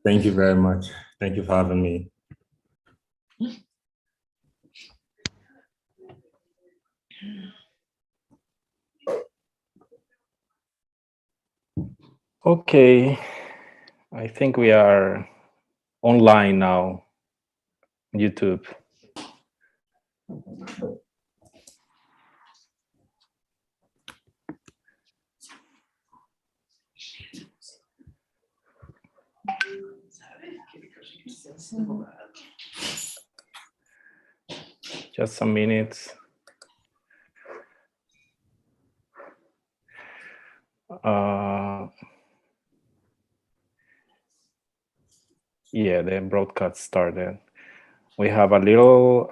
Thank you very much. Thank you for having me. Okay, I think we are online now, YouTube. Just some minutes. Yeah, the broadcast started. We have a little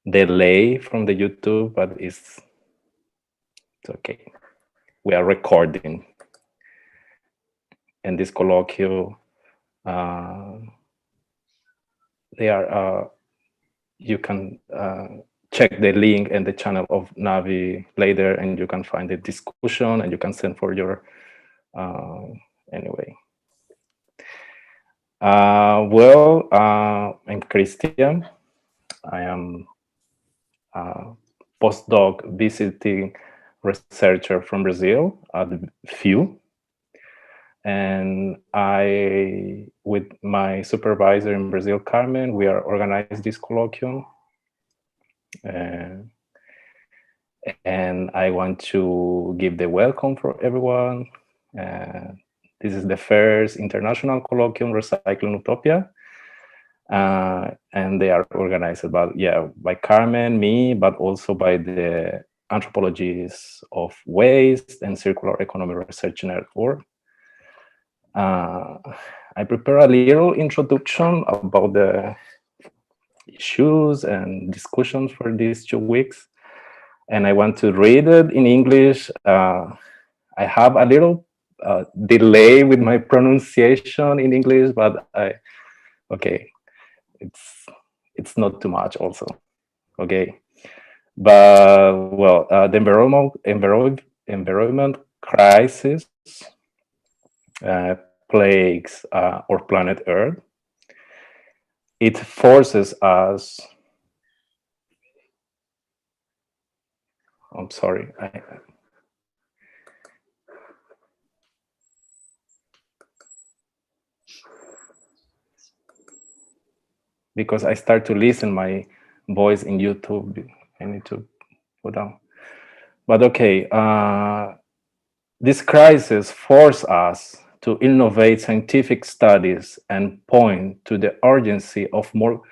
delay from the YouTube, but it's okay. We are recording. And this colloquium, they are, you can check the link and the channel of Navi later, and you can find the discussion, and you can send for your, anyway. I'm Cristhian. I am a postdoc visiting researcher from Brazil at FIU. And I, with my supervisor in Brazil, Carmen, we are organized this colloquium. And I want to give the welcome for everyone. This is the first international colloquium Recycling Utopia. And they are organized by Carmen, me, but also by the Anthropologies of Waste and Circular Economy Research Network. I prepare a little introduction about the issues and discussions for these 2 weeks. And I want to read it in English. I have a little delay with my pronunciation in English, but okay, it's not too much also. Okay, but well, the environment crisis plagues our planet Earth. It forces us. I'm sorry. Because I start to listen my voice in YouTube, I need to go down. But okay, this crisis forced us to innovate scientific studies and point to the urgency of more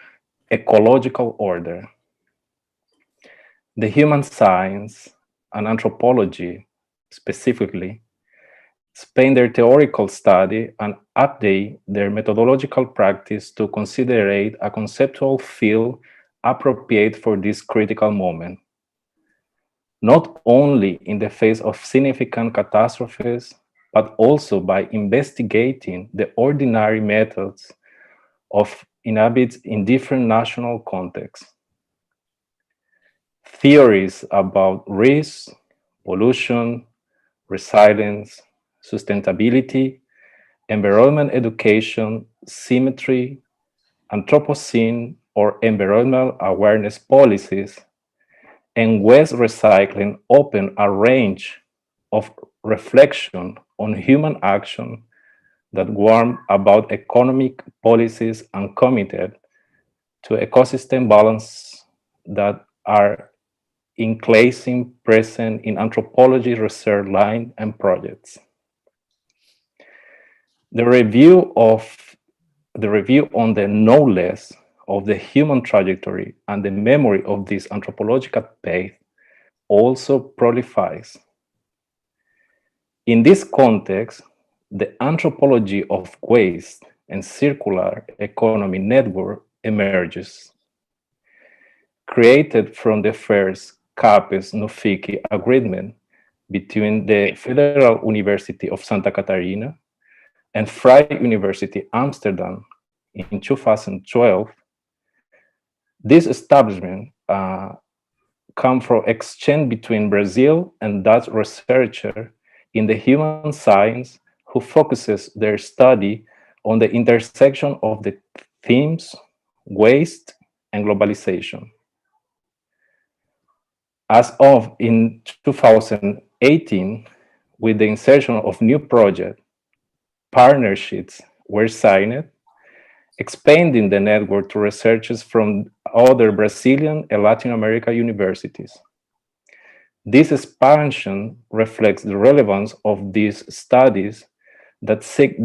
ecological order. The human science and anthropology specifically expand their theoretical study and update their methodological practice to consider a conceptual field appropriate for this critical moment. Not only in the face of significant catastrophes, but also by investigating the ordinary methods of inhabits in different national contexts. Theories about risk, pollution, resilience, sustainability, environment education, symmetry, Anthropocene or environmental awareness policies, and waste recycling open a range of reflection on human action that warn about economic policies and committed to ecosystem balance that are increasingly present in anthropology research line and projects. The review on the knowledge of the human trajectory and the memory of this anthropological path also proliferes. In this context, the anthropology of waste and circular economy network emerges. Created from the first CAPES-Nuffici agreement between the Federal University of Santa Catarina and Vrije University Amsterdam in 2012, this establishment come from exchange between Brazil and Dutch researchers in the human science who focuses their study on the intersection of the themes, waste, and globalization. As of in 2018, with the insertion of new projects, partnerships were signed, expanding the network to researchers from other Brazilian and Latin American universities. This expansion reflects the relevance of these studies that seek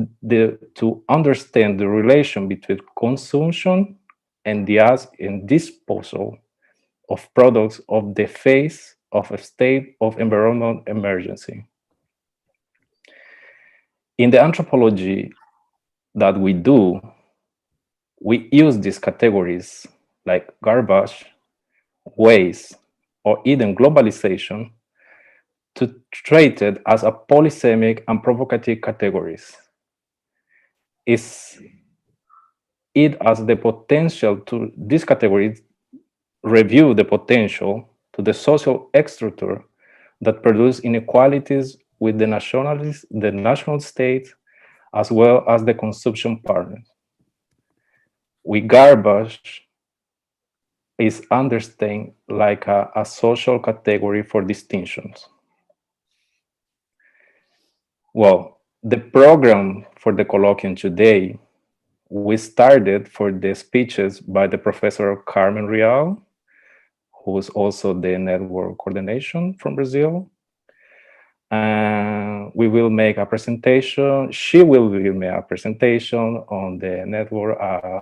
to understand the relation between consumption and disposal of products of the face of a state of environmental emergency. In the anthropology that we do, we use these categories like garbage, waste, or even globalization to treat it as a polysemic and provocative categories. It has the potential to, these categories review the potential to the social structure that produce inequalities with the national state, as well as the consumption partners. With garbage is understood like a social category for distinctions. Well, the program for the colloquium today, we started for the speeches by the professor Carmen Rial, who is also the network coordination from Brazil. And we will make a presentation. She will make a presentation on the network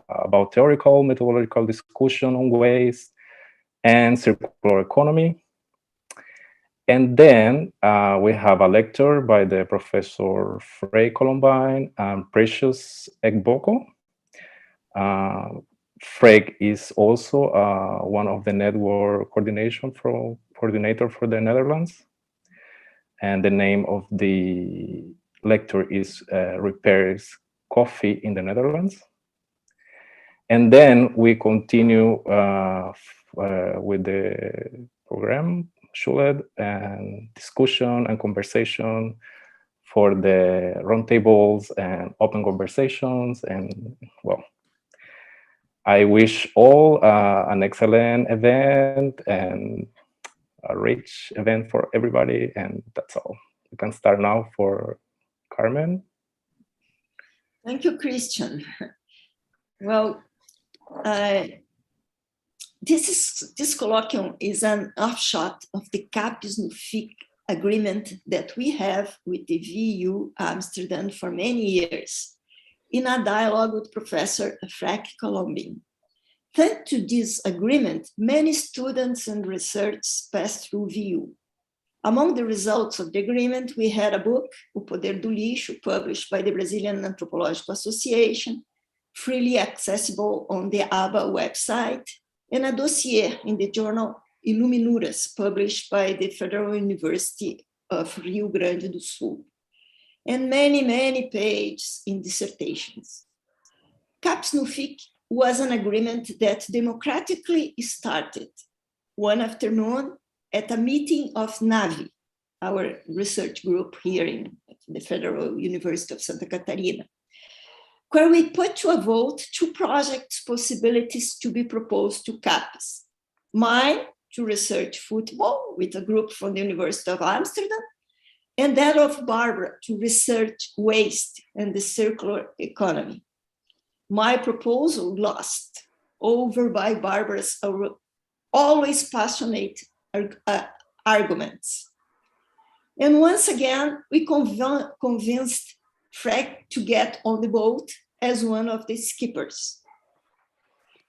about theoretical, methodological discussion on waste and circular economy. And then we have a lecture by the professor Freek Colombijn and Precious Egboko. Freek is also one of the network coordinator for the Netherlands. And the name of the lecture is Repairs Coffee in the Netherlands. And then we continue with the program, Schuled, and discussion and conversation for the roundtables and open conversations. And well, I wish all an excellent event and a rich event for everybody, and that's all. We can start now for Carmen. Thank you, Christian. Well, this colloquium is an offshot of the Capes no FIC agreement that we have with the VU Amsterdam for many years, in a dialogue with Professor Freek Colombijn. Thanks to this agreement, many students and research passed through VU. Among the results of the agreement, we had a book, O Poder do Lixo, published by the Brazilian Anthropological Association, freely accessible on the ABA website, and a dossier in the journal Iluminuras, published by the Federal University of Rio Grande do Sul, and many, many pages in dissertations. Capes no FIC was an agreement that democratically started one afternoon at a meeting of NAVI, our research group here in the Federal University of Santa Catarina, where we put to a vote two projects possibilities to be proposed to Capes. Mine, to research football with a group from the University of Amsterdam, and that of Barbara to research waste and the circular economy. My proposal lost over by Barbara's always passionate arguments. And once again, we convinced Freek to get on the boat as one of the skippers.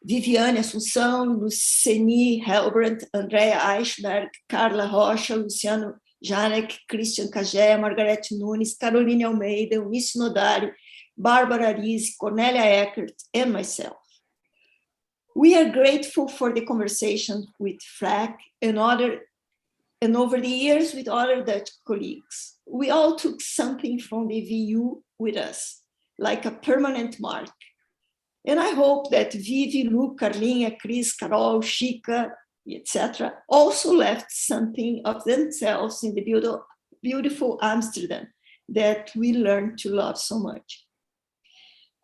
Viviane Assunção, Luceni Helbrandt, Andrea Eichberg, Carla Rocha, Luciano Janek, Christian Caje, Margarete Nunes, Caroline Almeida, Eunice Nodari, Barbara Arisi, Cornelia Eckert, and myself. We are grateful for the conversation with Freek and over the years with other Dutch colleagues. We all took something from the VU with us, like a permanent mark. And I hope that Vivi, Lu, Carlinha, Chris, Carol, Chica, etc., also left something of themselves in the beautiful Amsterdam that we learned to love so much.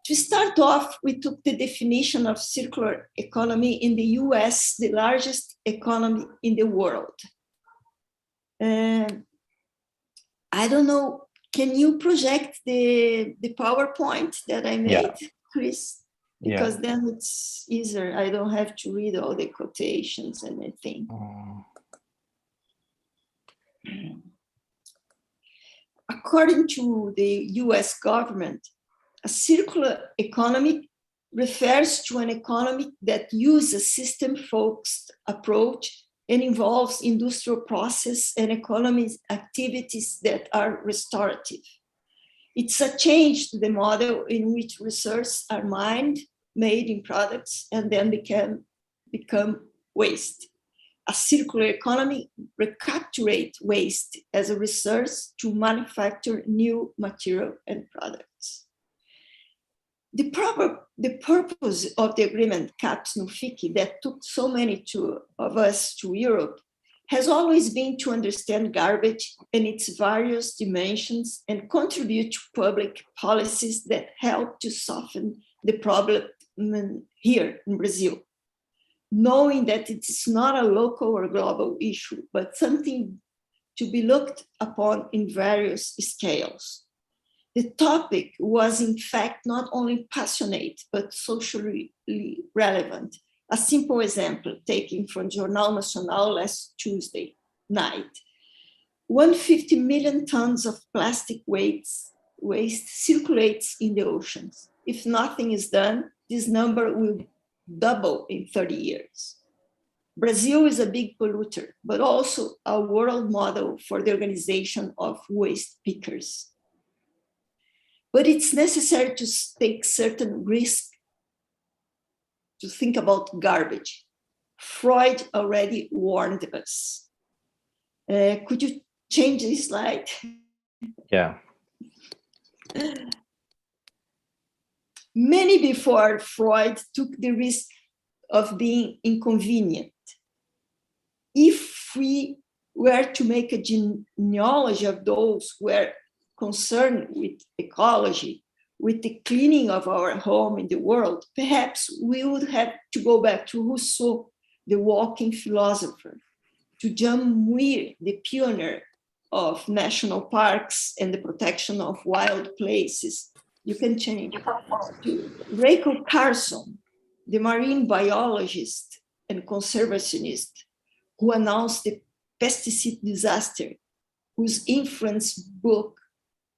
To start off, we took the definition of circular economy in the US, the largest economy in the world. I don't know, can you project the PowerPoint that I made, Chris? Because then it's easier. I don't have to read all the quotations and everything. According to the US government, a circular economy refers to an economy that uses a system-focused approach and involves industrial process and economic activities that are restorative. It's a change to the model in which resources are mined, made in products, and then become waste. A circular economy recapturates waste as a resource to manufacture new material and products. The purpose of the agreement CAPES NUFIC that took so many of us to Europe has always been to understand garbage and its various dimensions and contribute to public policies that help to soften the problem here in Brazil, knowing that it is not a local or global issue, but something to be looked upon in various scales. The topic was in fact not only passionate, but socially relevant. A simple example taken from Jornal Nacional last Tuesday night. 150 million tons of plastic waste circulates in the oceans. If nothing is done, this number will double in 30 years. Brazil is a big polluter, but also a world model for the organization of waste pickers. But it's necessary to take certain risks to think about garbage. Freud already warned us. Could you change this slide? Yeah. Many before Freud took the risk of being inconvenient. If we were to make a genealogy of those who were concerned with ecology, with the cleaning of our home in the world, perhaps we would have to go back to Rousseau, the walking philosopher, to John Muir, the pioneer of national parks and the protection of wild places. You can change to Rachel Carson, the marine biologist and conservationist who announced the pesticide disaster, whose influence book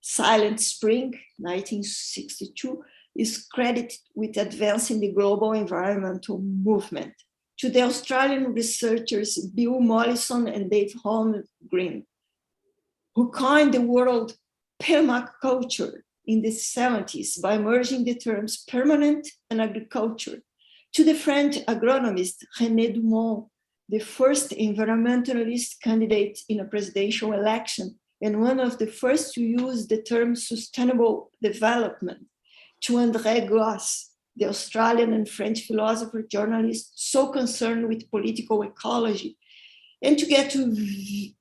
Silent Spring, 1962, is credited with advancing the global environmental movement. To the Australian researchers Bill Mollison and Dave Holmgren, who coined the word permaculture in the 70s by merging the terms permanent and agriculture. To the French agronomist René Dumont, the first environmentalist candidate in a presidential election, and one of the first to use the term sustainable development, to André Gosse, the Australian and French philosopher, journalist, so concerned with political ecology, and to get to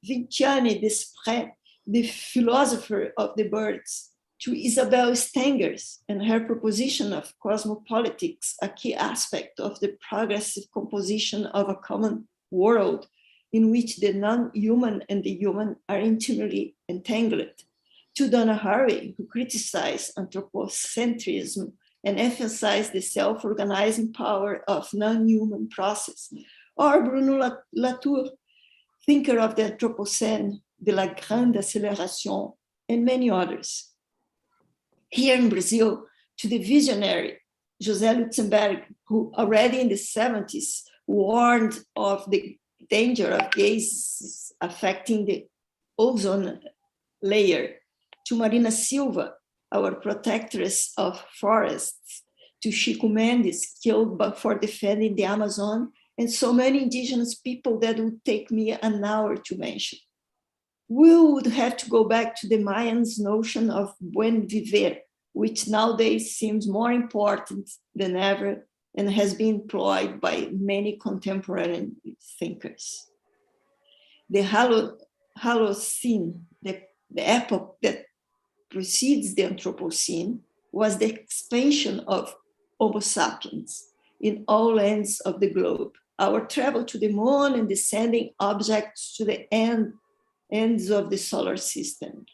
Vinciane Desprez, the philosopher of the birds, to Isabel Stengers and her proposition of cosmopolitics, a key aspect of the progressive composition of a common world in which the non-human and the human are intimately entangled. To Donna Haraway, who criticized anthropocentrism and emphasized the self-organizing power of non-human process. Or Bruno Latour, thinker of the Anthropocene, de la Grande Accélération, and many others. Here in Brazil, to the visionary José Lutzenberg, who already in the 70s warned of the danger of gases affecting the ozone layer, to Marina Silva, our protectress of forests, to Chico Mendes, killed for defending the Amazon, and so many indigenous people that would take me an hour to mention. We would have to go back to the Mayans' notion of buen viver, which nowadays seems more important than ever and has been employed by many contemporary thinkers. The Holocene, the The epoch that precedes the Anthropocene was the expansion of Homo sapiens in all ends of the globe. Our travel to the moon and descending objects to the ends of the solar system.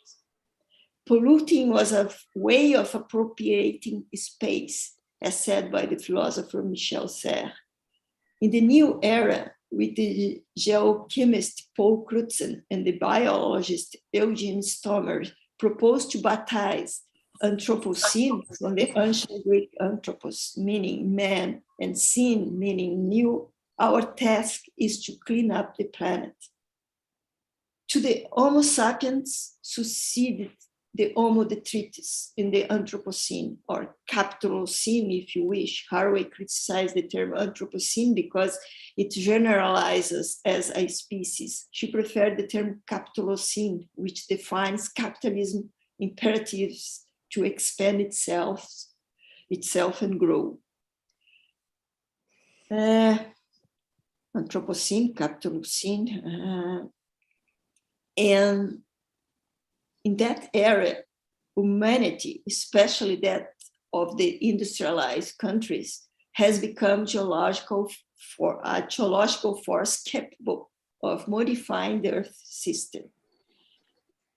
Polluting was a way of appropriating space, as said by the philosopher Michel Serres. In the new era, with the geochemist Paul Crutzen and the biologist Eugene Stommer, proposed to baptize Anthropocene from the ancient Greek anthropos, meaning man, and scene, meaning new. Our task is to clean up the planet. To the Homo sapiens succeeded the Homo detritus in the Anthropocene, or Capitalocene, if you wish. Haraway criticized the term Anthropocene because it generalizes as a species. She preferred the term Capitalocene, which defines capitalism imperatives to expand itself and grow. Anthropocene, Capitalocene, and in that era, humanity, especially that of the industrialized countries, has become a geological force capable of modifying the Earth system.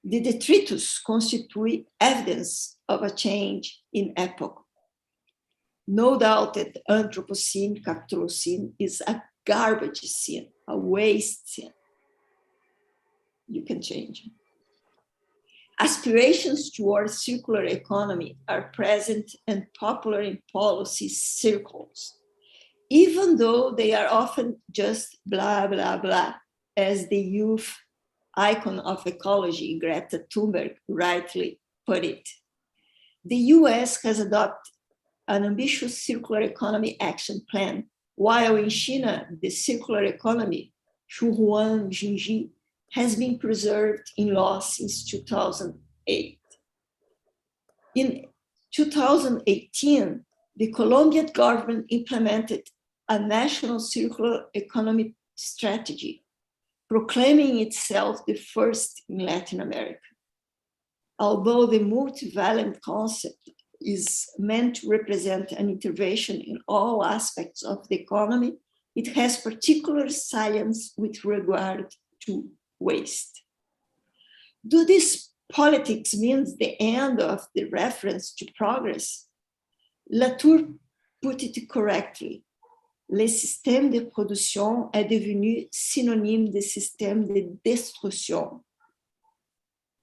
The detritus constitute evidence of a change in epoch. No doubt that the Anthropocene, Capitalocene is a garbage scene, a waste scene. You can change it. Aspirations towards circular economy are present and popular in policy circles, even though they are often just blah, blah, blah, as the youth icon of ecology, Greta Thunberg, rightly put it. The US has adopted an ambitious circular economy action plan, while in China, the circular economy, Shuhuan Jinji, has been preserved in law since 2008. In 2018, the Colombian government implemented a national circular economy strategy, proclaiming itself the first in Latin America. Although the multivalent concept is meant to represent an intervention in all aspects of the economy, it has particular science with regard to waste. Do these politics mean the end of the reference to progress? Latour put it correctly. Le système de production est devenu synonyme de système de destruction.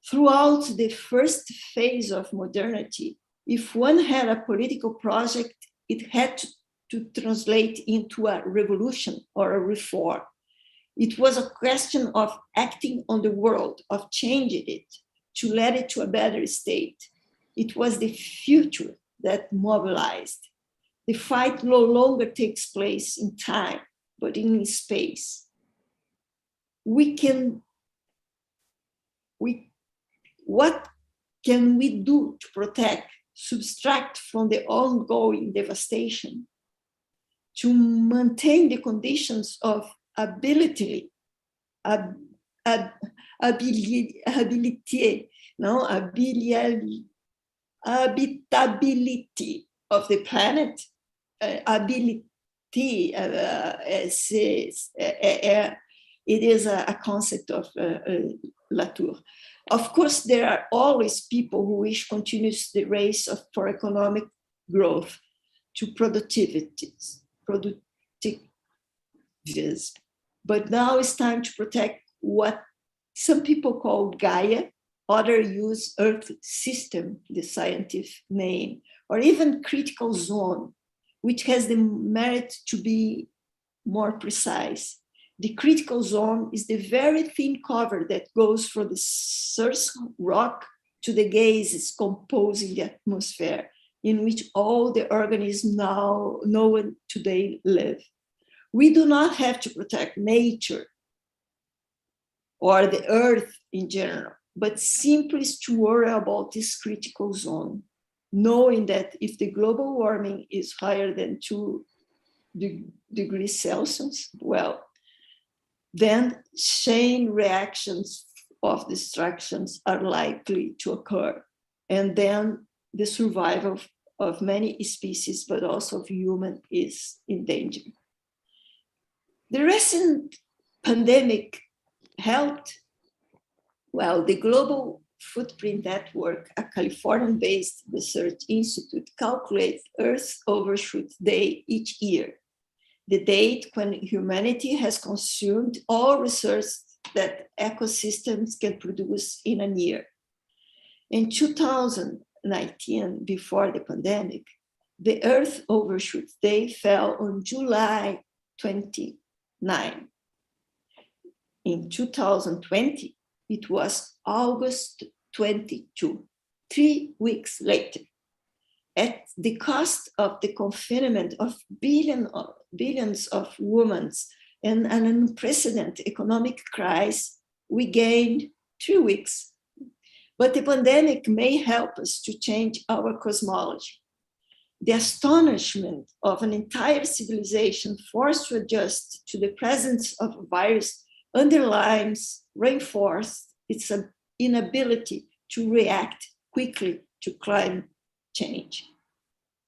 Throughout the first phase of modernity, if one had a political project, it had to translate into a revolution or a reform. It was a question of acting on the world, of changing it, to lead it to a better state. It was the future that mobilized. The fight no longer takes place in time, but in space. What can we do to protect, subtract from the ongoing devastation, to maintain the conditions of habitability of the planet, it is a concept of Latour. Of course, there are always people who wish continues the race for economic growth to productivism. But now it's time to protect what some people call Gaia, others use Earth system, the scientific name, or even critical zone, which has the merit to be more precise. The critical zone is the very thin cover that goes from the source rock to the gases composing the atmosphere, in which all the organisms now known today live. We do not have to protect nature or the earth in general, but simply to worry about this critical zone, knowing that if the global warming is higher than 2 degrees Celsius, well, then chain reactions of destructions are likely to occur, and then the survival of many species, but also of human, is in danger. The recent pandemic helped. Well, the Global Footprint Network, a Californian-based research institute, calculates Earth Overshoot Day each year, the date when humanity has consumed all resources that ecosystems can produce in a year. In 2019, before the pandemic, the Earth Overshoot Day fell on July 29. In 2020, it was August 22, 3 weeks later. At the cost of the confinement of billions of women and an unprecedented economic crisis, we gained 3 weeks. But the pandemic may help us to change our cosmology. The astonishment of an entire civilization forced to adjust to the presence of a virus reinforces its inability to react quickly to climate change.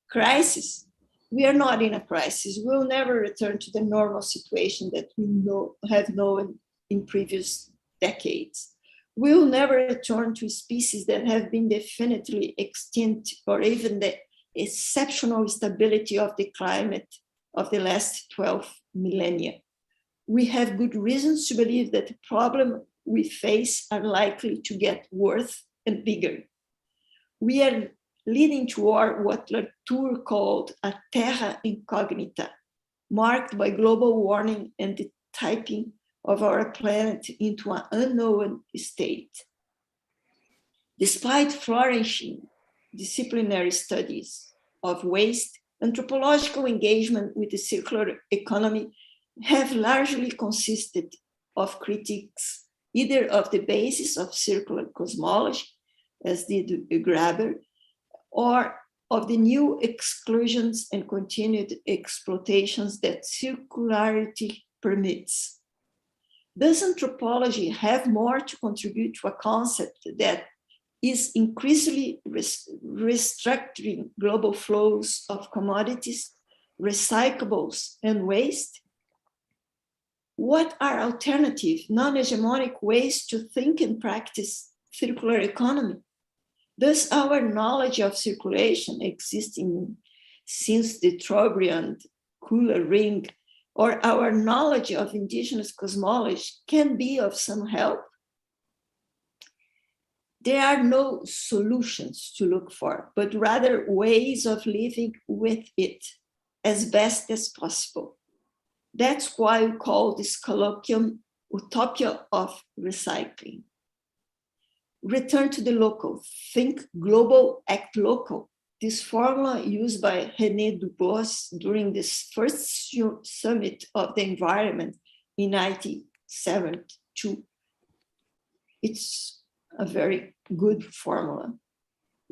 Crisis. We are not in a crisis. We'll never return to the normal situation that we have known in previous decades. We'll never return to species that have been definitely extinct, or even the exceptional stability of the climate of the last 12 millennia. We have good reasons to believe that the problems we face are likely to get worse and bigger. We are leading toward what Latour called a terra incognita, marked by global warming and the typing of our planet into an unknown state. Despite flourishing disciplinary studies of waste, anthropological engagement with the circular economy have largely consisted of critiques either of the basis of circular cosmology, as did Graeber, or of the new exclusions and continued exploitations that circularity permits. Does anthropology have more to contribute to a concept that is increasingly restructuring global flows of commodities, recyclables, and waste? What are alternative, non-hegemonic ways to think and practice circular economy? Does our knowledge of circulation existing since the Trobriand cooler ring, or our knowledge of indigenous cosmology can be of some help? There are no solutions to look for, but rather ways of living with it as best as possible. That's why we call this colloquium Utopia of Recycling. Return to the local, think global, act local. This formula used by René Dubos during this first summit of the environment in 1972. It's a very good formula.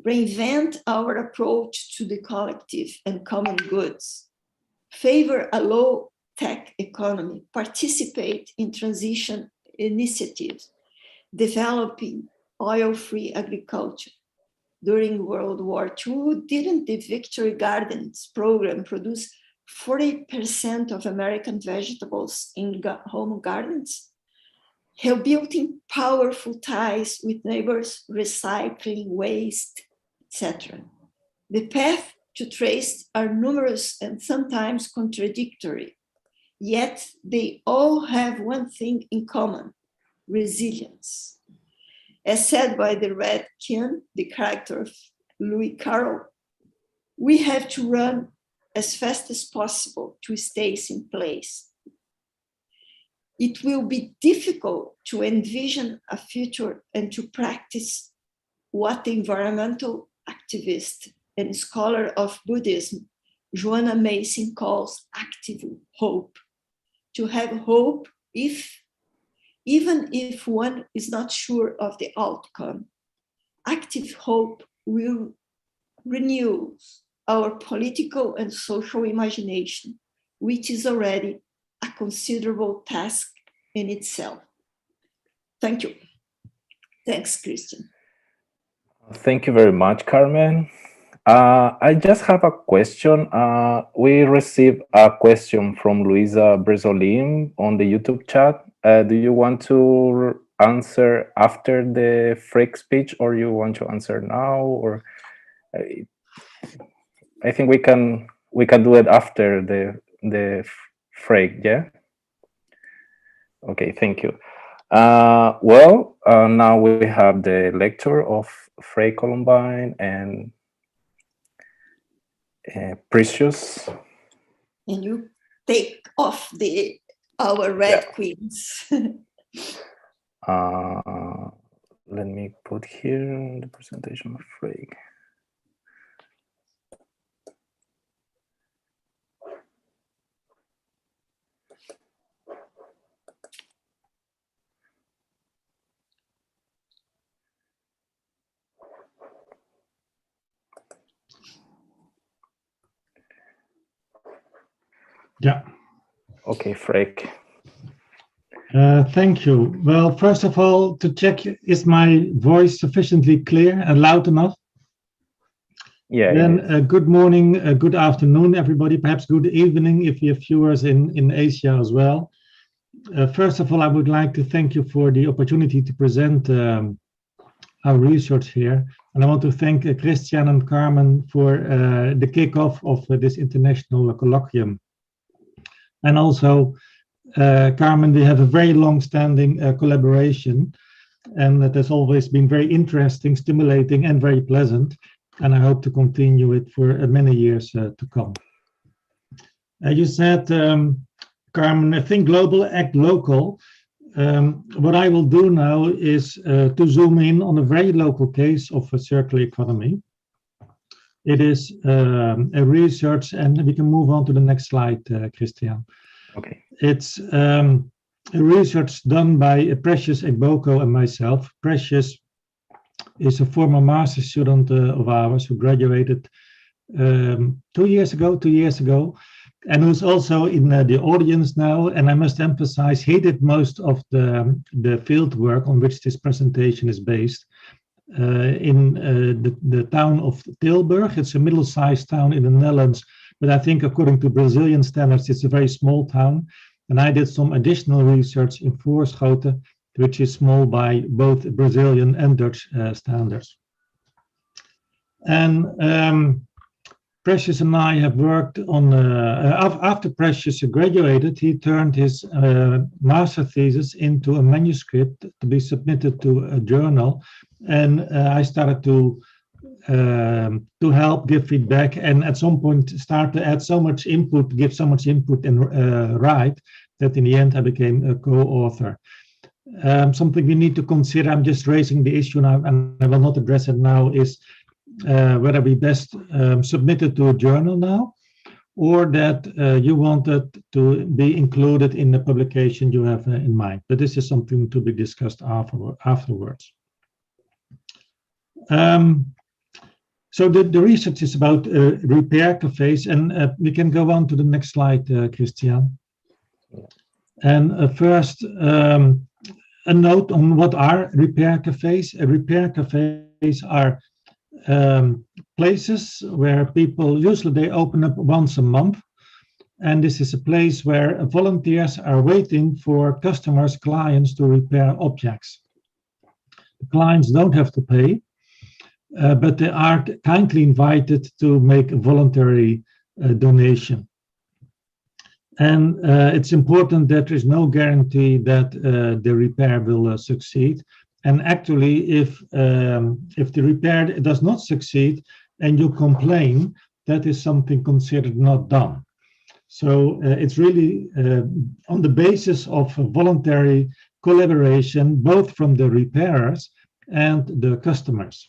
Reinvent our approach to the collective and common goods. Favor a low-tech economy. Participate in transition initiatives. Developing oil-free agriculture. During World War II, didn't the Victory Gardens program produce 40% of American vegetables in home gardens? Rebuilding powerful ties with neighbors, recycling waste, etc. The paths to trace are numerous and sometimes contradictory, yet they all have one thing in common: resilience. As said by the Red King, the character of Louis Carroll, we have to run as fast as possible to stay in place. It will be difficult to envision a future and to practice what the environmental activist and scholar of Buddhism, Joanna Mason, calls active hope. To have hope even if one is not sure of the outcome. Active hope will renew our political and social imagination, which is already a considerable task in itself. Thank you. Thanks, Cristhian. Thank you very much, Carmen. I just have a question. We received a question from Luisa Bresolin on the YouTube chat. Do you want to answer after the Freek speech, or you want to answer now? Or I think we can do it after the Freek. Yeah. Okay. Thank you. Well, now we have the lecture of Freek Colombijn and Precious. And you take off our red queens. Let me put here the presentation of Freek. Yeah. Okay, Freek. Thank you. Well, first of all, to check, is my voice sufficiently clear and loud enough? Yeah. Then good morning, good afternoon, everybody. Perhaps good evening if you have viewers in Asia as well. First of all, I would like to thank you for the opportunity to present our research here. And I want to thank Cristhian and Carmen for the kickoff of this international colloquium. And also, Carmen, we have a very long-standing collaboration, and that has always been very interesting, stimulating, and very pleasant. And I hope to continue it for many years to come. You said, Carmen, think global, act local. What I will do now is to zoom in on a very local case of a circular economy. It is a research, and we can move on to the next slide, Cristhian. Okay. It's a research done by Precious, Egboko, and myself. Precious is a former master's student of ours who graduated 2 years ago, and who's also in the audience now. And I must emphasize, he did most of the field work on which this presentation is based. In the town of Tilburg. It's a middle-sized town in the Netherlands, but I think according to Brazilian standards, it's a very small town. And I did some additional research in Voorschoten, which is small by both Brazilian and Dutch standards. And Precious and I have worked on, after Precious graduated, he turned his master thesis into a manuscript to be submitted to a journal. And I started to help give feedback, and at some point start to add so much input, give so much input and write, that in the end I became a co-author. Something we need to consider, I'm just raising the issue now and I will not address it now, is whether we best submit it to a journal now, or that you want it to be included in the publication you have in mind. But this is something to be discussed afterwards. So the research is about repair cafes, and we can go on to the next slide, Cristhian. And first, a note on what are repair cafes. Repair cafes are places where people, usually they open up once a month, and this is a place where volunteers are waiting for customers, clients to repair objects. The clients don't have to pay, but they are kindly invited to make a voluntary donation. And it's important that there is no guarantee that the repair will succeed. And actually, if the repair does not succeed and you complain, that is something considered not done. So it's really on the basis of a voluntary collaboration, both from the repairers and the customers.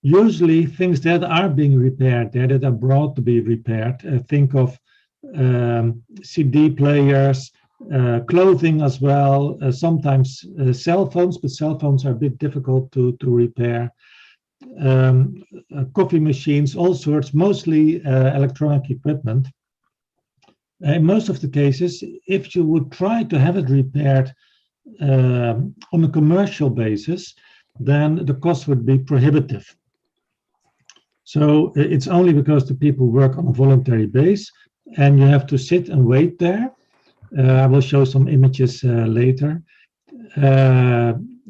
Usually things that are being repaired there, that are brought to be repaired, think of CD players, clothing as well, sometimes cell phones, but cell phones are a bit difficult to repair, coffee machines, all sorts, mostly electronic equipment. In most of the cases, if you would try to have it repaired on a commercial basis, then the cost would be prohibitive. So it's only because the people work on a voluntary base and you have to sit and wait there. I will show some images later.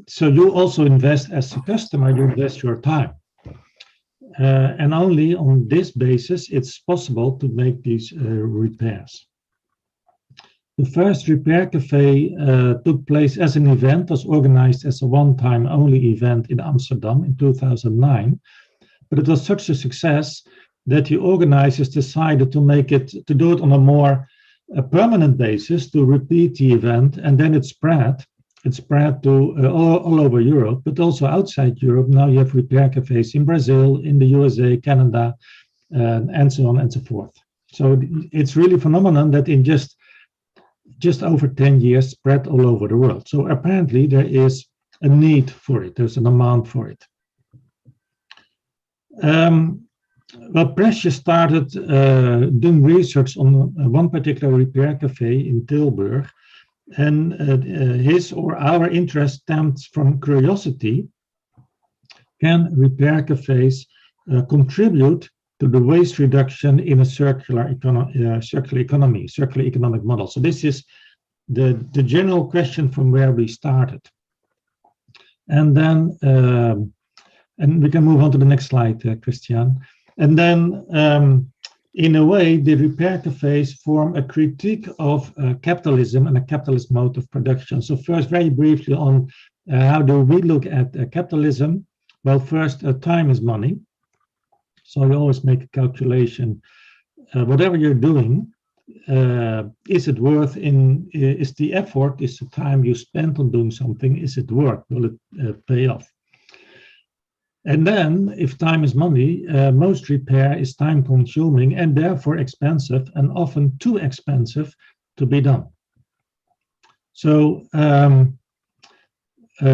So you also invest as a customer, you invest your time. And only on this basis, it's possible to make these repairs. The first repair cafe took place as an event, was organized as a one-time only event in Amsterdam in 2009. But it was such a success that the organizers decided to do it on a more permanent basis, to repeat the event, and then it spread. It spread to all over Europe, but also outside Europe. Now you have repair cafes in Brazil, in the USA, Canada, and so on and so forth. So it's really a phenomenon that in just over 10 years spread all over the world. So apparently there is a need for it. There's an demand for it. Well, Precious started doing research on one particular repair cafe in Tilburg, and his or our interest stems from curiosity. Can repair cafes contribute to the waste reduction in a circular economic model? So this is the general question from where we started. And then, and we can move on to the next slide, Cristhian. And then, in a way, the repair cafes form a critique of capitalism and a capitalist mode of production. So first, very briefly on how do we look at capitalism? Well, first, time is money. So you always make a calculation. Whatever you're doing, is it worth is the effort, is the time you spent on doing something, is it worth? Will it pay off? And then, if time is money, most repair is time consuming and therefore expensive, and often too expensive to be done. So, to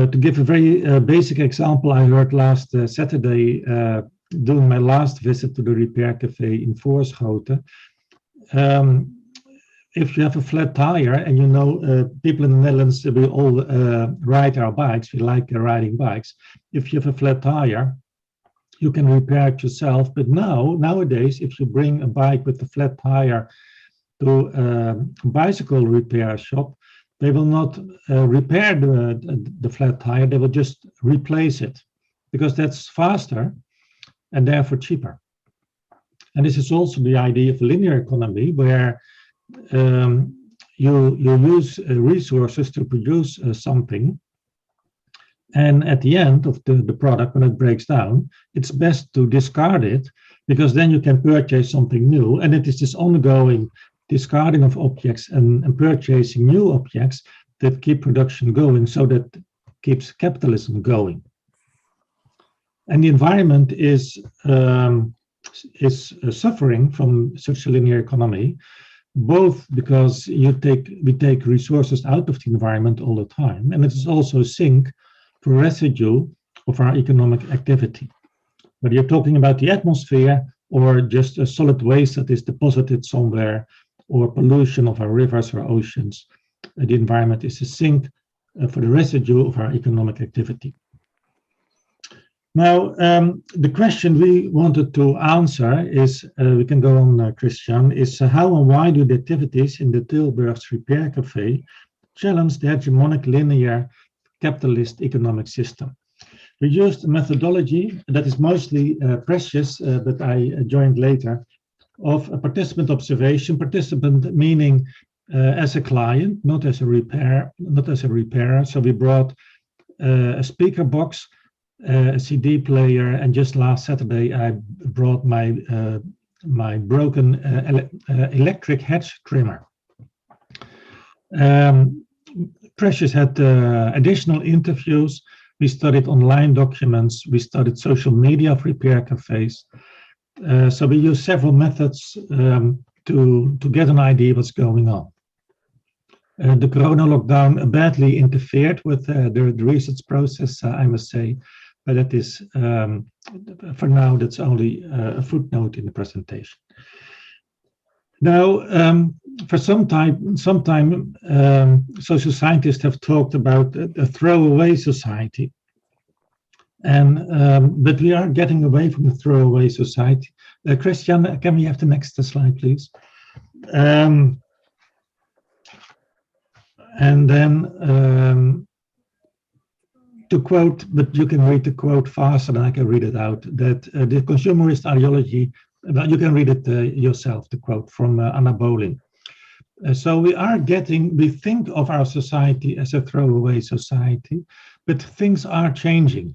give a very basic example, I heard last Saturday, doing my last visit to the repair cafe in Voorschoten. If you have a flat tire, and you know, people in the Netherlands, we all ride our bikes, we like riding bikes. If you have a flat tire, you can repair it yourself. But nowadays, if you bring a bike with a flat tire to a bicycle repair shop, they will not repair the flat tire, they will just replace it, because that's faster and therefore cheaper. And this is also the idea of linear economy, where you use resources to produce something, and at the end of the product, when it breaks down, it's best to discard it, because then you can purchase something new. And it is this ongoing discarding of objects and purchasing new objects that keep production going, so that keeps capitalism going. And the environment is suffering from such a linear economy, both because we take resources out of the environment all the time, and it is also a sink for residue of our economic activity. Whether you're talking about the atmosphere or just a solid waste that is deposited somewhere, or pollution of our rivers or oceans, the environment is a sink for the residue of our economic activity. Now, the question we wanted to answer is, we can go on, Cristhian, is how and why do the activities in the Tilburg's repair cafe challenge the hegemonic linear capitalist economic system? We used a methodology that is mostly Precious, that I joined later, of a participant observation, participant meaning as a client, not as a repairer. So we brought a speaker box, a CD player, and just last Saturday I brought my my broken electric hedge trimmer. Precious had additional interviews. We studied online documents. We studied social media of repair cafes. So we used several methods to get an idea what's going on. The Corona lockdown badly interfered with the research process, I must say. But that is, for now, that's only a footnote in the presentation. Now, for some time, social scientists have talked about a throwaway society, and but we are getting away from the throwaway society. Christian, can we have the next slide, please? And then to quote, but you can read the quote faster than I can read it out, that the consumerist ideology, you can read it yourself, the quote from Anna Bolin. So we think of our society as a throwaway society, but things are changing.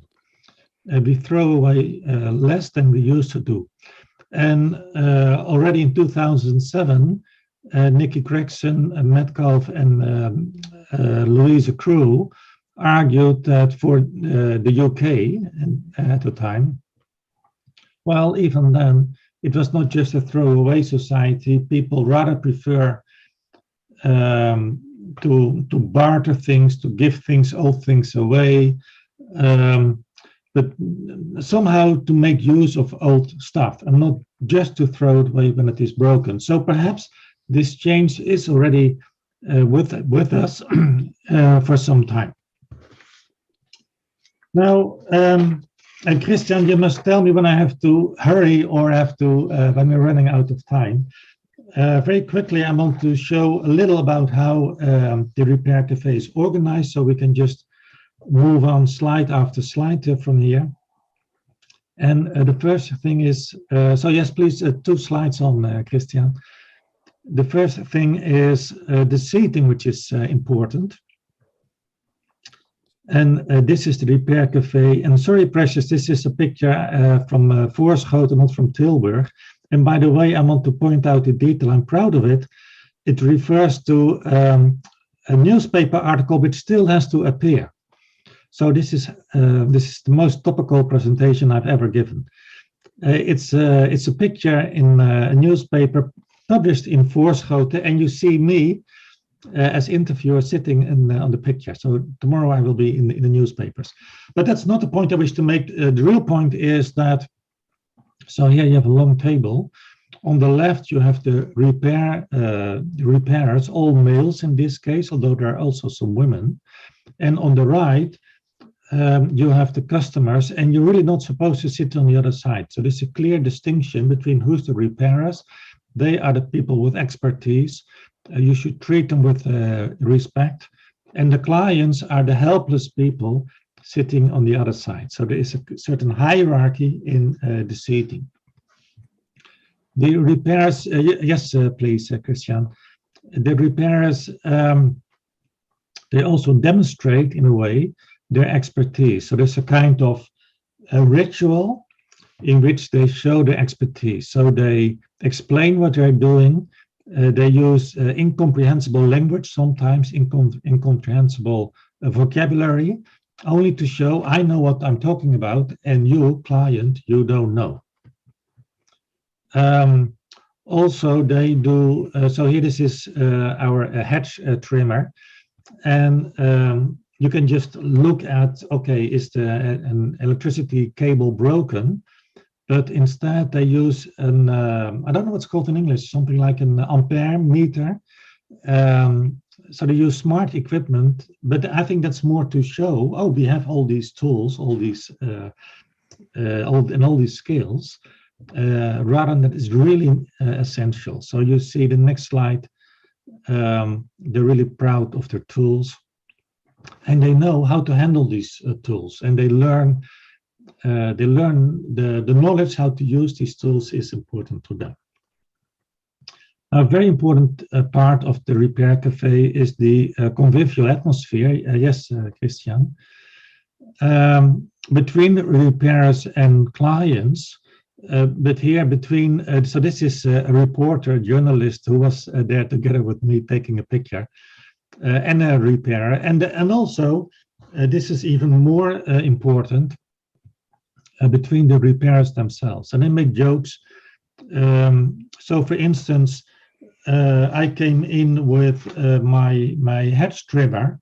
We throw away less than we used to do. And already in 2007, Nikki Gregson, Metcalfe, and Louisa Crew argued that for the UK at the time, well, even then, it was not just a throwaway society. People rather prefer to barter things, to give things, old things away, but somehow to make use of old stuff and not just to throw it away when it is broken. So perhaps this change is already with us for some time. Now, and Christian, you must tell me when I have to hurry or have to when we're running out of time. Very quickly, I want to show a little about how the Repair Cafe is organized, so we can just move on slide after slide from here. And the first thing is, so yes, please, 2 slides on, Christian. The first thing is the seating, which is important. And this is the Repair Cafe. And sorry, Precious, this is a picture from Voorschoten, not from Tilburg. And by the way, I want to point out the detail, I'm proud of it. It refers to a newspaper article which still has to appear. So this is the most topical presentation I've ever given. It's a picture in a newspaper published in Voorschoten, and you see me as interviewer sitting on the picture. So tomorrow I will be in the newspapers. But that's not the point I wish to make. The real point is that, so here you have a long table. On the left you have the repairers, all males in this case, although there are also some women. And on the right, you have the customers, and you're really not supposed to sit on the other side. So there's a clear distinction between who's the repairers. They are the people with expertise. You should treat them with respect. And the clients are the helpless people sitting on the other side. So there is a certain hierarchy in the seating. The repairers, yes, please, Christian. The repairers, they also demonstrate in a way their expertise. So there's a kind of a ritual in which they show their expertise. So they explain what they're doing. They use incomprehensible language, sometimes incomprehensible vocabulary, only to show I know what I'm talking about, and you, client, you don't know. Also, they do, so here this is our hedge trimmer, and you can just look at, okay, is an electricity cable broken? But instead they use an, I don't know what's called in English, something like an ampere meter. So they use smart equipment, but I think that's more to show, oh, we have all these tools, all these, all these skills, rather than that is really essential. So you see the next slide, they're really proud of their tools, and they know how to handle these tools, and they learn the knowledge how to use these tools is important to them. A very important part of the Repair Cafe is the convivial atmosphere. Yes, Christian. Between repairers and clients, but here between, so this is a reporter, a journalist who was there together with me taking a picture, and a repairer. And also, this is even more important, between the repairers themselves. And they make jokes. So for instance, I came in with my hedge trimmer,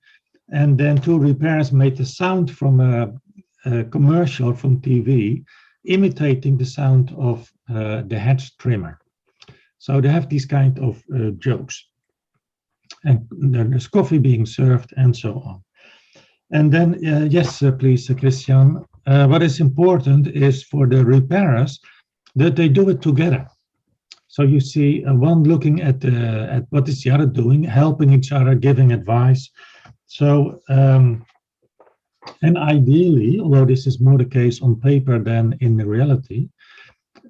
and then 2 repairers made the sound from a commercial from TV, imitating the sound of the hedge trimmer. So they have these kind of jokes. And there's coffee being served and so on. And then, yes, please, Cristhian, what is important is for the repairers that they do it together. So you see one looking at what is the other doing, helping each other, giving advice. So, and ideally, although this is more the case on paper than in the reality,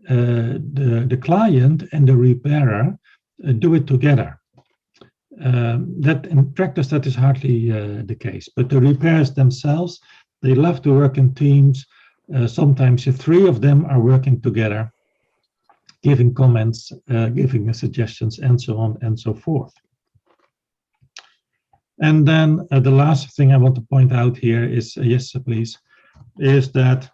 the client and the repairer do it together. That in practice, that is hardly the case. But the repairers themselves, they love to work in teams. Sometimes the three of them are working together, giving comments, giving suggestions, and so on and so forth. And then the last thing I want to point out here is, yes, please, is that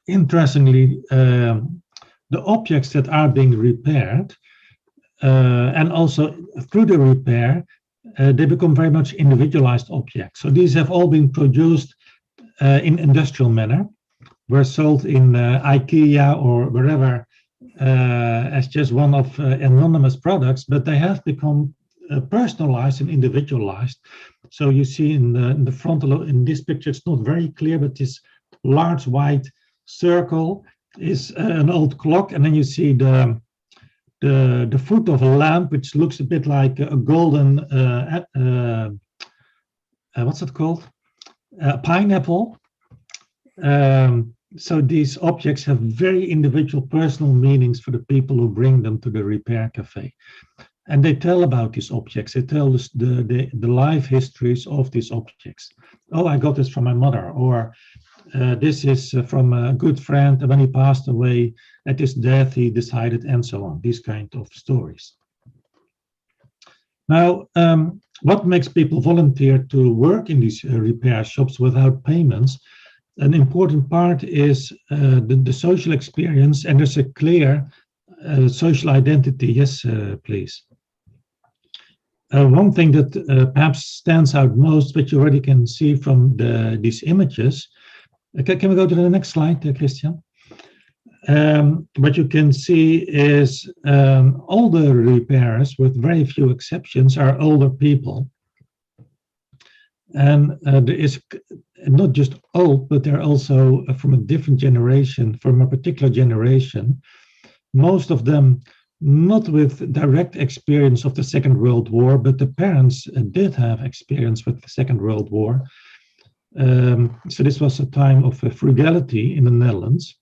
interestingly, the objects that are being repaired, and also through the repair, they become very much individualized objects. So these have all been produced in industrial manner, were sold in IKEA or wherever as just one of anonymous products, but they have become personalized and individualized. So you see in the frontal, in this picture, it's not very clear, but this large white circle is an old clock, and then you see the foot of a lamp, which looks a bit like a golden what's it called? A pineapple. So these objects have very individual personal meanings for the people who bring them to the repair cafe. And they tell about these objects. They tell us the life histories of these objects. Oh, I got this from my mother, or this is from a good friend, and when he passed away at his death, he decided, and so on, these kind of stories. Now, what makes people volunteer to work in these repair shops without payments? An important part is the social experience, and there's a clear social identity. Yes, please. One thing that perhaps stands out most, which you already can see from these images. Can we go to the next slide, Cristhian? What you can see is all the repairers, with very few exceptions, are older people. And there is not just old, but they're also from a different generation, from a particular generation. Most of them not with direct experience of the Second World War, but the parents did have experience with the Second World War. So this was a time of frugality in the Netherlands.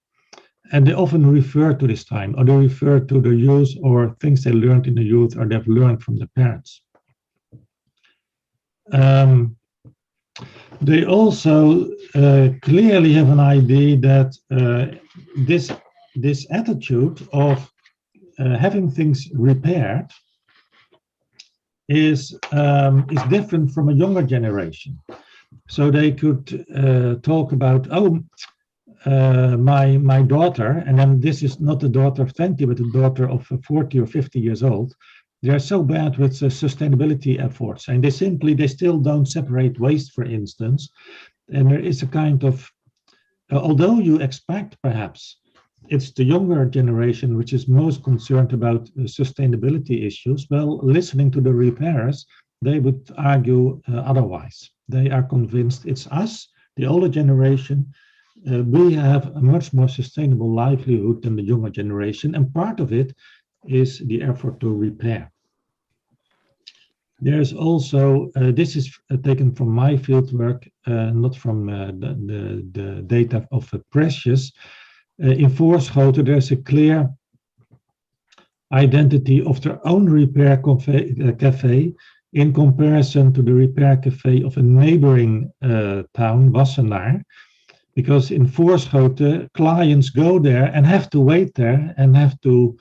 And they often refer to this time, or they refer to the youth or things they learned in the youth or they've learned from the parents. They also clearly have an idea that this attitude of having things repaired is different from a younger generation. So they could talk about, oh, my daughter, and then this is not a daughter of 20, but a daughter of 40 or 50 years old. They are so bad with sustainability efforts, and they still don't separate waste, for instance. And there is a kind of, although you expect perhaps it's the younger generation which is most concerned about sustainability issues, well, listening to the repairers, they would argue otherwise. They are convinced it's us, the older generation. We have a much more sustainable livelihood than the younger generation, and part of it is the effort to repair. There's also, this is taken from my fieldwork, not from the data of Precious. In Voorschoten, there's a clear identity of their own repair cafe in comparison to the repair cafe of a neighboring town, Wassenaar. Because in Voorschoten, clients go there and have to wait there and have to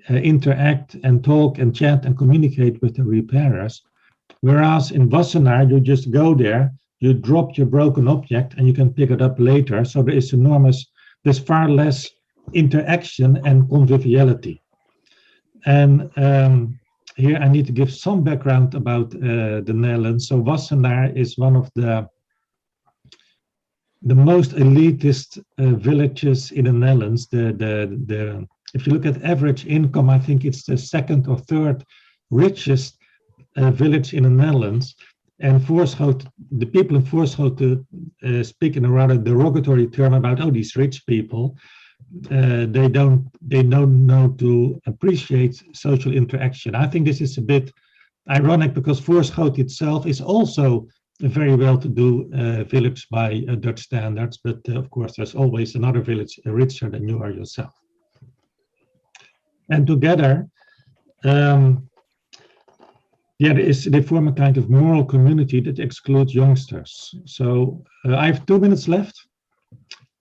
interact and talk and chat and communicate with the repairers. Whereas in Wassenaar, you just go there, you drop your broken object and you can pick it up later. So there is there's far less interaction and conviviality. And here I need to give some background about the Netherlands. So Wassenaar is one of the most elitist villages in the Netherlands. The if you look at average income, I think it's the second or third richest village in the Netherlands. And Voorschoten, the people in Voorschoten speak in a rather derogatory term about, oh, these rich people, they don't know to appreciate social interaction. I think this is a bit ironic because Voorschoten itself is also a very well-to-do village by Dutch standards, but of course there's always another village richer than you are yourself. And together, they form a kind of moral community that excludes youngsters. So I have 2 minutes left.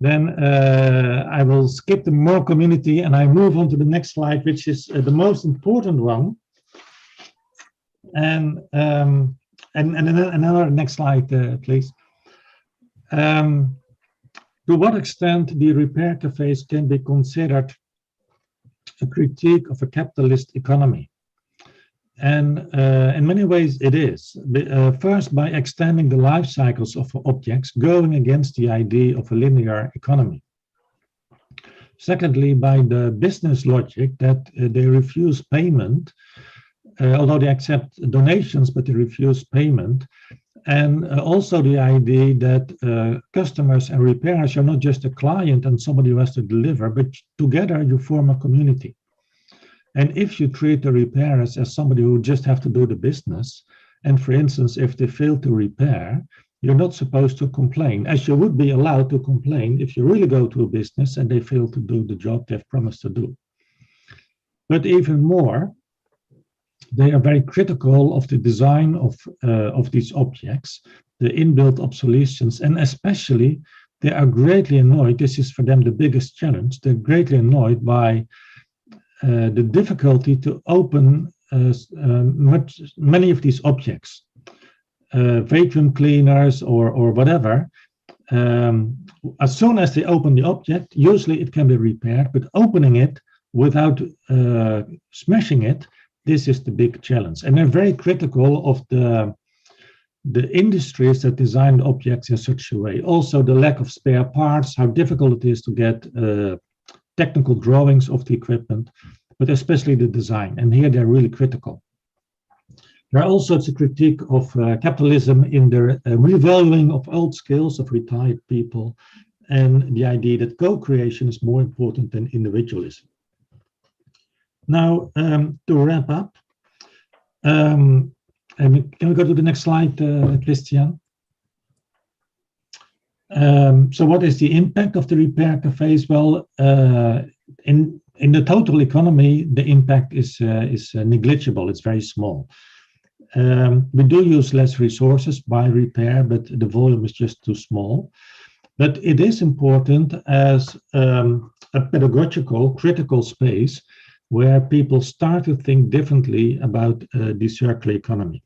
Then I will skip the moral community and I move on to the next slide, which is the most important one. And another next slide, please. To what extent the repair cafes can be considered a critique of a capitalist economy? And in many ways it is. First, by extending the life cycles of objects, going against the idea of a linear economy. Secondly, by the business logic that they refuse payment, although they accept donations, but they refuse payment. And also the idea that customers and repairers are not just a client and somebody who has to deliver, but together you form a community. And if you treat the repairers as somebody who just have to do the business, and for instance, if they fail to repair, you're not supposed to complain, as you would be allowed to complain if you really go to a business and they fail to do the job they've promised to do. But even more, they are very critical of the design of these objects, the inbuilt obsolescence, and especially they are greatly annoyed, this is for them the biggest challenge, they're greatly annoyed by the difficulty to open many of these objects, vacuum cleaners or whatever. As soon as they open the object, usually it can be repaired, but opening it without smashing it, this is the big challenge. And they're very critical of the industries that design objects in such a way. Also the lack of spare parts, how difficult it is to get technical drawings of the equipment, but especially the design. And here they're really critical. There are also a critique of capitalism in the revaluing of old skills of retired people and the idea that co-creation is more important than individualism. Now, to wrap up, can we go to the next slide, Cristhian? So what is the impact of the repair cafes? Well, in the total economy, the impact is negligible. It's very small. We do use less resources by repair, but the volume is just too small. But it is important as a pedagogical, critical space where people start to think differently about the circular economy.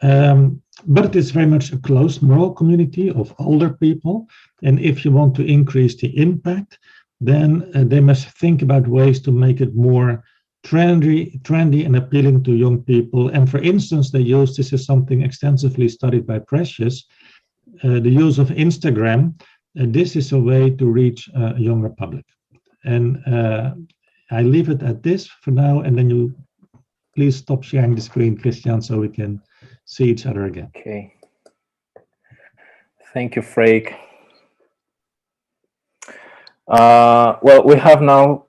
But it is very much a closed moral community of older people. And if you want to increase the impact, then they must think about ways to make it more trendy and appealing to young people. And for instance, they use, this is something extensively studied by Precious, the use of Instagram. This is a way to reach a younger public. And I leave it at this for now, and then you please stop sharing the screen, Cristhian, so we can see each other again. Okay. Thank you, Freek. Well, we have now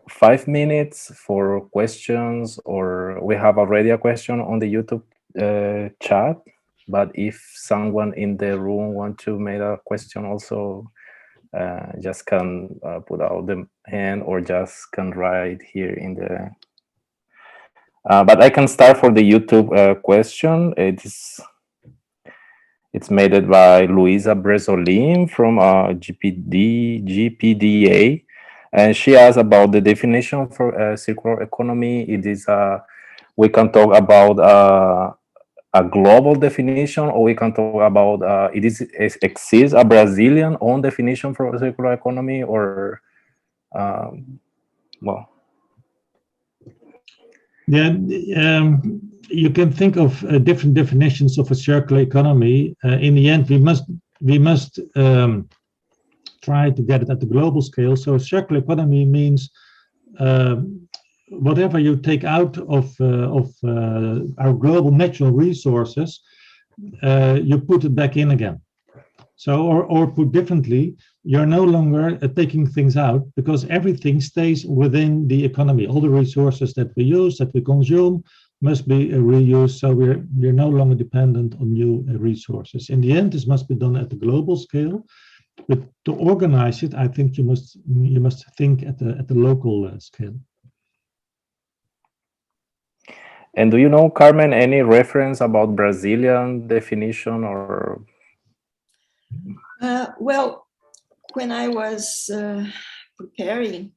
5 minutes for questions, or we have already a question on the YouTube chat. But if someone in the room wants to make a question also, just can put out the hand or just can write here in the... but I can start for the YouTube question. It's made by Luisa Bresolin from GPDA, and she asked about the definition for circular economy. It is we can talk about a global definition, or we can talk about it exists a Brazilian own definition for circular economy, or well. Yeah, you can think of different definitions of a circular economy. In the end, we must try to get it at the global scale. So circular economy means whatever you take out of our global natural resources, you put it back in again. So, or put differently, you're no longer taking things out because everything stays within the economy. All the resources that we use, that we consume, must be reused. So we're no longer dependent on new resources. In the end, this must be done at the global scale. But to organize it, I think you must think at the local scale. And do you know, Carmen, any reference about Brazilian definition or? Well, when I was preparing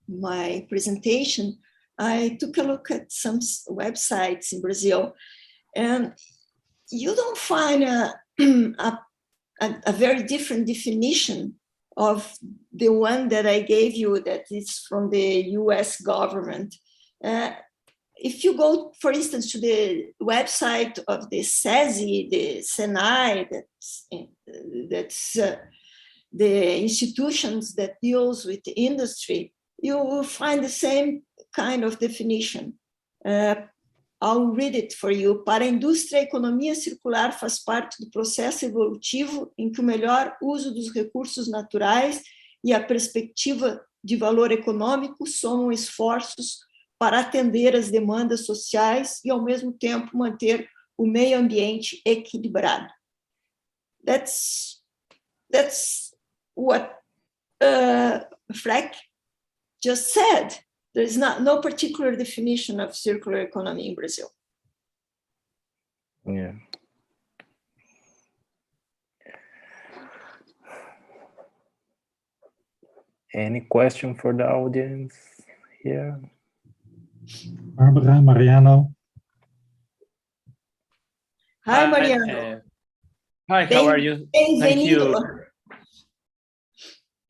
my presentation, I took a look at some websites in Brazil, and you don't find a very different definition of the one that I gave you, that is from the US government. If you go, for instance, to the website of the SESI, the SENAI, that's the institutions that deals with the industry, you will find the same kind of definition. I'll read it for you. Para a indústria, a economia circular faz parte do processo evolutivo em que o melhor uso dos recursos naturais e a perspectiva de valor econômico somam esforços para atender as demandas sociais e, ao mesmo tempo, manter o meio ambiente equilibrado. That's what Freek just said. There is no particular definition of circular economy in Brazil. Yeah. Any question for the audience here? Barbara, Mariano. Hi, Mariano. Hi, how are you? Thank you.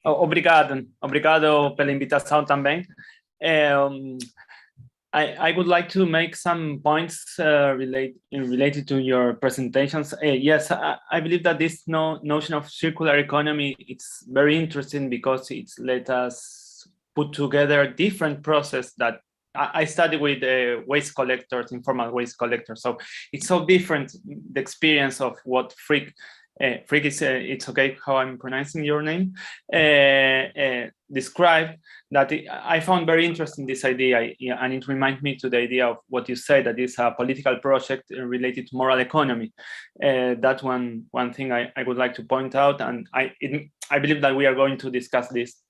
Obrigado pela invitação também. I would like to make some points related to your presentations. Yes, I believe that this notion of circular economy, it's very interesting because it's let us put together different process that I study with waste collectors, informal waste collectors. So it's so different, the experience of what Freek is, it's okay how I'm pronouncing your name, described, that I found very interesting this idea, and it reminds me to the idea of what you said, that it's a political project related to moral economy. That's one thing I would like to point out, and I believe that we are going to discuss this,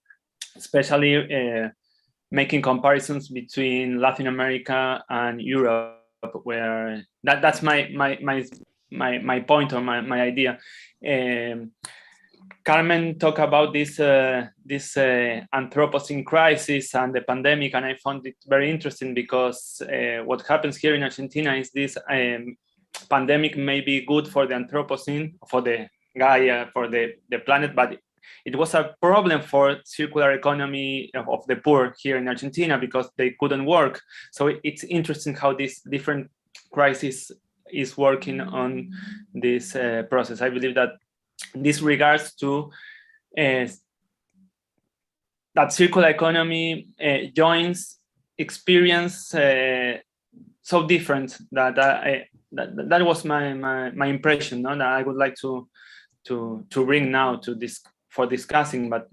especially making comparisons between Latin America and Europe, where that's my point or my idea. Carmen talked about this Anthropocene crisis and the pandemic, and I found it very interesting because what happens here in Argentina is this pandemic may be good for the Anthropocene, for the Gaia, for the planet, but it was a problem for circular economy of the poor here in Argentina because they couldn't work. So it's interesting how this different crisis is working on this process. I believe that this regards to that circular economy joins experience so different that that was my impression, no? That I would like to bring now to this for discussing, but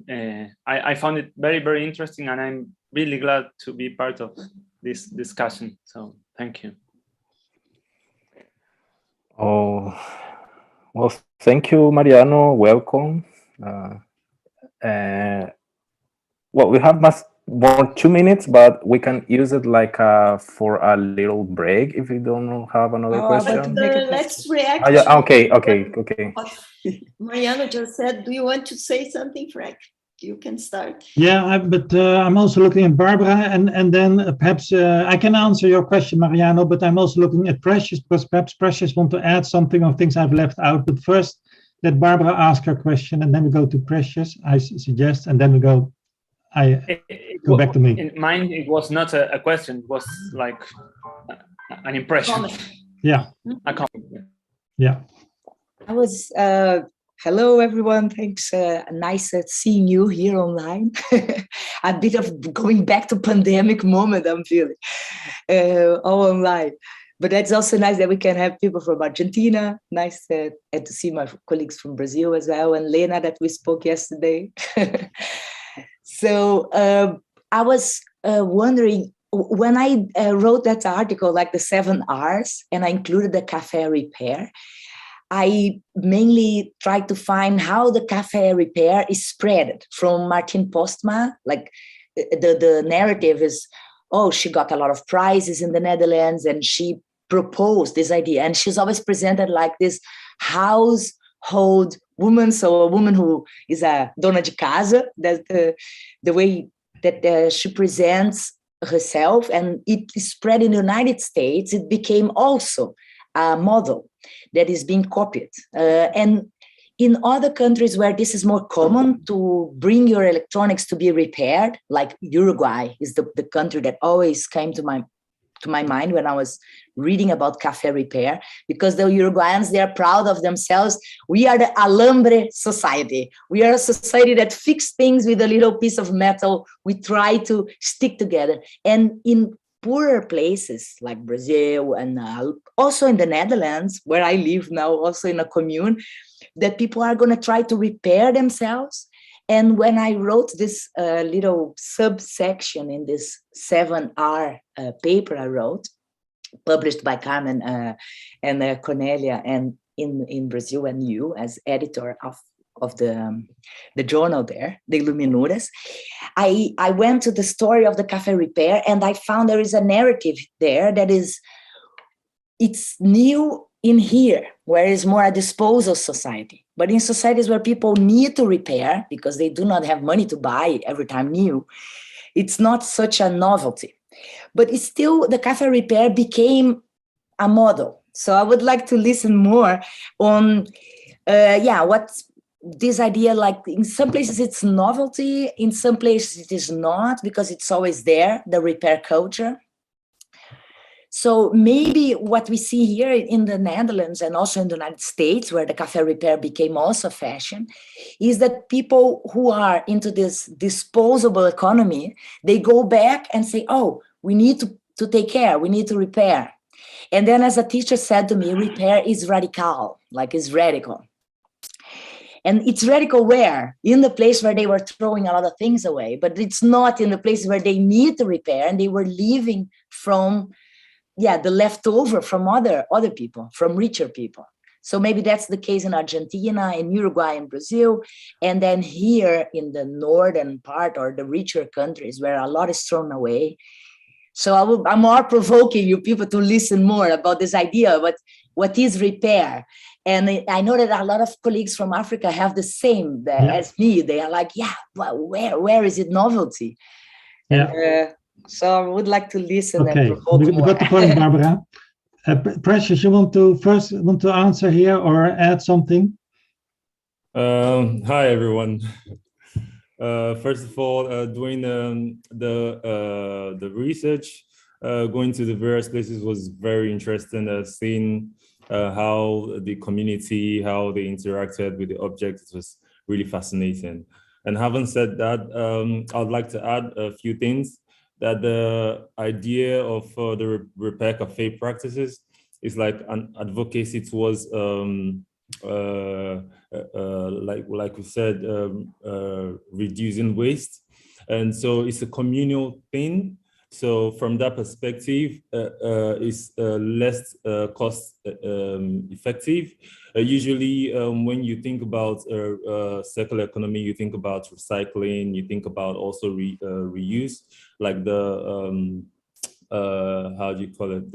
I found it very, very interesting, and I'm really glad to be part of this discussion. So thank you. Oh, well, thank you, Mariano. Welcome. Well, we have more 2 minutes, but we can use it like for a little break if you don't have another question. Let's react. Yeah, okay. Mariano just said, do you want to say something, Freek? You can start. Yeah, but I'm also looking at Barbara, and then perhaps I can answer your question, Mariano, but I'm also looking at Precious, because perhaps Precious want to add something of things I've left out. But first, let Barbara ask her question, and then we go to Precious, I suggest, and then we go back to me. In mine, it was not a question, it was like an impression. Comment. Yeah. A comment. Yeah. I was Hello, everyone. Thanks. Nice seeing you here online. A bit of going back to pandemic moment, I'm feeling, all online. But that's also nice that we can have people from Argentina. Nice to see my colleagues from Brazil as well, and Lena that we spoke yesterday. So I was wondering, when I wrote that article, like the 7 R's, and I included the cafe repair, I mainly tried to find how the cafe repair is spread from Martin Postma. Like the narrative is, oh, she got a lot of prizes in the Netherlands and she proposed this idea. And she's always presented like this household woman. So a woman who is a dona de casa, that's the way that she presents herself. And it spread in the United States. It became also a model that is being copied. And in other countries where this is more common to bring your electronics to be repaired, like Uruguay is the country that always came to my mind when I was reading about cafe repair, because the Uruguayans, they are proud of themselves. We are the Alambre society. We are a society that fixes things with a little piece of metal. We try to stick together. And in poorer places like Brazil and also in the Netherlands, where I live now, also in a commune, that people are going to try to repair themselves. And when I wrote this little subsection in this 7R paper I wrote, published by Carmen and Cornelia, and in Brazil, and you as editor of the journal there, the Iluminuras, I went to the story of the cafe repair, and I found there is a narrative there that it's new in here, where it's more a disposal society. But in societies where people need to repair because they do not have money to buy every time new, it's not such a novelty. But it's still, the cafe repair became a model. So I would like to listen more on, what's this idea, like in some places it's novelty, in some places it is not, because it's always there, the repair culture. So maybe what we see here in the Netherlands and also in the United States, where the cafe repair became also fashion, is that people who are into this disposable economy, they go back and say, oh, we need to take care, we need to repair. And then as a teacher said to me, repair is radical, like it's radical. And it's radical where? In the place where they were throwing a lot of things away, but it's not in the place where they need to repair and they were living from, the leftover from other people, from richer people. So maybe that's the case in Argentina, in Uruguay, and Brazil. And then here in the northern part, or the richer countries where a lot is thrown away. So I'm more provoking you people to listen more about this idea, but what is repair? And I know that a lot of colleagues from Africa have the same as me. They are like, well, where is it novelty? Yeah. And, so I would like to listen. Okay, and provoke we got the point, Barbara. Precious, you want to answer here or add something? Hi, everyone. First of all, doing the research, going to the various places was very interesting. Seeing how the community, how they interacted with the objects, it was really fascinating. And having said that, I'd like to add a few things. That the idea of the repair cafe practices is like an advocacy towards, like we said, reducing waste. And so it's a communal thing. So from that perspective, it's less cost effective. Usually, when you think about circular economy, you think about recycling, you think about also reuse, like the how do you call it?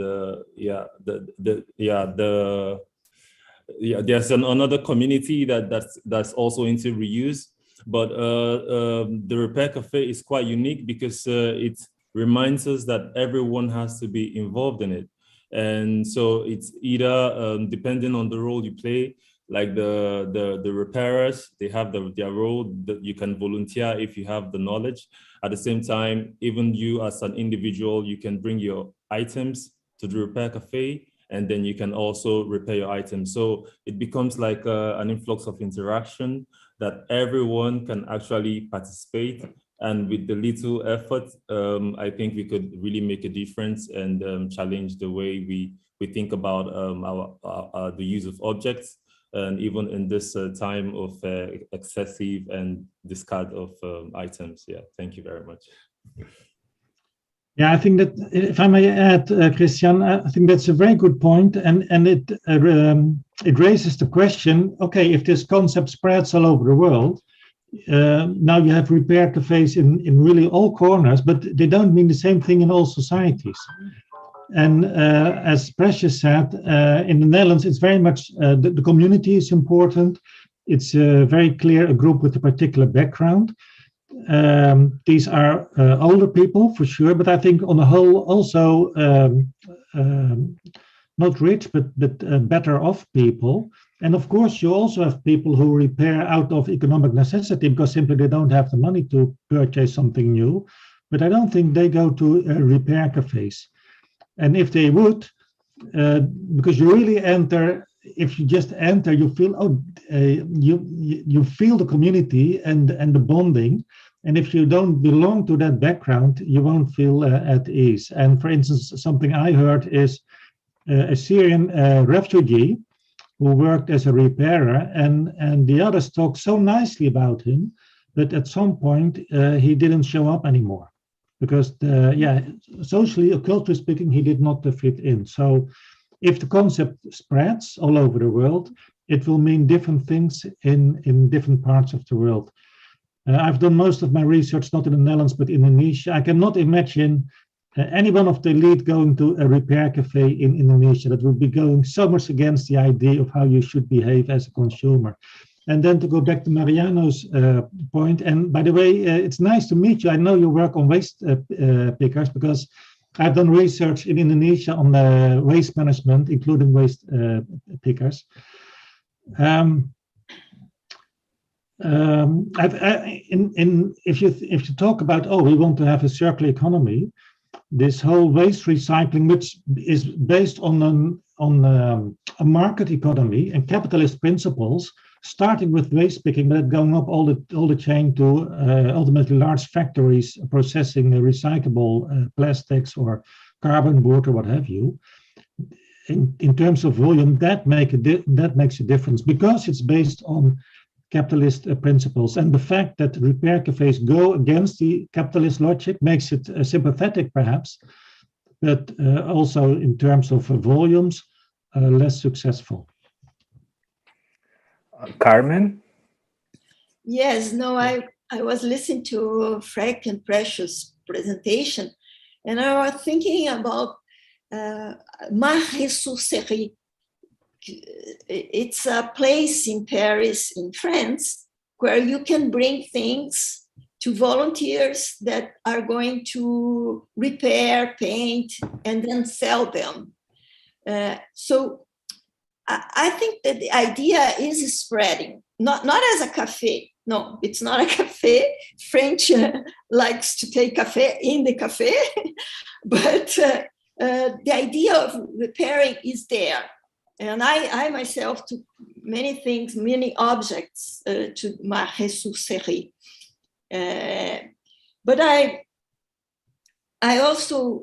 There's another community that's also into reuse, but the repair cafe is quite unique because it reminds us that everyone has to be involved in it. And so it's either depending on the role you play, like the repairers, they have their role that you can volunteer if you have the knowledge. At the same time, even you as an individual, you can bring your items to the repair cafe and then you can also repair your items. So it becomes like an influx of interaction that everyone can actually participate. And with the little effort, I think we could really make a difference and challenge the way we think about the use of objects, and even in this time of excessive and discard of items. Yeah, thank you very much. Yeah, I think that if I may add, Cristhian, I think that's a very good point, and it raises the question: okay, if this concept spreads all over the world, now you have repair cafes in really all corners, but they don't mean the same thing in all societies. And as Precious said, in the Netherlands, it's very much the community is important. It's very clear a group with a particular background. These are older people for sure, but I think on the whole also not rich, but better off people. And of course, you also have people who repair out of economic necessity because simply they don't have the money to purchase something new. But I don't think they go to repair cafes. And if they would, because you really enter, if you just enter, you feel you feel the community and the bonding. And if you don't belong to that background, you won't feel at ease. And for instance, something I heard is a Syrian refugee who worked as a repairer, and the others talked so nicely about him that at some point he didn't show up anymore because, socially or culturally speaking, he did not fit in. So if the concept spreads all over the world, it will mean different things in different parts of the world. I've done most of my research not in the Netherlands, but in Indonesia. I cannot imagine anyone of the elite going to a repair cafe in Indonesia. That would be going so much against the idea of how you should behave as a consumer. And then to go back to Mariano's point, and by the way, it's nice to meet you. I know you work on waste pickers because I've done research in Indonesia on waste management, including waste pickers. If you talk about, we want to have a circular economy, this whole waste recycling, which is based on a market economy and capitalist principles, starting with waste picking, but going up all the chain to ultimately large factories processing recyclable plastics or carbon board or what have you. In terms of volume, that makes a difference because it's based on capitalist principles, and the fact that repair cafes go against the capitalist logic makes it sympathetic perhaps, but also in terms of volumes less successful. Carmen? Yes, no, I was listening to Freek and Precious' presentation, and I was thinking about Marais-sur-Serie. It's a place in Paris, in France, where you can bring things to volunteers that are going to repair, paint, and then sell them. So I think that the idea is spreading, not as a cafe. No, it's not a cafe. French likes to take cafe in the cafe, but the idea of repairing is there. And I myself took many things, many objects to Marais-sur-Serie. But I also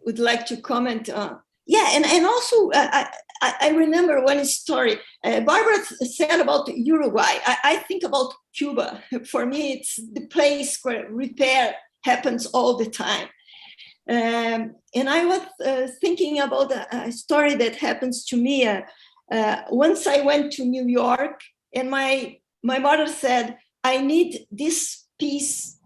would like to comment on, and also I remember one story. Barbara said about Uruguay. I think about Cuba. For me, it's the place where repair happens all the time. And I was thinking about a story that happens to me. Once I went to New York, and my mother said, I need this piece.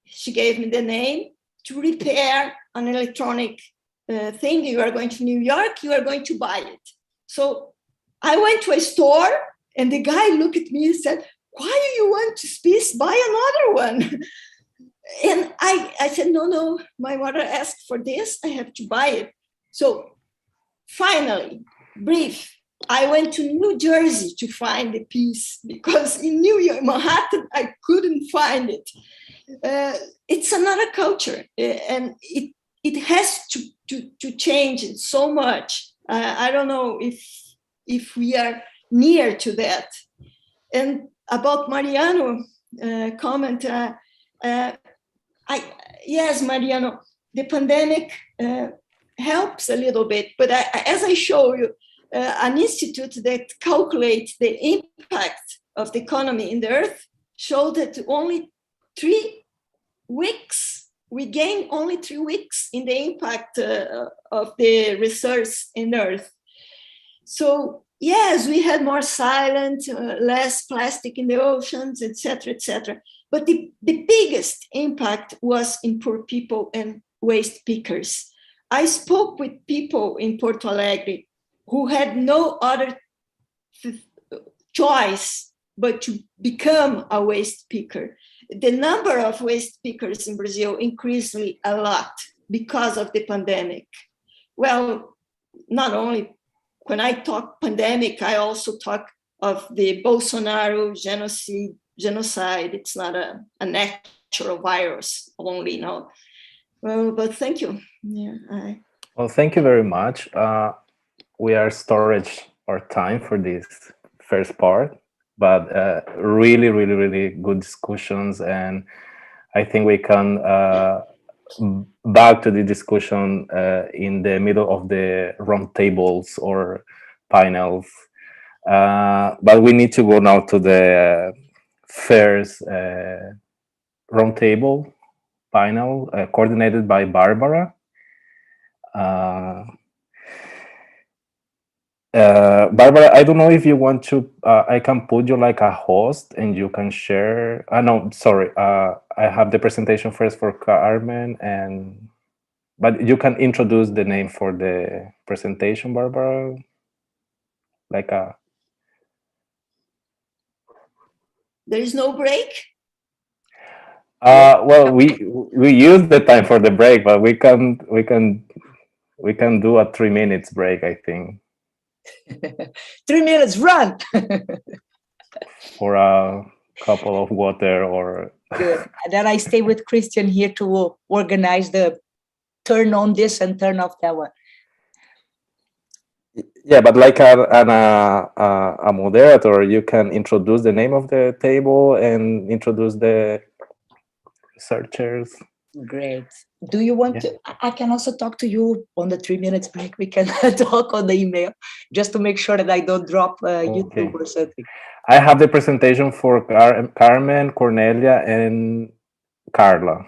She gave me the name to repair an electronic thing. You are going to New York, you are going to buy it. So I went to a store, and the guy looked at me and said, why do you want this piece? Buy another one. And I said, no, my mother asked for this, I have to buy it. So finally, I went to New Jersey to find the piece because in New York, Manhattan, I couldn't find it. It's another culture, and it has to change so much. I don't know if we are near to that. And about Mariano comment, yes, Mariano, the pandemic helps a little bit, but as I show you, an institute that calculates the impact of the economy in the earth showed that only 3 weeks, we gain only 3 weeks in the impact of the research in earth. So yes, we had more silent, less plastic in the oceans, etc., etc. But the biggest impact was in poor people and waste pickers. I spoke with people in Porto Alegre who had no other choice but to become a waste picker. The number of waste pickers in Brazil increased a lot because of the pandemic. Well, not only when I talk pandemic, I also talk of the Bolsonaro genocide. It's not a natural virus only, no. Well, but thank you. Yeah. Well, thank you very much. We are storage our time for this first part, but really, really, really good discussions, and I think we can back to the discussion in the middle of the round tables or panels. But we need to go now to the first round table panel coordinated by Barbara. Barbara, I don't know if you want to, I can put you like a host and you can share. No, sorry. I have the presentation first for Carmen, but you can introduce the name for the presentation, Barbara. There is no break? Well, we use the time for the break, but we can do a 3 minutes break, I think. 3 minutes, run! For a couple of water or... Good. And then I stay with Cristhian here to organize the turn on this and turn off that one. Yeah, but like a moderator, you can introduce the name of the table and introduce the researchers. Great. Do you want to? I can also talk to you on the 3 minutes break. We can talk on the email just to make sure that I don't drop YouTube or something. I have the presentation for Carmen, Cornelia, and Carla.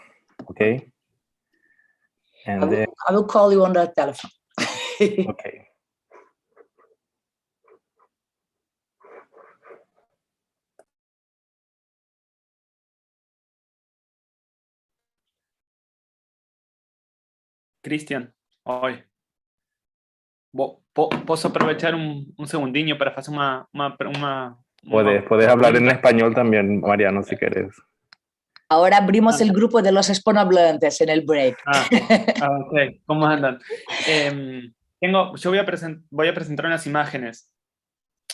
Okay. And I will call you on the telephone. Okay. Cristhian, oi. Posso aprovechar un segundinho para hacer una Puedes hablar en español también, Mariano, si quieres. Ahora abrimos el grupo de los hispanohablantes en el break. Ok, ¿cómo andan? Yo voy a presentar unas imágenes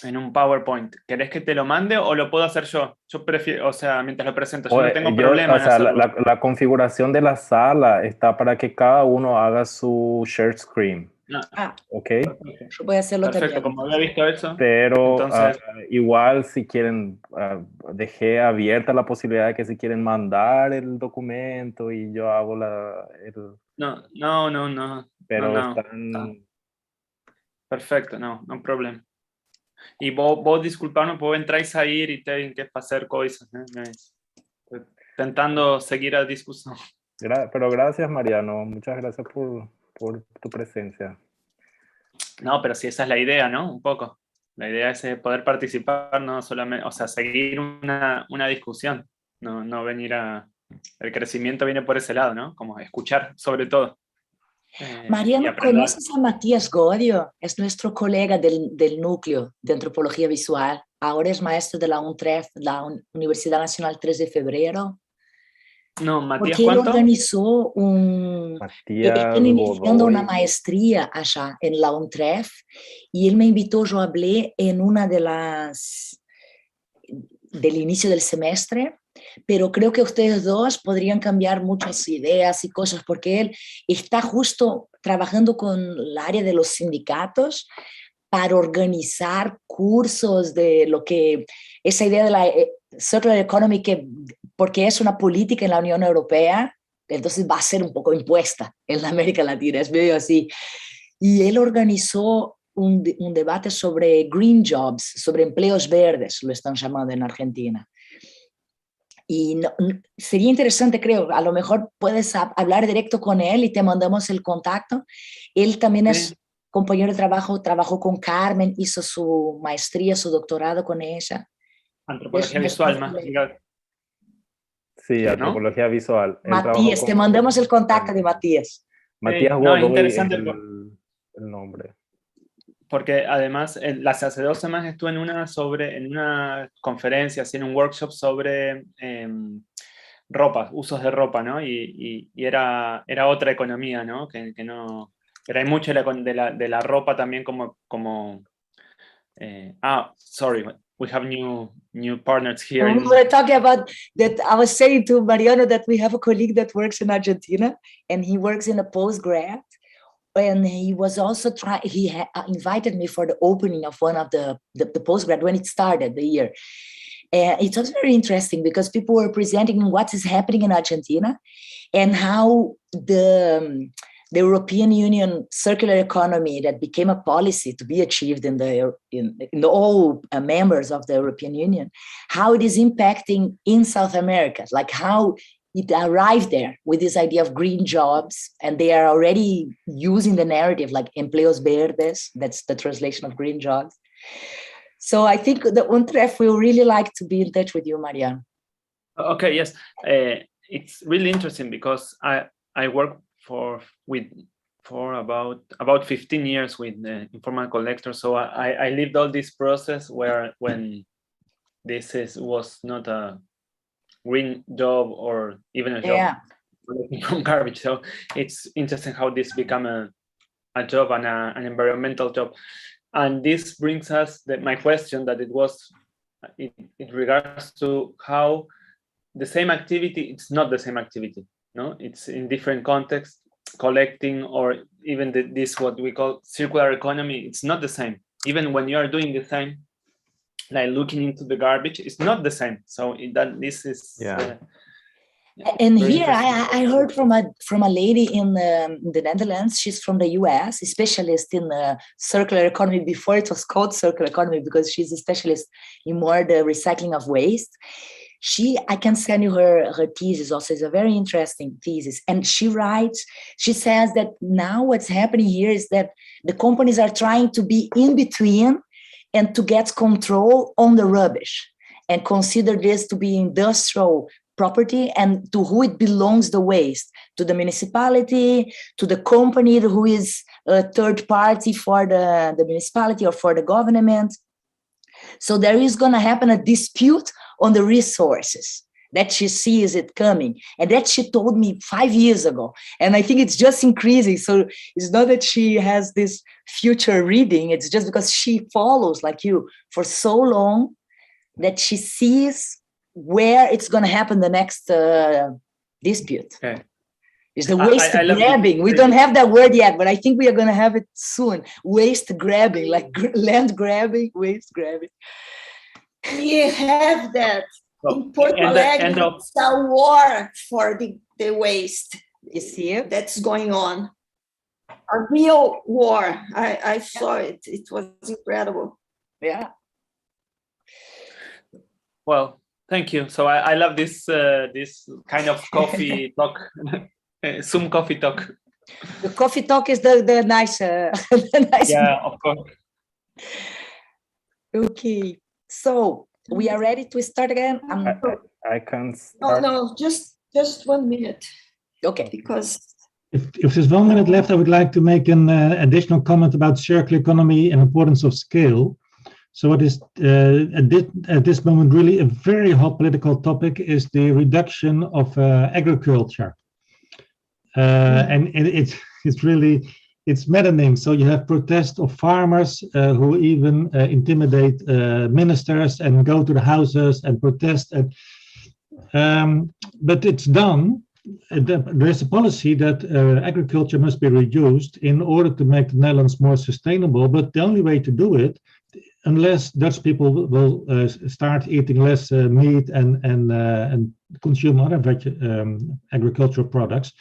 en un PowerPoint. ¿Querés que te lo mande o lo puedo hacer yo? Yo prefiero, o sea, mientras lo presento, yo no tengo problema en hacerlo. La configuración de la sala está para que cada uno haga su share screen. Ok. Yo voy a hacerlo perfecto, también. como había visto eso. Pero entonces, igual si quieren, dejé abierta la posibilidad de que si quieren mandar el documento y yo hago No. Pero no. están... Perfecto, no problema. Y vos disculpame, vos entráis a ir y tenés que hacer cosas. Estoy intentando seguir la discusión. Pero gracias, Mariano. Muchas gracias por tu presencia. No, pero sí, esa es la idea, ¿no? Un poco. La idea es poder participar, no solamente, o sea, seguir una discusión. No venir el crecimiento viene por ese lado, ¿no? Como escuchar, sobre todo. Mariano, ¿conoces a Matías Godio? Es nuestro colega del núcleo de antropología visual. Ahora es maestro de la UNTREF, la Universidad Nacional 3 de Febrero. No, Matías, porque ¿cuánto? Él organizó él tiene iniciando una maestría allá en la UNTREF y él me invitó, yo hablé en una de del inicio del semestre pero creo que ustedes dos podrían cambiar muchas ideas y cosas, porque él está justo trabajando con el área de los sindicatos para organizar cursos de lo que, esa idea de la circular economy, que, porque es una política en la Unión Europea, entonces va a ser un poco impuesta en la América Latina, es medio así. Y él organizó un debate sobre green jobs, sobre empleos verdes, lo están llamando en Argentina. Y sería interesante, creo, a lo mejor puedes hablar directo con él y te mandamos el contacto. Él también es compañero de trabajo, trabajó con Carmen, hizo su maestría, su doctorado con ella. Antropología visual, más. Sí, antropología visual. Matías, te mandamos el contacto de Matías. Matías no, Godoy interesante es el nombre. Porque además, hace 2 semanas estuve en una conferencia, así en un workshop sobre ropa, usos de ropa, ¿no? Y era otra economía, ¿no? Que no... Pero hay mucho de la ropa también como sorry, we have new partners here. We were talking about that. I was saying to Mariano that we have a colleague that works in Argentina, and he works in a postgrad. And he was also invited me for the opening of one of the postgrad when it started the year. And it was very interesting because people were presenting what is happening in Argentina and how the European Union circular economy that became a policy to be achieved in all members of the European Union, how it is impacting in South America, like how it arrived there with this idea of green jobs, and they are already using the narrative like empleos verdes, that's the translation of green jobs. So I think the UNTREF will really like to be in touch with you, Mariano. Okay, yes. It's really interesting because I work for about 15 years with informal collectors, so I lived all this process when this was not a green job or even a job from garbage. So it's interesting how this become a job and an environmental job. And this brings us my question that it regards to how the same activity, it's not the same activity, no? It's in different contexts, collecting or even this what we call circular economy, it's not the same. Even when you are doing the same, like looking into the garbage, it's not the same. So this is and here I heard from a lady in the Netherlands. She's from the US, a specialist in circular economy before it was called circular economy, because she's a specialist in more the recycling of waste. I can send you her thesis also. It's a very interesting thesis. And she says that now what's happening here is that the companies are trying to be in between and to get control on the rubbish and consider this to be industrial property and to who it belongs, the waste, to the municipality, to the company who is a third party for the municipality or for the government. So there is going to happen a dispute on the resources that she sees it coming. And that she told me 5 years ago. And I think it's just increasing. So it's not that she has this future reading. It's just because she follows like you for so long that she sees where it's going to happen the next dispute. Okay. It's the waste grabbing. We don't have that word yet, but I think we are going to have it soon. Waste grabbing, like land grabbing, waste grabbing. We have that. In Porto Alegre, it's a war for the waste. You see it? That's going on. A real war. I saw it. It was incredible. Yeah. Well, thank you. So I love this kind of coffee talk, Zoom coffee talk. The coffee talk is the nice. The nice. Yeah, of course. Okay, so we are ready to start again. I can start. No, just 1 minute. Okay. Because if there's 1 minute left, I would like to make an additional comment about circular economy and importance of scale. So what is at this moment really a very hot political topic is the reduction of agriculture, and it's maddening. So you have protests of farmers who even intimidate ministers and go to the houses and protest. And But it's done. There's a policy that agriculture must be reduced in order to make the Netherlands more sustainable. But the only way to do it, unless Dutch people will start eating less meat and consume other agricultural products,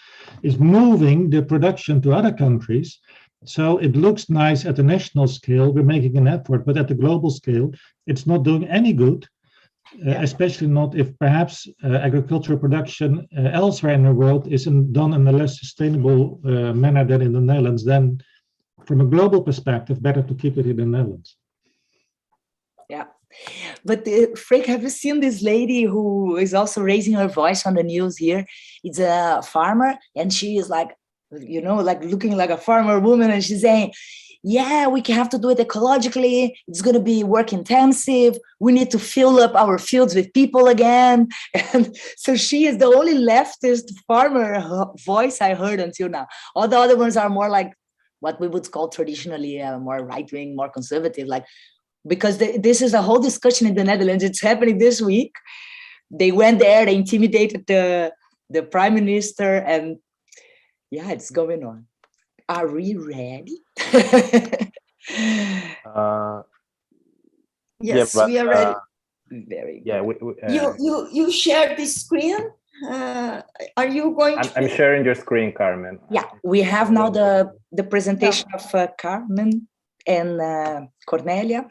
is moving the production to other countries. So it looks nice at the national scale, we're making an effort, but at the global scale, it's not doing any good, especially not if perhaps agricultural production elsewhere in the world isn't done in a less sustainable manner than in the Netherlands. Then from a global perspective, better to keep it in the Netherlands. Yeah. But Freek, have you seen this lady who is also raising her voice on the news here? It's a farmer, and she is like, you know, like looking like a farmer woman, and she's saying, yeah, we have to do it ecologically. It's going to be work intensive. We need to fill up our fields with people again. And so she is the only leftist farmer voice I heard until now. All the other ones are more like what we would call traditionally more right-wing, more conservative, like, because this is a whole discussion in the Netherlands. It's happening this week. They went there, they intimidated the prime minister, and yeah, it's going on. Are we ready? Yes, yeah, we are ready. Very yeah, you share the screen. Are you going to? I'm sharing your screen, Carmen. Yeah, we have now the presentation of Carmen and Cornelia.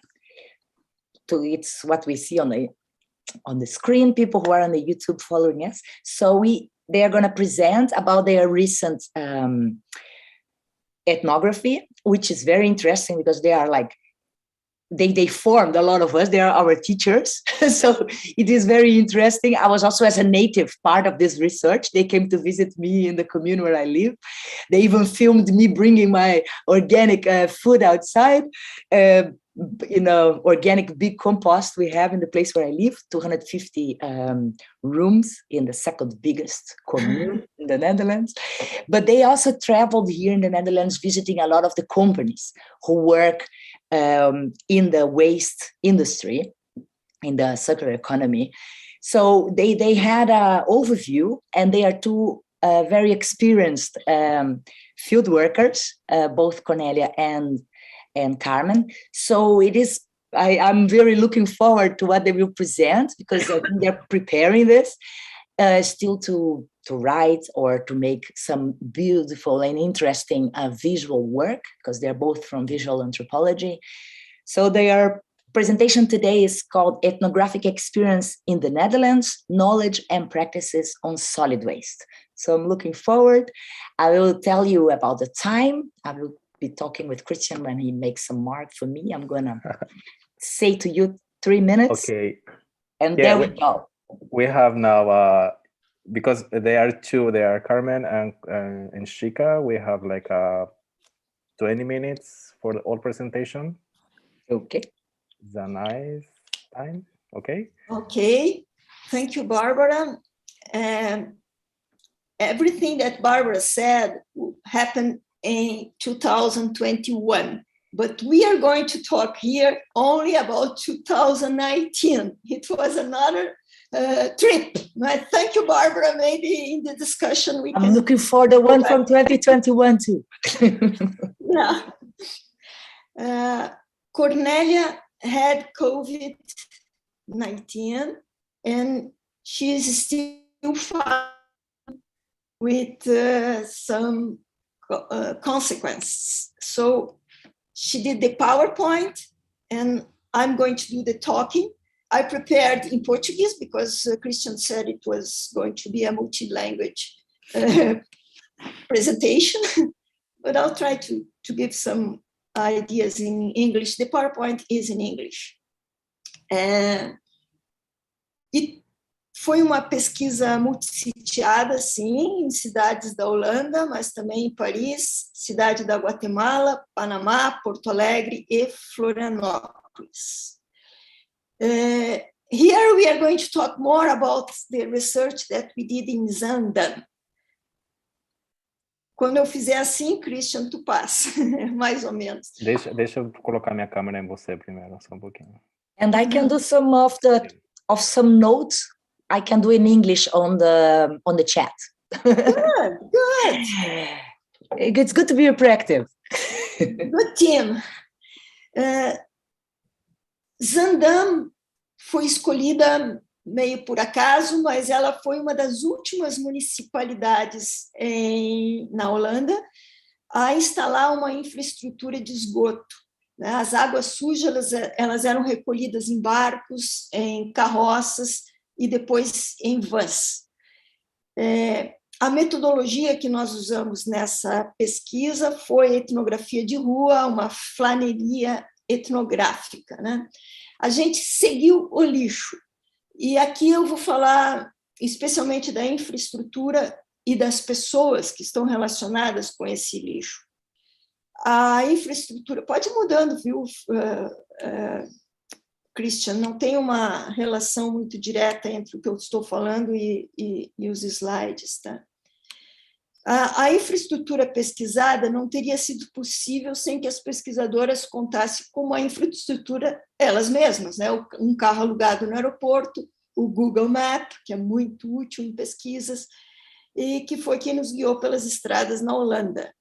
It's what we see on the screen. People who are on the YouTube following us. So they are going to present about their recent ethnography, which is very interesting because they are like, they formed a lot of us. They are our teachers. So it is very interesting. I was also as a native part of this research. They came to visit me in the commune where I live. They even filmed me bringing my organic food outside. Organic big compost we have in the place where I live, 250 rooms in the second biggest commune in the Netherlands. But they also traveled here in the Netherlands, visiting a lot of the companies who work in the waste industry, in the circular economy. So they had an overview, and they are two very experienced field workers, both Cornelia and Carmen. So it is, I'm very looking forward to what they will present, because I think they're preparing this still to write or to make some beautiful and interesting visual work, because they're both from visual anthropology. So their presentation today is called Ethnographic Experience in the Netherlands, Knowledge and Practices on Solid Waste. So I'm looking forward. I will tell you about the time. I will be talking with Cristhian when he makes some mark for me. I'm gonna say to you 3 minutes. Okay. And there we go. We have now, because they are two, they are Carmen and Shika. We have like 20 minutes for the whole presentation. Okay. It's a nice time. Okay. Okay. Thank you, Barbara. Everything that Barbara said happened in 2021, but we are going to talk here only about 2019. It was another trip. Thank you, Barbara. Maybe in the discussion we can... I'm looking for the one from 2021 too. Yeah. Cornelia had COVID-19, and she is still fighting with some consequences. So she did the PowerPoint, and I'm going to do the talking. I prepared in Portuguese because Cristhian said it was going to be a multi-language presentation, but I'll try to give some ideas in English. The PowerPoint is in English. Foi uma pesquisa multissitiada, sim, em cidades da Holanda, mas também em Paris, cidade da Guatemala, Panamá, Porto Alegre e Florianópolis. Here we are going to talk more about the research that we did in Zandam. Quando eu fizer assim, Cristhian, tu passa, mais ou menos. Deixa eu colocar minha câmera em você primeiro, só um pouquinho. And I can do some of some notes I can do in English on the chat. Good. It's good to be proactive. Good team. Zaandam foi escolhida meio por acaso, mas ela foi uma das últimas municipalidades na Holanda a instalar uma infraestrutura de esgoto. As águas sujas elas eram recolhidas em barcos, em carroças e depois em vans. A metodologia que nós usamos nessa pesquisa foi etnografia de rua, uma flaneria etnográfica, né? A gente seguiu o lixo. E aqui eu vou falar especialmente da infraestrutura e das pessoas que estão relacionadas com esse lixo. A infraestrutura pode ir mudando, viu, Cristhian? Não tem uma relação muito direta entre o que eu estou falando e os slides, tá? A infraestrutura pesquisada não teria sido possível sem que as pesquisadoras contassem com a infraestrutura elas mesmas, né? Um carro alugado no aeroporto, o Google Map, que é muito útil em pesquisas, e que foi quem nos guiou pelas estradas na Holanda.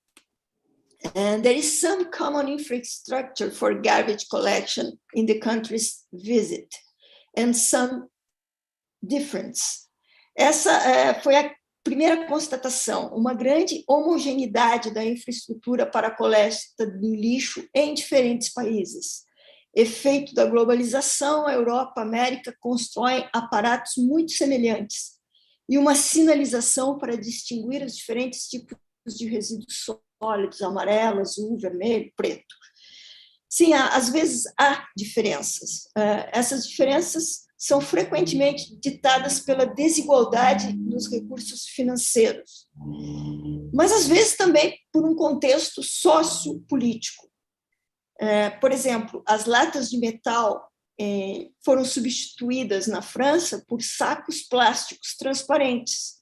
And there is some common infrastructure for garbage collection in the countries visit, and some difference. Essa foi a primeira constatação, uma grande homogeneidade da infraestrutura para a coleta do lixo em diferentes países. Efeito da globalização, a Europa, a América constroem aparatos muito semelhantes e uma sinalização para distinguir os diferentes tipos de resíduos sólidos, amarelo, azul, vermelho, preto. Sim, às vezes há diferenças. Essas diferenças são frequentemente ditadas pela desigualdade nos recursos financeiros, mas às vezes também por um contexto sociopolítico. Por exemplo, as latas de metal foram substituídas na França por sacos plásticos transparentes,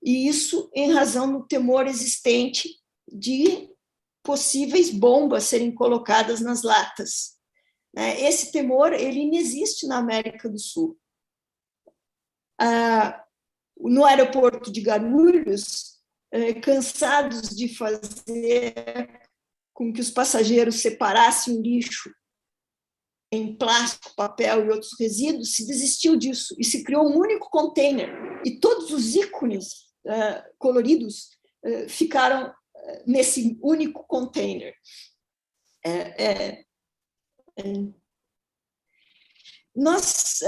e isso em razão do temor existente de possíveis bombas serem colocadas nas latas. Esse temor ele inexiste na América do Sul. No aeroporto de Guarulhos, cansados de fazer com que os passageiros separassem o lixo em plástico, papel e outros resíduos, se desistiu disso e se criou um único container. E todos os ícones coloridos ficaram nesse único container. Nós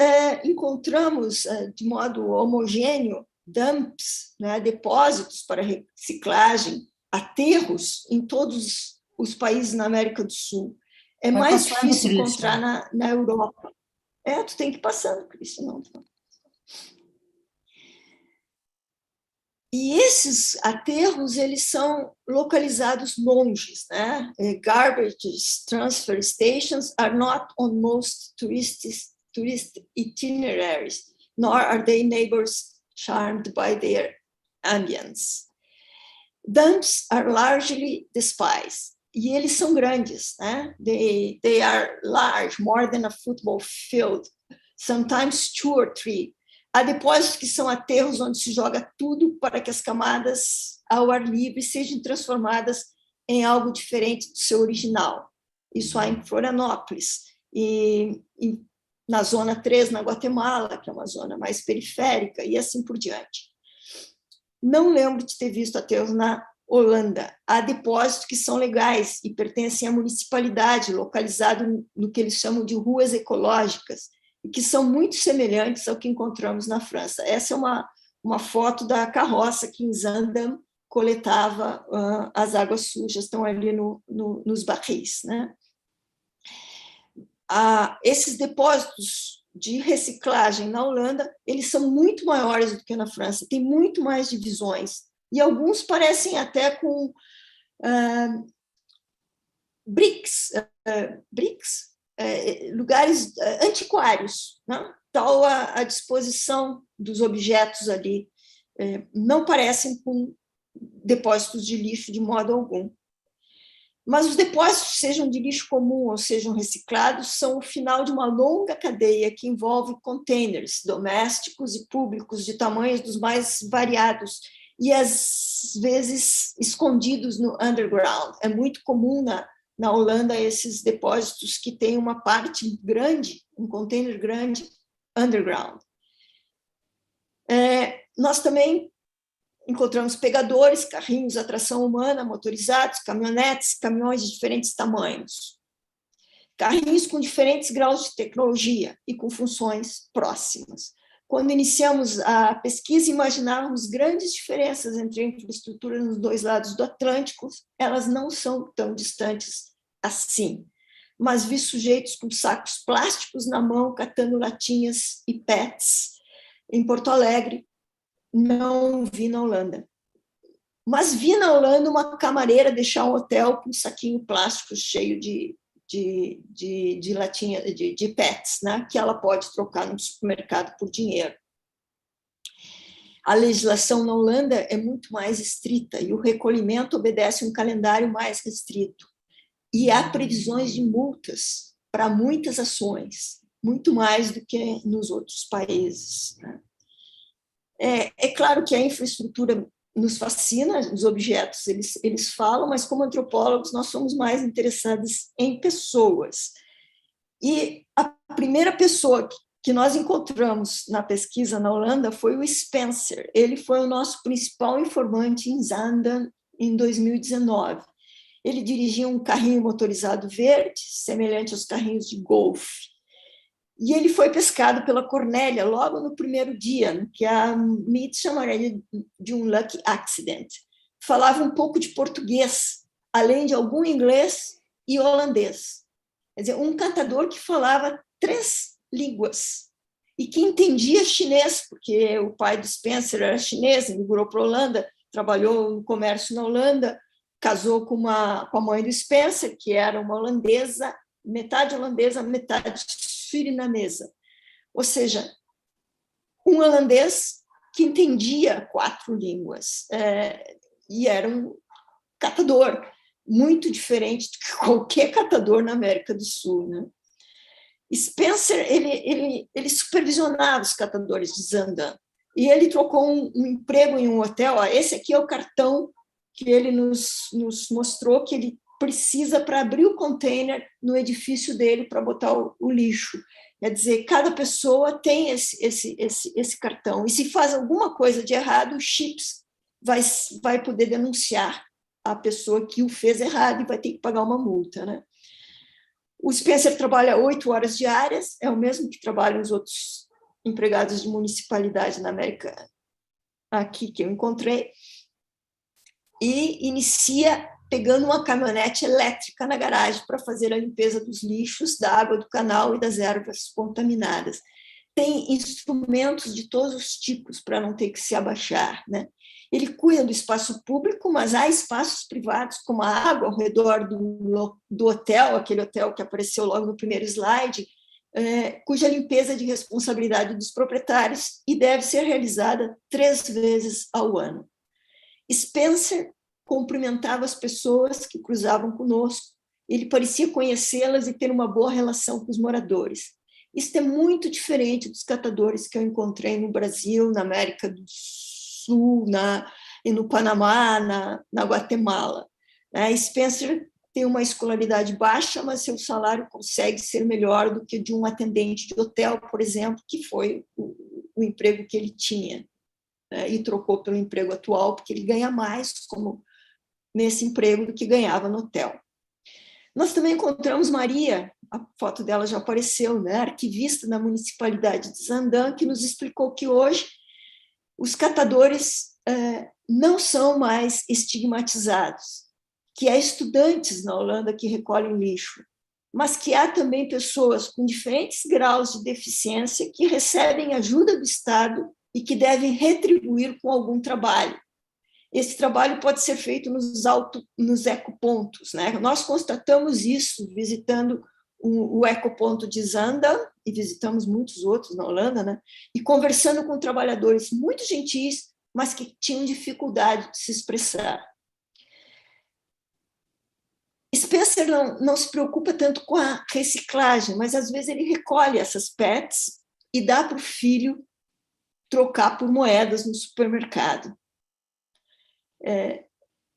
encontramos de modo homogêneo dumps, depósitos para reciclagem, aterros em todos os países na América do Sul. É mais difícil encontrar na Europa. Tu tem que ir passando, Cristhian. E esses aterros eles são localizados longe, né? Garbage transfer stations are not on most tourist itineraries, nor are they neighbors charmed by their ambience. Dumps are largely despised. E eles são grandes, né? They are large, more than a football field, sometimes 2 or 3. Há depósitos que são aterros onde se joga tudo para que as camadas ao ar livre sejam transformadas em algo diferente do seu original. Isso há em Florianópolis e na Zona 3, na Guatemala, que é uma zona mais periférica, e assim por diante. Não lembro de ter visto aterros na Holanda. Há depósitos que são legais e pertencem à municipalidade, localizado no que eles chamam de ruas ecológicas, e que são muito semelhantes ao que encontramos na França. Essa é uma foto da carroça que em Zaandam coletava as águas sujas, estão ali nos barris, né? Esses depósitos de reciclagem na Holanda, eles são muito maiores do que na França, tem muito mais divisões, e alguns parecem até com bricks, lugares antiquários, né? Tal a disposição dos objetos ali, não parecem com depósitos de lixo de modo algum. Mas os depósitos, sejam de lixo comum ou sejam reciclados, são o final de uma longa cadeia que envolve containers domésticos e públicos de tamanhos dos mais variados e, às vezes, escondidos no underground. É muito comum na Holanda esses depósitos que têm uma parte grande, um container grande, underground. Nós também encontramos pegadores, carrinhos à tração humana, motorizados, caminhonetes, caminhões de diferentes tamanhos. Carrinhos com diferentes graus de tecnologia e com funções próximas. Quando iniciamos a pesquisa, imaginávamos grandes diferenças entre a infraestrutura nos dois lados do Atlântico. Elas não são tão distantes assim. Mas vi sujeitos com sacos plásticos na mão, catando latinhas e PETs em Porto Alegre. Não vi na Holanda. Mas vi na Holanda uma camareira deixar um hotel com um saquinho plástico cheio de latinha, de PETs, né, que ela pode trocar no supermercado por dinheiro. A legislação na Holanda é muito mais estrita e o recolhimento obedece um calendário mais restrito. E há previsões de multas para muitas ações, muito mais do que nos outros países, né? É claro que a infraestrutura nos fascina, os objetos eles falam, mas como antropólogos nós somos mais interessados em pessoas. E a primeira pessoa que nós encontramos na pesquisa na Holanda foi o Spencer. Ele foi o nosso principal informante em Zaandam em 2019. Ele dirigia um carrinho motorizado verde, semelhante aos carrinhos de golfe. E ele foi pescado pela Cornelia logo no primeiro dia, que a Mead chamaria de um lucky accident. Falava um pouco de português, além de algum inglês e holandês. Quer dizer, um catador que falava 3 línguas e que entendia chinês, porque o pai do Spencer era chinês, migrou para a Holanda, trabalhou no comércio na Holanda, casou com a mãe do Spencer, que era uma holandesa, metade surinamesa. Ou seja, um holandês que entendia 4 línguas e era um catador muito diferente do que qualquer catador na América do Sul, né? Spencer ele supervisionava os catadores de Zaandam e ele trocou um emprego em um hotel. Esse aqui é o cartão que ele nos mostrou que ele precisa para abrir o container no edifício dele para botar o lixo. Quer dizer, cada pessoa tem esse cartão. E se faz alguma coisa de errado, o CHIPS vai poder denunciar a pessoa que o fez errado e vai ter que pagar uma multa, né? O Spencer trabalha 8 horas diárias, é o mesmo que trabalham os outros empregados de municipalidade na América, aqui que eu encontrei, e inicia pegando uma caminhonete elétrica na garagem para fazer a limpeza dos lixos, da água do canal e das ervas contaminadas. Tem instrumentos de todos os tipos para não ter que se abaixar, né? Ele cuida do espaço público, mas há espaços privados, como a água ao redor do hotel, aquele hotel que apareceu logo no primeiro slide, cuja limpeza é de responsabilidade dos proprietários e deve ser realizada 3 vezes ao ano. Spencer cumprimentava as pessoas que cruzavam conosco, ele parecia conhecê-las e ter uma boa relação com os moradores. Isso é muito diferente dos catadores que eu encontrei no Brasil, na América do Sul, e no Panamá, na Guatemala. Spencer tem uma escolaridade baixa, mas seu salário consegue ser melhor do que de um atendente de hotel, por exemplo, que foi o emprego que ele tinha, e trocou pelo emprego atual, porque ele ganha mais nesse emprego do que ganhava no hotel. Nós também encontramos Maria, a foto dela já apareceu, né, arquivista da municipalidade de Zaandam, que nos explicou que hoje os catadores não são mais estigmatizados, que há estudantes na Holanda que recolhem lixo, mas que há também pessoas com diferentes graus de deficiência que recebem ajuda do Estado e que devem retribuir com algum trabalho. Esse trabalho pode ser feito nos ecopontos, né? Nós constatamos isso visitando o ecoponto de Zaandam, e visitamos muitos outros na Holanda, né? E conversando com trabalhadores muito gentis, mas que tinham dificuldade de se expressar. Spencer não se preocupa tanto com a reciclagem, mas às vezes ele recolhe essas PETs e dá para o filho trocar por moedas no supermercado.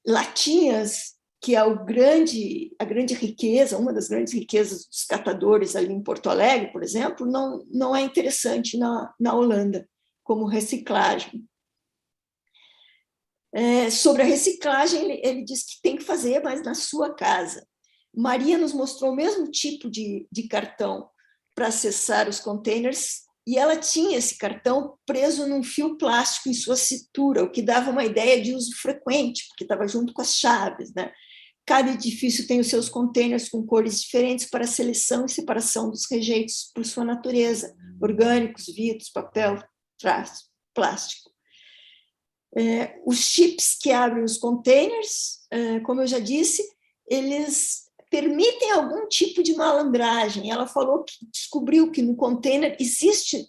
Latinhas, que é a grande riqueza, uma das grandes riquezas dos catadores ali em Porto Alegre, por exemplo, não é interessante na Holanda como reciclagem. Sobre a reciclagem, ele diz que tem que fazer, mas na sua casa. Maria nos mostrou o mesmo tipo de cartão para acessar os containers, e ela tinha esse cartão preso num fio plástico em sua cintura, o que dava uma ideia de uso frequente, porque estava junto com as chaves, né? Cada edifício tem os seus containers com cores diferentes para a seleção e separação dos rejeitos por sua natureza, orgânicos, vidros, papel, plástico. Os chips que abrem os containers, como eu já disse, eles permitem algum tipo de malandragem. Ela falou que descobriu que no container existe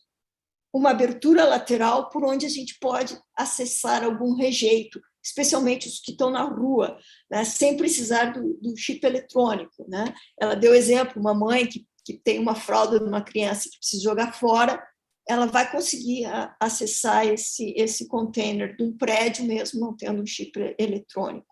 uma abertura lateral por onde a gente pode acessar algum rejeito, especialmente os que estão na rua, né, sem precisar do chip eletrônico, né? Ela deu exemplo, uma mãe que tem uma fralda de uma criança que precisa jogar fora, ela vai conseguir acessar esse container de um prédio mesmo, não tendo um chip eletrônico.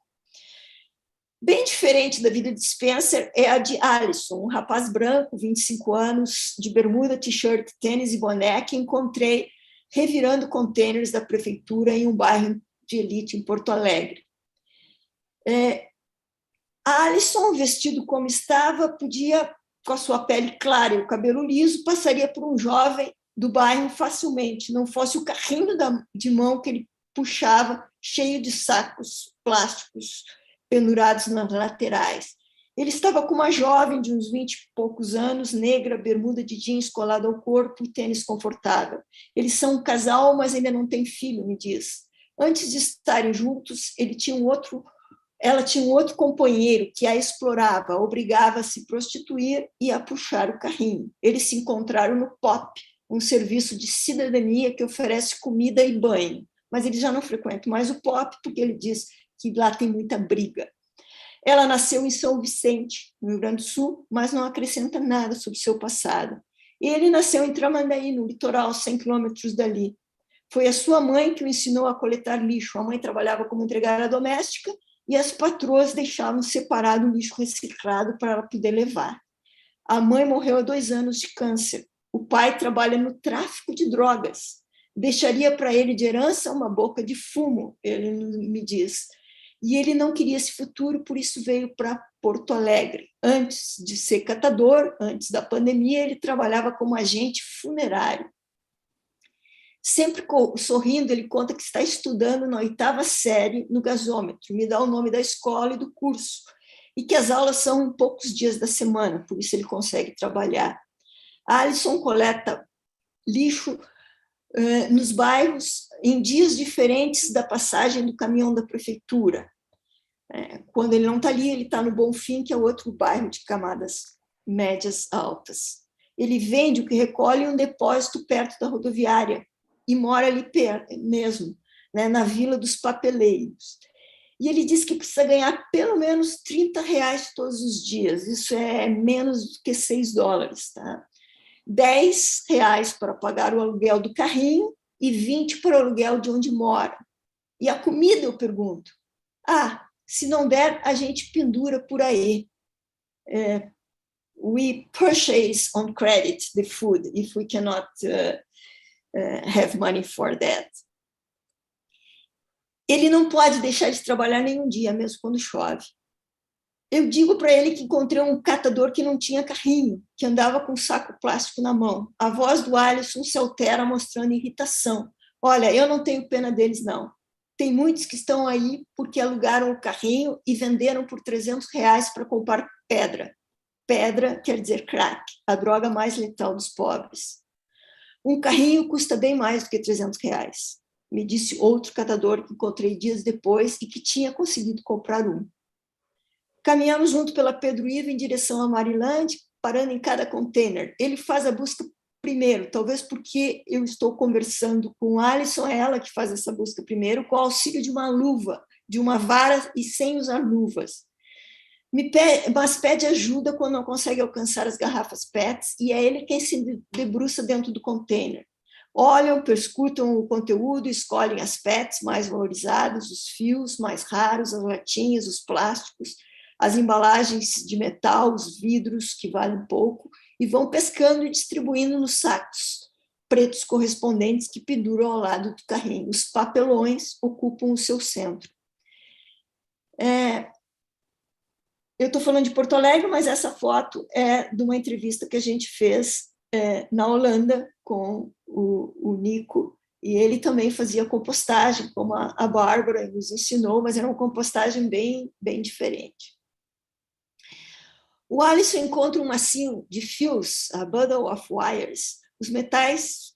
Bem diferente da vida de Spencer é a de Alisson, um rapaz branco, 25 anos, de bermuda, t-shirt, tênis e boné, que encontrei revirando containers da prefeitura em um bairro de elite em Porto Alegre. Alisson, vestido como estava, podia, com a sua pele clara e o cabelo liso, passaria por um jovem do bairro facilmente, não fosse o carrinho de mão que ele puxava, cheio de sacos plásticos pendurados nas laterais. Ele estava com uma jovem de uns 20 e poucos anos, negra, bermuda de jeans colada ao corpo e tênis confortável. Eles são um casal, mas ainda não têm filho, me diz. Antes de estarem juntos, ela tinha um outro companheiro que a explorava, a obrigava a se prostituir e a puxar o carrinho. Eles se encontraram no POP, um serviço de cidadania que oferece comida e banho. Mas ele já não frequenta mais o POP, porque ele diz que lá tem muita briga. Ela nasceu em São Vicente, no Rio Grande do Sul, mas não acrescenta nada sobre seu passado. Ele nasceu em Tramandaí, no litoral, 100 quilômetros dali. Foi a sua mãe que o ensinou a coletar lixo. A mãe trabalhava como empregada doméstica e as patroas deixavam separado o lixo reciclado para ela poder levar. A mãe morreu há 2 anos de câncer. O pai trabalha no tráfico de drogas. Deixaria para ele de herança uma boca de fumo, ele me diz. E ele não queria esse futuro, por isso veio para Porto Alegre. Antes de ser catador, antes da pandemia, ele trabalhava como agente funerário. Sempre sorrindo, ele conta que está estudando na 8ª série no gasômetro, me dá o nome da escola e do curso, e que as aulas são em poucos dias da semana, por isso ele consegue trabalhar. A Alisson coleta lixo nos bairros em dias diferentes da passagem do caminhão da prefeitura. Quando ele não está ali, ele está no Bonfim, que é outro bairro de camadas médias altas. Ele vende o que recolhe em um depósito perto da rodoviária e mora ali perto mesmo, né, na Vila dos Papeleiros. E ele diz que precisa ganhar pelo menos R$30 todos os dias. Isso é menos do que $6, tá? R$10 para pagar o aluguel do carrinho e 20 para o aluguel de onde mora. E a comida, eu pergunto. Se não der, a gente pendura por aí. We purchase on credit the food if we cannot have money for that. Ele não pode deixar de trabalhar nenhum dia, mesmo quando chove. Eu digo para ele que encontrei um catador que não tinha carrinho, que andava com um saco plástico na mão. A voz do Alisson se altera, mostrando irritação. Olha, eu não tenho pena deles, não. Tem muitos que estão aí porque alugaram o carrinho e venderam por R$300 para comprar pedra. Pedra quer dizer crack, a droga mais letal dos pobres. Um carrinho custa bem mais do que R$300, me disse outro catador que encontrei dias depois e que tinha conseguido comprar um. Caminhamos junto pela Pedro Ivo em direção a Maryland, parando em cada container. Ele faz a busca primeiro, talvez porque eu estou conversando com o Alisson, é ela que faz essa busca primeiro, com o auxílio de uma luva, de uma vara e sem usar luvas. mas pede ajuda quando não consegue alcançar as garrafas PETs, e é ele quem se debruça dentro do container. Olham, perscrutam o conteúdo, escolhem as PETs mais valorizadas, os fios mais raros, as latinhas, os plásticos, as embalagens de metal, os vidros, que valem pouco, e vão pescando e distribuindo nos sacos pretos correspondentes que penduram ao lado do carrinho. Os papelões ocupam o seu centro. Eu estou falando de Porto Alegre, mas essa foto é de uma entrevista que a gente fez na Holanda com o Nico, e ele também fazia compostagem, como a Bárbara nos ensinou, mas era uma compostagem bem, bem diferente. O Alisson encontra um macio de fios, a bundle of wires. Os metais,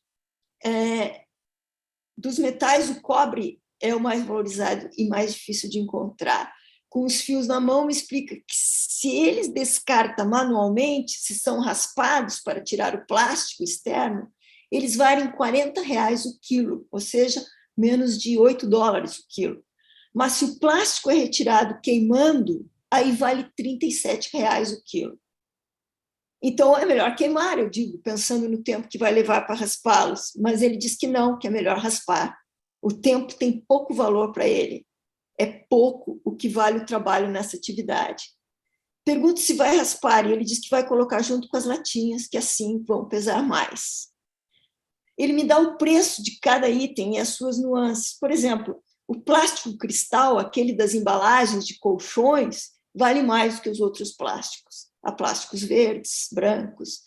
dos metais, o cobre é o mais valorizado e mais difícil de encontrar. Com os fios na mão, me explica que se eles descartam manualmente, se são raspados para tirar o plástico externo, eles valem R$40 o quilo, ou seja, menos de $8 o quilo. Mas se o plástico é retirado queimando, aí vale R$37 o quilo. Então, é melhor queimar, eu digo, pensando no tempo que vai levar para raspá-los. Mas ele diz que não, que é melhor raspar. O tempo tem pouco valor para ele. É pouco o que vale o trabalho nessa atividade. Pergunto se vai raspar, e ele diz que vai colocar junto com as latinhas, que assim vão pesar mais. Ele me dá o preço de cada item e as suas nuances. Por exemplo, o plástico cristal, aquele das embalagens de colchões, vale mais do que os outros plásticos. Há plásticos verdes, brancos.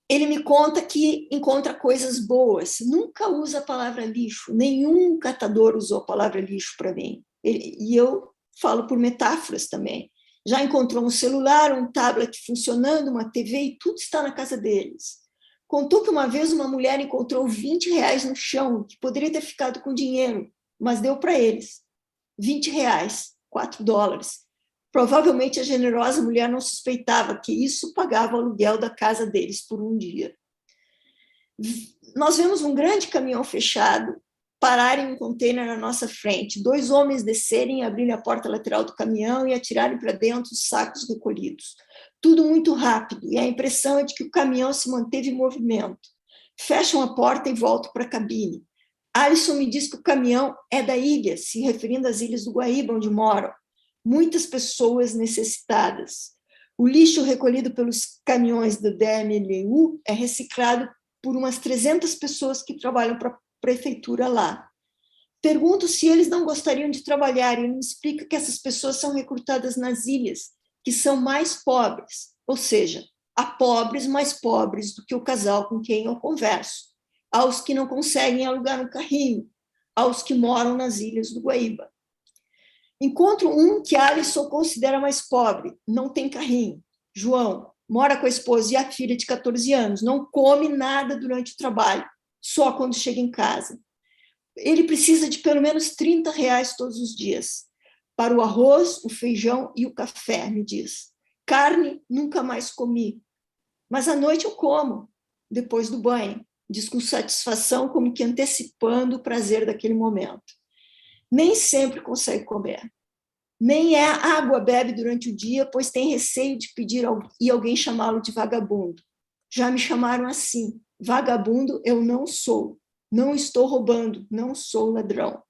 Ele me conta que encontra coisas boas. Nunca usa a palavra lixo. Nenhum catador usou a palavra lixo para mim. E eu falo por metáforas também. Já encontrou um celular, um tablet funcionando, uma TV, e tudo está na casa deles. Contou que uma vez uma mulher encontrou R$20 no chão, que poderia ter ficado com dinheiro, mas deu para eles. R$20, $4. Provavelmente a generosa mulher não suspeitava que isso pagava o aluguel da casa deles por um dia. Nós vemos um grande caminhão fechado parar em um container na nossa frente, 2 homens descerem, abrirem a porta lateral do caminhão e atirarem para dentro os sacos recolhidos. Tudo muito rápido, e a impressão é de que o caminhão se manteve em movimento. Fecham a porta e voltam para a cabine. Alisson me diz que o caminhão é da ilha, se referindo às ilhas do Guaíba, onde moram. Muitas pessoas necessitadas. O lixo recolhido pelos caminhões do DMLU é reciclado por umas 300 pessoas que trabalham para a prefeitura lá. Pergunto se eles não gostariam de trabalhar, e ele me explica que essas pessoas são recrutadas nas ilhas, que são mais pobres, ou seja, há pobres mais pobres do que o casal com quem eu converso, aos que não conseguem alugar um carrinho, aos que moram nas ilhas do Guaíba. Encontro um que Alisson considera mais pobre, não tem carrinho. João mora com a esposa e a filha de 14 anos, não come nada durante o trabalho, só quando chega em casa. Ele precisa de pelo menos R$30 todos os dias, para o arroz, o feijão e o café, me diz. Carne, nunca mais comi, mas à noite eu como, depois do banho, diz com satisfação, como que antecipando o prazer daquele momento. Nem sempre consegue comer. Nem água bebe durante o dia, pois tem receio de pedir e alguém chamá-lo de vagabundo. Já me chamaram assim. Vagabundo eu não sou. Não estou roubando, não sou ladrão.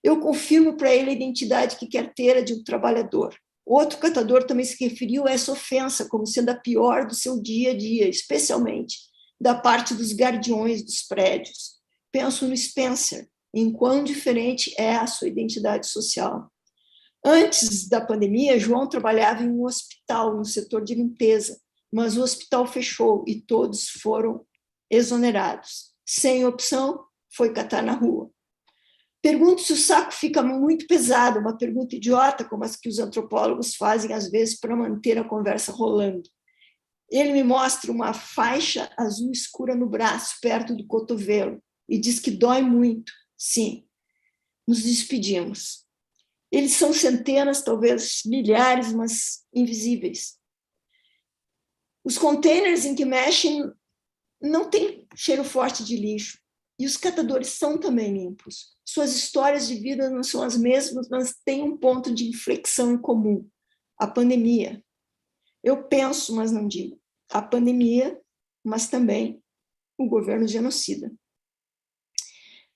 Eu confirmo para ele a identidade que quer ter a de um trabalhador. Outro catador também se referiu a essa ofensa como sendo a pior do seu dia a dia, especialmente da parte dos guardiões dos prédios. Penso no Spencer, em quão diferente é a sua identidade social. Antes da pandemia, João trabalhava em um hospital, no setor de limpeza, mas o hospital fechou e todos foram exonerados. Sem opção, foi catar na rua. Pergunto se o saco fica muito pesado, uma pergunta idiota, como as que os antropólogos fazem às vezes para manter a conversa rolando. Ele me mostra uma faixa azul escura no braço, perto do cotovelo, e diz que dói muito. Sim, nos despedimos. Eles são centenas, talvez milhares, mas invisíveis. Os containers em que mexem não têm cheiro forte de lixo. E os catadores são também limpos. Suas histórias de vida não são as mesmas, mas têm um ponto de inflexão em comum: a pandemia. Eu penso, mas não digo. A pandemia, mas também o governo genocida.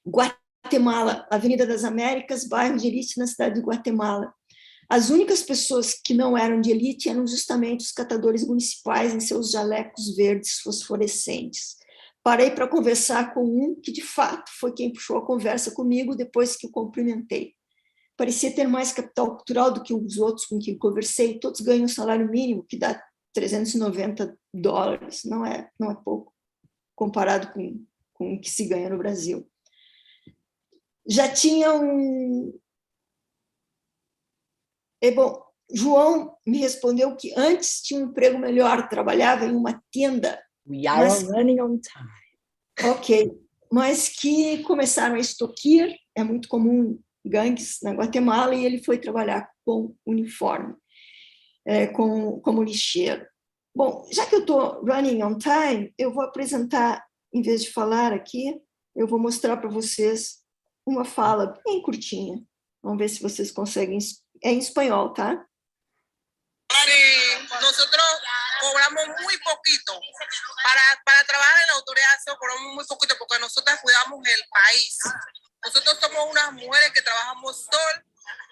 Guatemala, Avenida das Américas, bairro de elite na cidade de Guatemala. As únicas pessoas que não eram de elite eram justamente os catadores municipais em seus jalecos verdes fosforescentes. Parei para conversar com um que, de fato, foi quem puxou a conversa comigo depois que o cumprimentei. Parecia ter mais capital cultural do que os outros com quem conversei. Todos ganham um salário mínimo, que dá $390. Não é pouco, comparado com o que se ganha no Brasil. Já tinha bom, João me respondeu que antes tinha um emprego melhor, trabalhava em uma tenda. We are running on time. Ok, mas que começaram a extorquir, é muito comum gangues na Guatemala, e ele foi trabalhar com uniforme, como lixeiro. Bom, já que eu estou running on time, eu vou apresentar, em vez de falar aqui, eu vou mostrar para vocês uma fala bem curtinha. Vamos ver se vocês conseguem. É em espanhol, tá? Sí, nosotros cobramos muy poquito. Para trabajar en la autoridad cobramos muy poquito porque nosotras cuidamos el país. Nosotros somos unas mujeres que trabajamos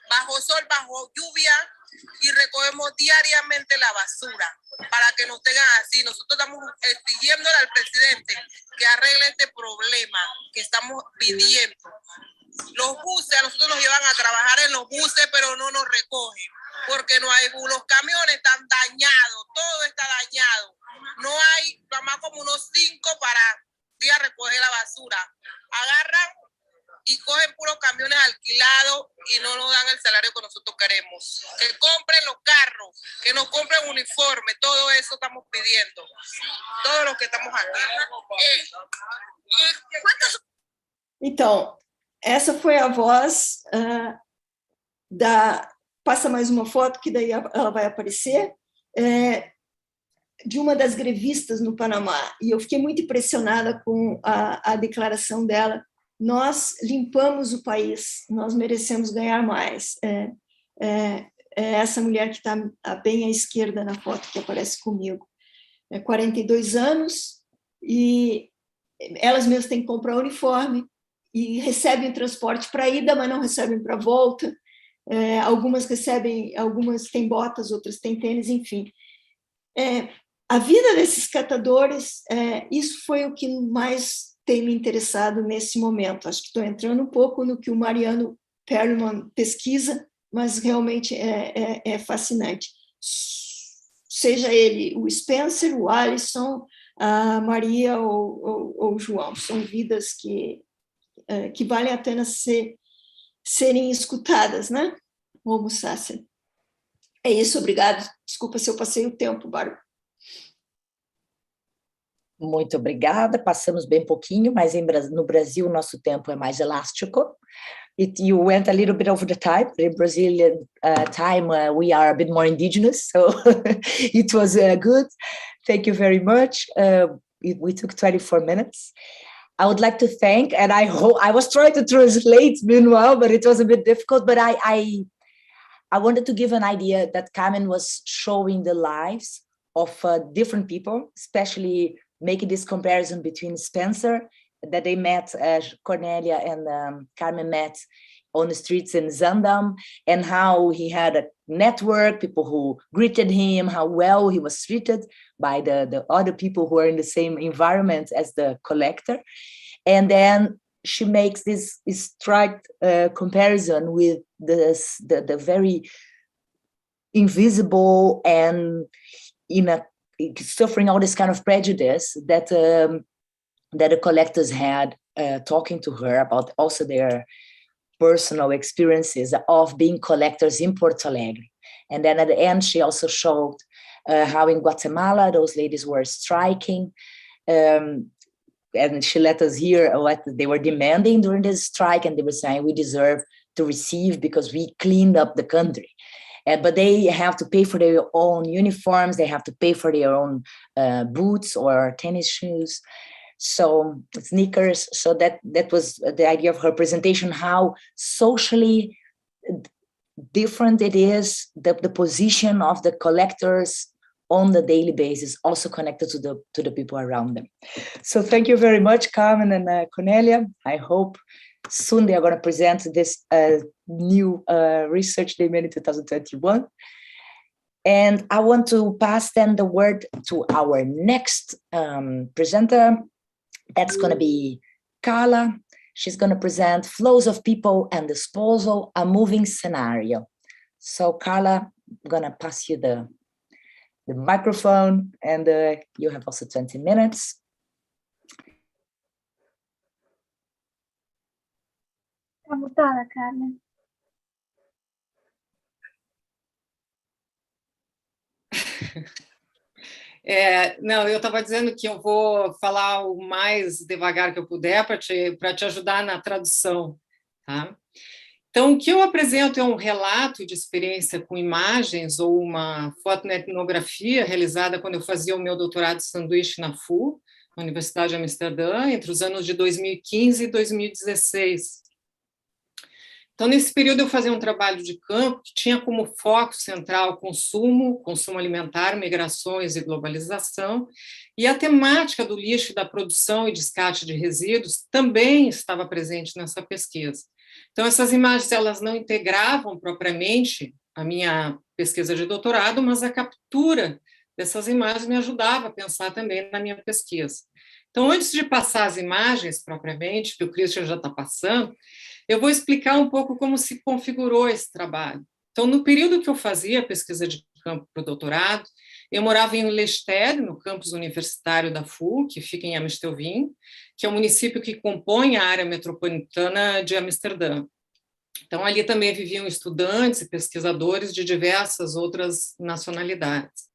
bajo lluvia y recogemos diariamente la basura para que nos tengan así. Nosotros estamos exigiéndole al presidente que arregle este problema que estamos pidiendo. Los buses, a nosotros nos llevan a trabajar en los buses, pero no nos recogen, porque no hay, los camiones están dañados, todo está dañado. No hay, más como unos 5 para ir a recoger la basura. Agarran y cogen puros camiones alquilados y no nos dan el salario que nosotros queremos. Que compren los carros, que nos compren uniforme, todo eso estamos pidiendo. Todos los que estamos aquí. Então, essa foi a voz passa mais uma foto, que daí ela vai aparecer, de uma das grevistas no Panamá. E eu fiquei muito impressionada com a declaração dela. Nós limpamos o país, nós merecemos ganhar mais. É essa mulher que está bem à esquerda na foto que aparece comigo. 42 anos, e elas mesmas têm que comprar uniforme, e recebem transporte para ida, mas não recebem para volta. Algumas recebem, algumas têm botas, outras têm tênis, enfim. A vida desses catadores, isso foi o que mais tem me interessado nesse momento. Acho que estou entrando um pouco no que o Mariano Perlman pesquisa, mas realmente é fascinante. Seja ele o Spencer, o Alisson, a Maria ou o João. São vidas que valem a pena serem escutadas, né? Homo sacer. É isso, obrigado. Desculpa se eu passei o tempo, Bárbara. Muito obrigada, passamos bem pouquinho, mas no Brasil o nosso tempo é mais elástico. You went a little bit over the time, but in Brazilian time we are a bit more indigenous, so it was good. Thank you very much. We took 24 minutes. I would like to thank, and I was trying to translate meanwhile, but it was a bit difficult, but I wanted to give an idea that Carmen was showing the lives of different people, especially making this comparison between Spencer, that they met, Cornelia and Carmen met on the streets in Zandam, and how he had a network, people who greeted him, how well he was treated by the other people who are in the same environment as the collector. And then she makes this strike comparison with the very invisible and suffering all this kind of prejudice that the collectors had, talking to her about also their personal experiences of being collectors in Porto Alegre. And then at the end, she also showed how in Guatemala, those ladies were striking. And she let us hear what they were demanding during this strike. And they were saying, we deserve to receive because we cleaned up the country. But they have to pay for their own uniforms. They have to pay for their own boots or tennis shoes. So sneakers. So that was the idea of her presentation, how socially different it is, the position of the collectors on the daily basis, also connected to the people around them. So thank you very much, Carmen and Cornelia. I hope soon they are going to present this new research they made in 2021. And I want to pass then the word to our next presenter. That's going to be Carla. She's going to present Flows of People and Disposal, a Moving Scenario. So Carla, I'm going to pass you the microphone, and you have also 20 minutes. Tá mutada, Carla. Não, eu estava dizendo que eu vou falar o mais devagar que eu puder para te ajudar na tradução, tá? Então, o que eu apresento é um relato de experiência com imagens ou uma fotoetnografia realizada quando eu fazia o meu doutorado de sanduíche na FU, na Universidade de Amsterdã, entre os anos de 2015 e 2016. Então, nesse período, eu fazia um trabalho de campo que tinha como foco central consumo alimentar, migrações e globalização, e a temática do lixo, da produção e descarte de resíduos também estava presente nessa pesquisa. Então, essas imagens elas não integravam propriamente a minha pesquisa de doutorado, mas a captura dessas imagens me ajudava a pensar também na minha pesquisa. Então, antes de passar as imagens propriamente, que o Cristhian já está passando, eu vou explicar um pouco como se configurou esse trabalho. Então, no período que eu fazia a pesquisa de campo para o doutorado, eu morava em Lested, no campus universitário da FU, que fica em Amstelveen, que é o município que compõe a área metropolitana de Amsterdã. Então, ali também viviam estudantes e pesquisadores de diversas outras nacionalidades.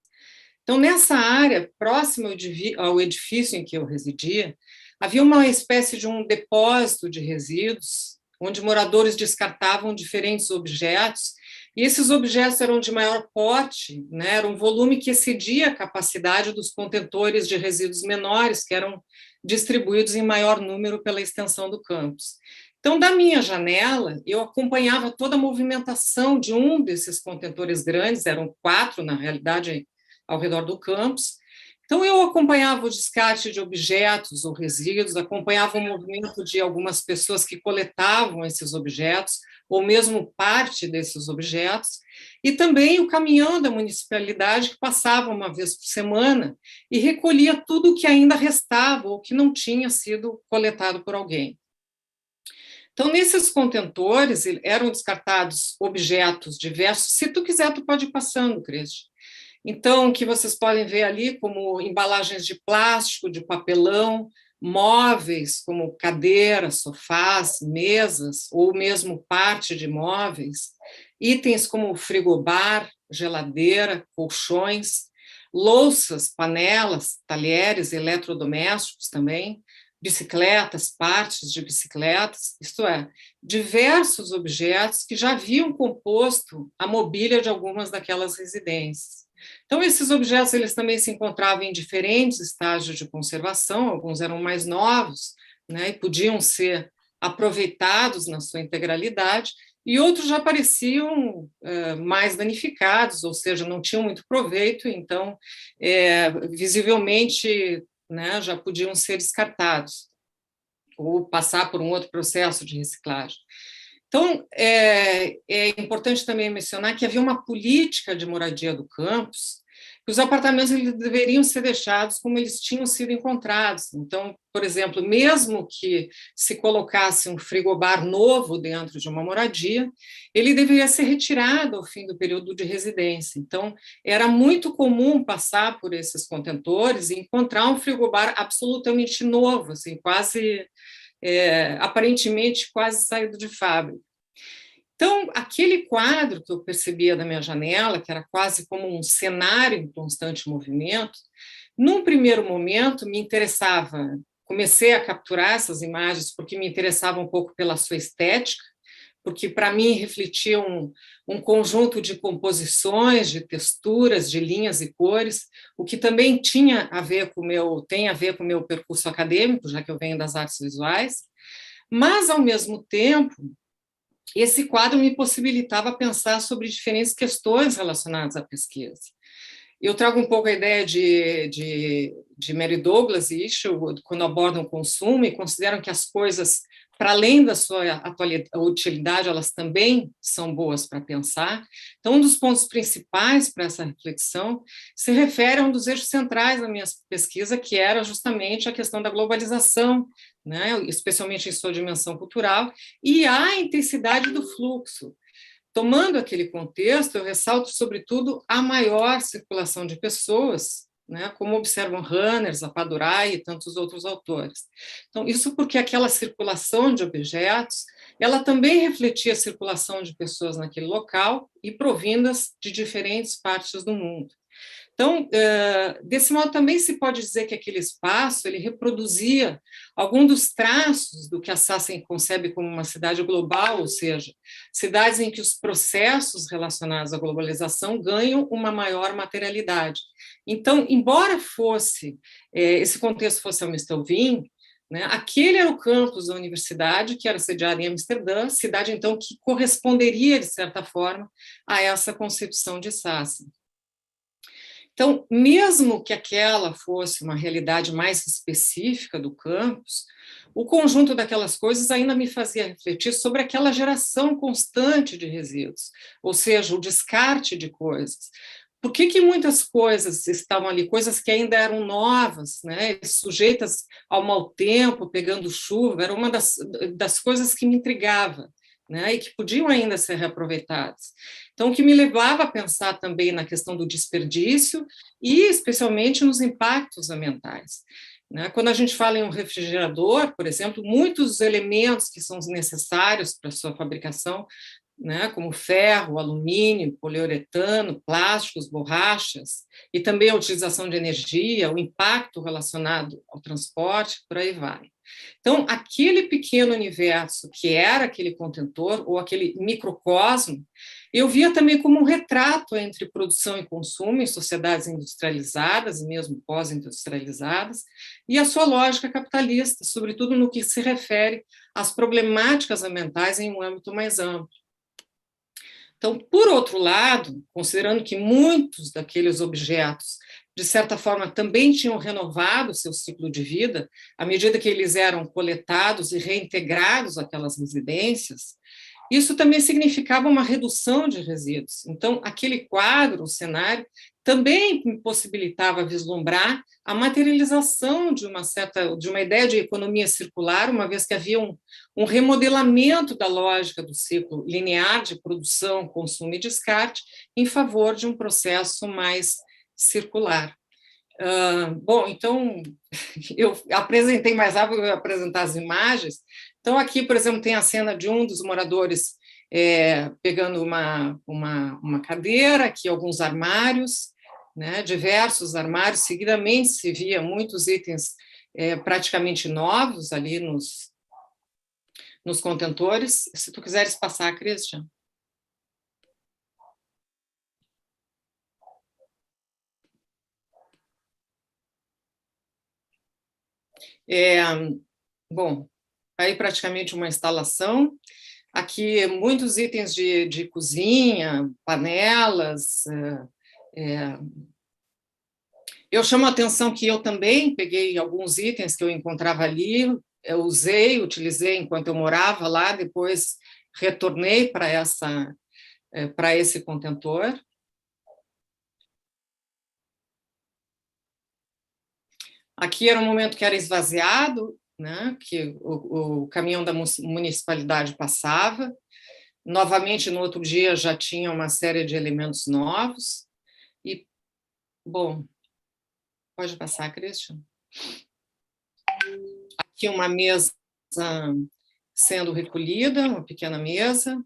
Então, nessa área, próxima ao edifício em que eu residia, havia uma espécie de um depósito de resíduos, onde moradores descartavam diferentes objetos, e esses objetos eram de maior porte, né, era um volume que excedia a capacidade dos contentores de resíduos menores, que eram distribuídos em maior número pela extensão do campus. Então, da minha janela, eu acompanhava toda a movimentação de um desses contentores grandes, eram 4, na realidade, ao redor do campus. Então, eu acompanhava o descarte de objetos ou resíduos, acompanhava o movimento de algumas pessoas que coletavam esses objetos, ou mesmo parte desses objetos, e também o caminhão da municipalidade que passava uma vez por semana e recolhia tudo o que ainda restava ou que não tinha sido coletado por alguém. Então, nesses contentores eram descartados objetos diversos. Se tu quiser, tu pode ir passando, Cristhian. Então, que vocês podem ver ali como embalagens de plástico, de papelão, móveis como cadeiras, sofás, mesas, ou mesmo parte de móveis, itens como frigobar, geladeira, colchões, louças, panelas, talheres, eletrodomésticos também, bicicletas, partes de bicicletas, isto é, diversos objetos que já haviam composto a mobília de algumas daquelas residências. Então, esses objetos eles também se encontravam em diferentes estágios de conservação, alguns eram mais novos, né, e podiam ser aproveitados na sua integralidade, e outros já pareciam mais danificados, ou seja, não tinham muito proveito, então, visivelmente, né, já podiam ser descartados, ou passar por um outro processo de reciclagem. Então, é importante também mencionar que havia uma política de moradia do campus, que os apartamentos eles deveriam ser deixados como eles tinham sido encontrados. Então, por exemplo, mesmo que se colocasse um frigobar novo dentro de uma moradia, ele deveria ser retirado ao fim do período de residência. Então, era muito comum passar por esses contentores e encontrar um frigobar absolutamente novo, assim, quase... aparentemente quase saído de fábrica. Então, aquele quadro que eu percebia da minha janela, que era quase como um cenário em constante movimento, num primeiro momento me interessava, comecei a capturar essas imagens porque me interessava um pouco pela sua estética, porque para mim refletia um conjunto de composições, de texturas, de linhas e cores, o que também tem a ver com o meu percurso acadêmico, já que eu venho das artes visuais, mas, ao mesmo tempo, esse quadro me possibilitava pensar sobre diferentes questões relacionadas à pesquisa. Eu trago um pouco a ideia de Mary Douglas e Ischel, quando abordam o consumo e consideram que as coisas, para além da sua utilidade, elas também são boas para pensar. Então, um dos pontos principais para essa reflexão se refere a um dos eixos centrais da minha pesquisa, que era justamente a questão da globalização, né, especialmente em sua dimensão cultural, e a intensidade do fluxo. Tomando aquele contexto, eu ressalto, sobretudo, a maior circulação de pessoas, né, como observam Ranners, Apadurai e tantos outros autores. Então, isso porque aquela circulação de objetos, ela também refletia a circulação de pessoas naquele local e provindas de diferentes partes do mundo. Então, desse modo, também se pode dizer que aquele espaço ele reproduzia algum dos traços do que a Sassen concebe como uma cidade global, ou seja, cidades em que os processos relacionados à globalização ganham uma maior materialidade. Então, embora esse contexto fosse Amstelveen, né, aquele era o campus da universidade, que era sediado em Amsterdã, cidade, então, que corresponderia, de certa forma, a essa concepção de Sassen. Então, mesmo que aquela fosse uma realidade mais específica do campus, o conjunto daquelas coisas ainda me fazia refletir sobre aquela geração constante de resíduos, ou seja, o descarte de coisas. Por que muitas coisas estavam ali, coisas que ainda eram novas, né, sujeitas ao mau tempo, pegando chuva, era uma das coisas que me intrigava, né, e que podiam ainda ser reaproveitadas. Então, o que me levava a pensar também na questão do desperdício e, especialmente, nos impactos ambientais. Né? Quando a gente fala em um refrigerador, por exemplo, muitos dos elementos que são necessários para a sua fabricação, né, como ferro, alumínio, poliuretano, plásticos, borrachas, e também a utilização de energia, o impacto relacionado ao transporte, por aí vai. Então, aquele pequeno universo que era aquele contentor, ou aquele microcosmo, eu via também como um retrato entre produção e consumo em sociedades industrializadas, e mesmo pós-industrializadas, e a sua lógica capitalista, sobretudo no que se refere às problemáticas ambientais em um âmbito mais amplo. Então, por outro lado, considerando que muitos daqueles objetos, de certa forma, também tinham renovado seu ciclo de vida, à medida que eles eram coletados e reintegrados àquelas residências, isso também significava uma redução de resíduos. Então, aquele quadro, o cenário, também me possibilitava vislumbrar a materialização de uma ideia de economia circular, uma vez que havia um remodelamento da lógica do ciclo linear de produção, consumo e descarte em favor de um processo mais circular. Bom, então, eu apresentei mais rápido, eu vou apresentar as imagens. Então, aqui, por exemplo, tem a cena de um dos moradores pegando uma cadeira, aqui alguns armários, né, diversos armários, seguidamente se via muitos itens praticamente novos ali nos contentores. Se tu quiseres passar, Cristhian. Bom, aí praticamente uma instalação. Aqui muitos itens de cozinha, panelas. Eu chamo a atenção que eu também peguei alguns itens que eu encontrava ali, eu utilizei enquanto eu morava lá, depois retornei para esse contentor. Aqui era um momento que era esvaziado, né, que o caminhão da municipalidade passava. Novamente, no outro dia, já tinha uma série de elementos novos. E, bom, pode passar, Cristhian. Aqui uma mesa sendo recolhida, uma pequena mesa.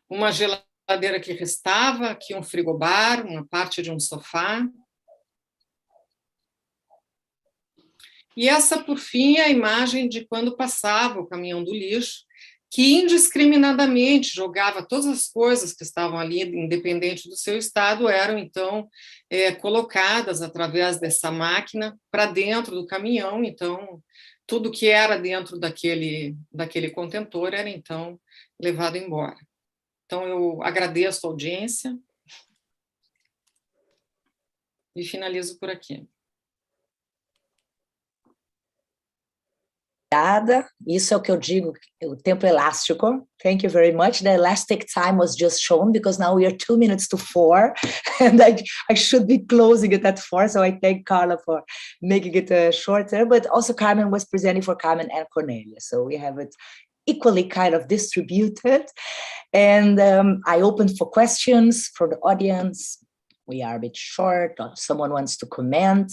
Uma geladeira que restava, aqui um frigobar, uma parte de um sofá. E essa, por fim, é a imagem de quando passava o caminhão do lixo, que indiscriminadamente jogava todas as coisas que estavam ali, independente do seu estado, eram, então, colocadas através dessa máquina para dentro do caminhão. Então, tudo que era dentro daquele contentor era, então, levado embora. Então, eu agradeço a audiência e finalizo por aqui. Obrigada. Isso é o que eu digo, o tempo elástico. Thank you very much. The elastic time was just shown because now we are 2 minutes to 4 and I should be closing it at 4. So I thank Carla for making it shorter, but also Carmen was presenting for Carmen and Cornelia. So we have it equally kind of distributed. And I opened for questions from the audience. We are a bit short, or someone wants to comment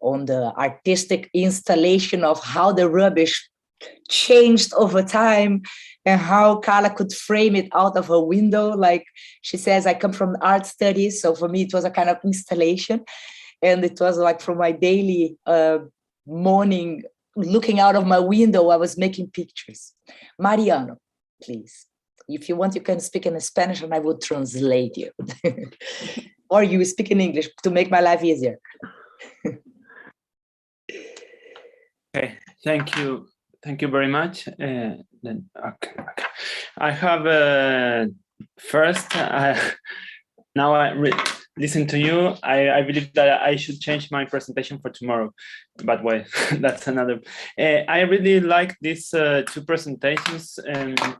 on the artistic installation of how the rubbish changed over time and how Carla could frame it out of her window. Like she says, I come from art studies, so for me it was a kind of installation. And it was like from my daily morning, looking out of my window, I was making pictures. Mariano, please. If you want, you can speak in Spanish and I will translate you. Or you speak in English to make my life easier. Okay, thank you very much. I have first. Now I listen to you. I believe that I should change my presentation for tomorrow, but well, that's another. I really like these two presentations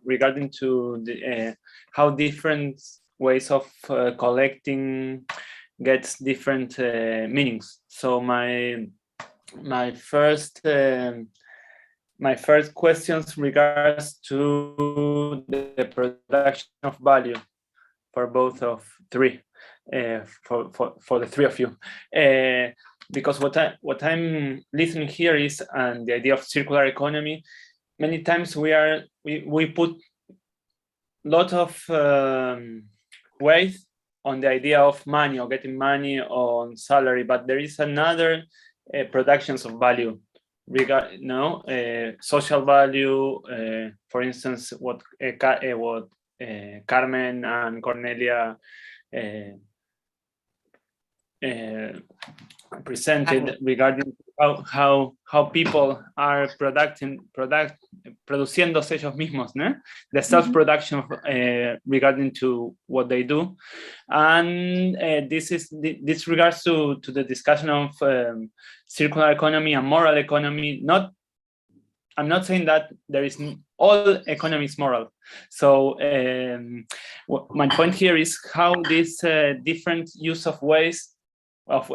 regarding to the how different ways of collecting gets different meanings. So my first questions regards to the production of value for both of three, for the three of you, because what I'm listening here is the idea of circular economy. Many times we put lot of weight on the idea of money or getting money on salary, but there is another productions of value, social value. For instance, what Carmen and Cornelia presented regarding how people are produciéndose ellos mismos, ¿no? The self-production regarding to what they do, and this regards to the discussion of circular economy and moral economy. I'm not saying that there is all economy is moral. So my point here is how this different use of waste of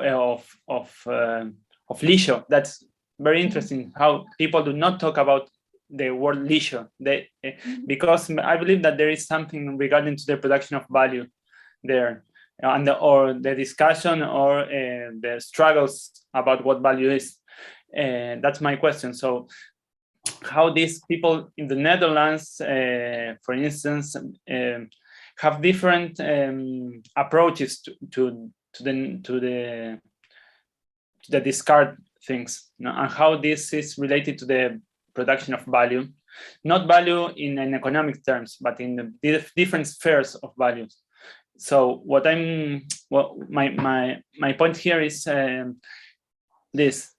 leisure. That's very interesting. How people do not talk about the word leisure, because I believe that there is something regarding to the production of value there, and or the discussion or the struggles about what value is. That's my question. So how these people in the Netherlands, for instance, have different approaches to the discard things, and how this is related to the production of value, not value in an economic terms, but in the different spheres of values. So my point here is this.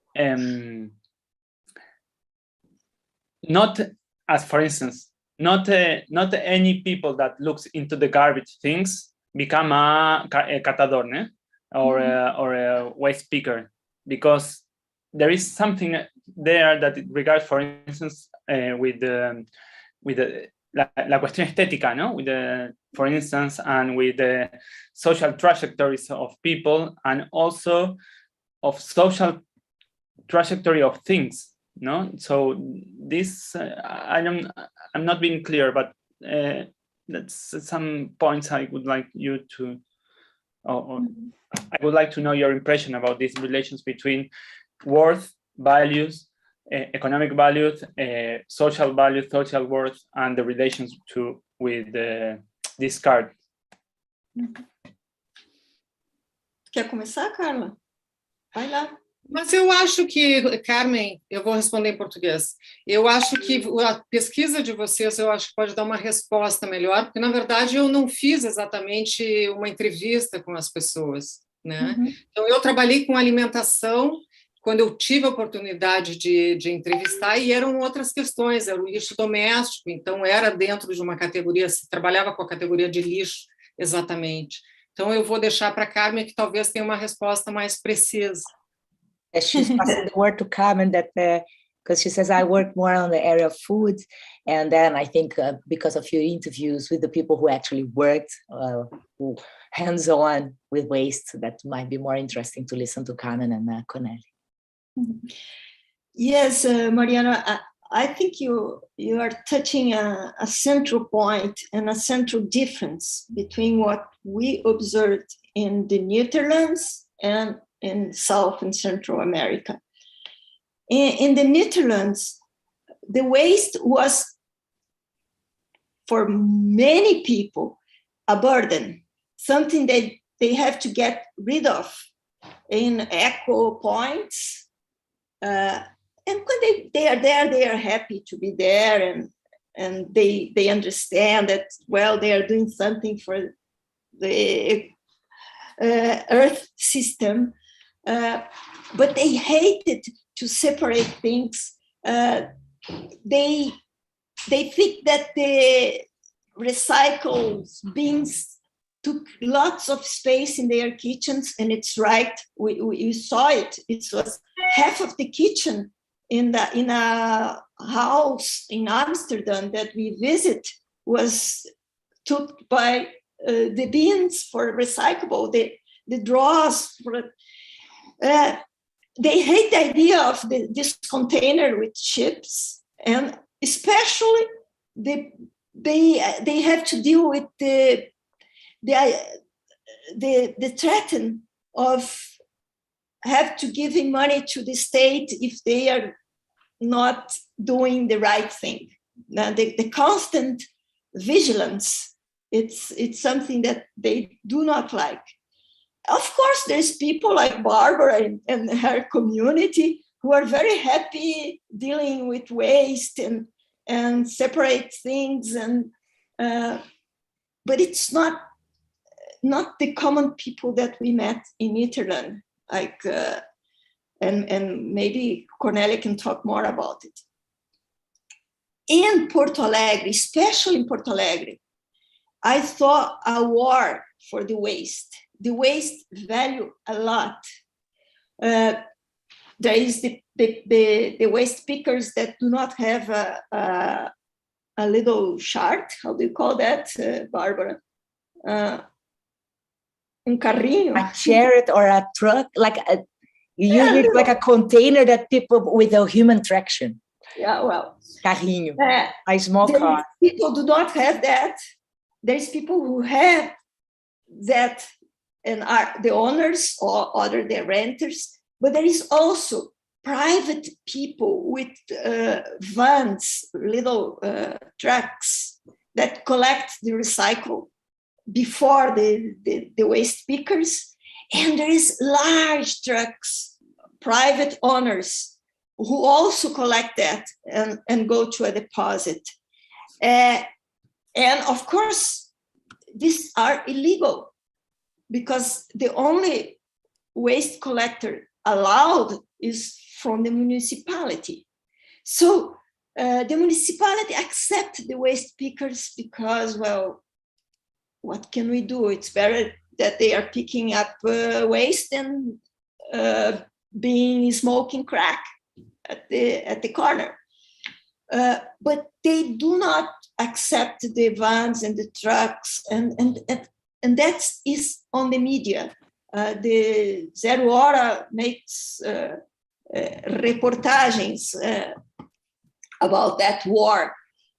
Not as, for instance, not any people that looks into the garbage things become a catador, né? Or a waste picker, because there is something there that it regards, for instance, with the la cuestión estética, no? With the, for instance, and with the social trajectories of people, and also of social trajectory of things. No, so this I'm not being clear, but that's some points I would like you to, or I would like to know your impression about these relations between worth, values, economic values, social values, social worth, and the relations with the discard. Quer começar, Carla? Vai lá. Mas eu acho que, Carmen, eu vou responder em português. Eu acho que a pesquisa de vocês, eu acho que pode dar uma resposta melhor, porque, na verdade, eu não fiz exatamente uma entrevista com as pessoas, né? Então, eu trabalhei com alimentação quando eu tive a oportunidade de entrevistar, e eram outras questões, era o lixo doméstico, então era dentro de uma categoria, se trabalhava com a categoria de lixo, exatamente. Então, eu vou deixar para a Carmen, que talvez tenha uma resposta mais precisa. She's passing the word to Carmen that because she says I work more on the area of food, and then I think because of your interviews with the people who actually worked hands-on with waste, that might be more interesting to listen to Carmen and Cornelia. Yes, Mariana, I think you are touching a central point and a central difference between what we observed in the Netherlands and in South and Central America. In the Netherlands, the waste was, for many people, a burden, something that they have to get rid of in echo points. And when they are there, they are happy to be there, and they understand that, well, they are doing something for the Earth system. But they hated to separate things. They think that the recycled bins took lots of space in their kitchens, and it's right. We saw it. It was half of the kitchen in a house in Amsterdam that we visit was took by the bins for recyclable. The drawers for. They hate the idea of this container with chips, and especially they have to deal with the threat of have to giving money to the state if they are not doing the right thing. Now, the constant vigilance, it's something that they do not like. Of course, there's people like Barbara and her community who are very happy dealing with waste and separate things, but it's not the common people that we met in Netherlands. Like, and maybe Cornelia can talk more about it. In Porto Alegre, especially in Porto Alegre, I saw a war for the waste. The waste value a lot. There is the waste pickers that do not have a little chart. How do you call that, Barbara? Un carrinho. A chariot or a truck, like like a container that people with a human traction. Yeah, well. Carrinho, a small car. People do not have that. There's people who have that and are the owners or other the renters, but there is also private people with vans, little trucks that collect the recycle before the waste pickers. And there is large trucks, private owners who also collect that and go to a deposit. And of course, these are illegal, because the only waste collector allowed is from the municipality. So the municipality accept the waste pickers because, well, what can we do? It's better that they are picking up waste than being smoking crack at the corner. But they do not accept the vans and the trucks, and that is on the media. The Zero Hora makes reportagens about that war,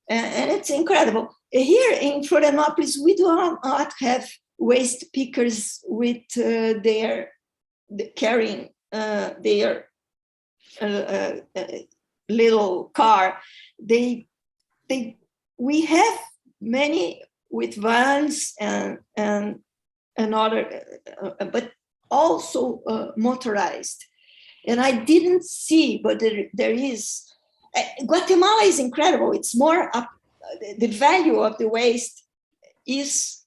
and it's incredible. Here in Florianópolis, we do not have waste pickers with carrying their little car. We have many with vans and other, but also motorized. And I didn't see, but there is. Guatemala is incredible. It's more up, the value of the waste is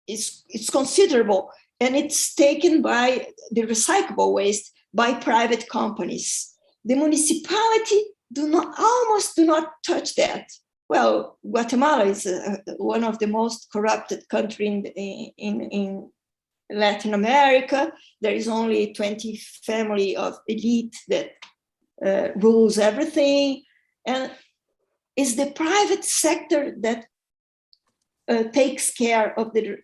it's considerable, and it's taken by the recyclable waste by private companies. The municipality almost do not touch that. Well, Guatemala is one of the most corrupted countries in Latin America. There is only 20 family of elite that rules everything, and it's the private sector that takes care of the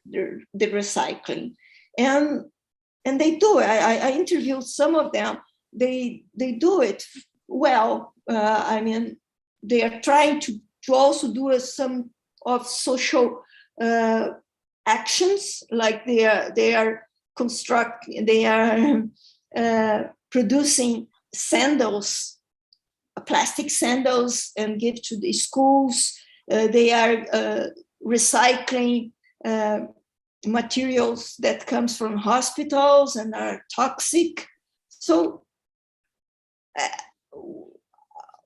recycling, and they do it. I interviewed some of them. They do it well. I mean, they are trying to also do some of social actions, like they are producing sandals, plastic sandals, and give to the schools. They are recycling materials that comes from hospitals and are toxic. So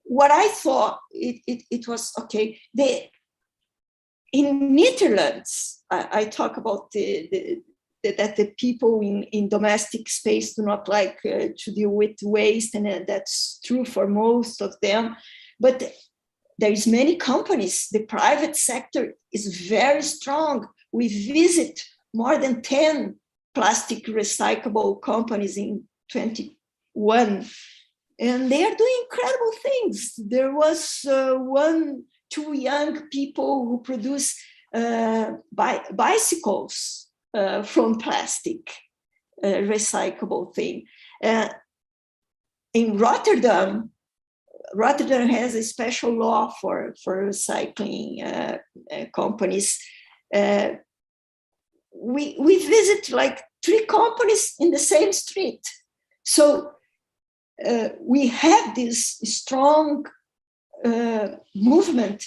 what I thought, it was okay. In Netherlands, I talk about that the people in domestic space do not like to deal with waste, and that's true for most of them. But there is many companies. The private sector is very strong. We visit more than 10 plastic recyclable companies in 21, and they are doing incredible things. There was two young people who produce bicycles from plastic, recyclable thing. In Rotterdam has a special law for recycling companies. We visit like 3 companies in the same street. So we have this strong movement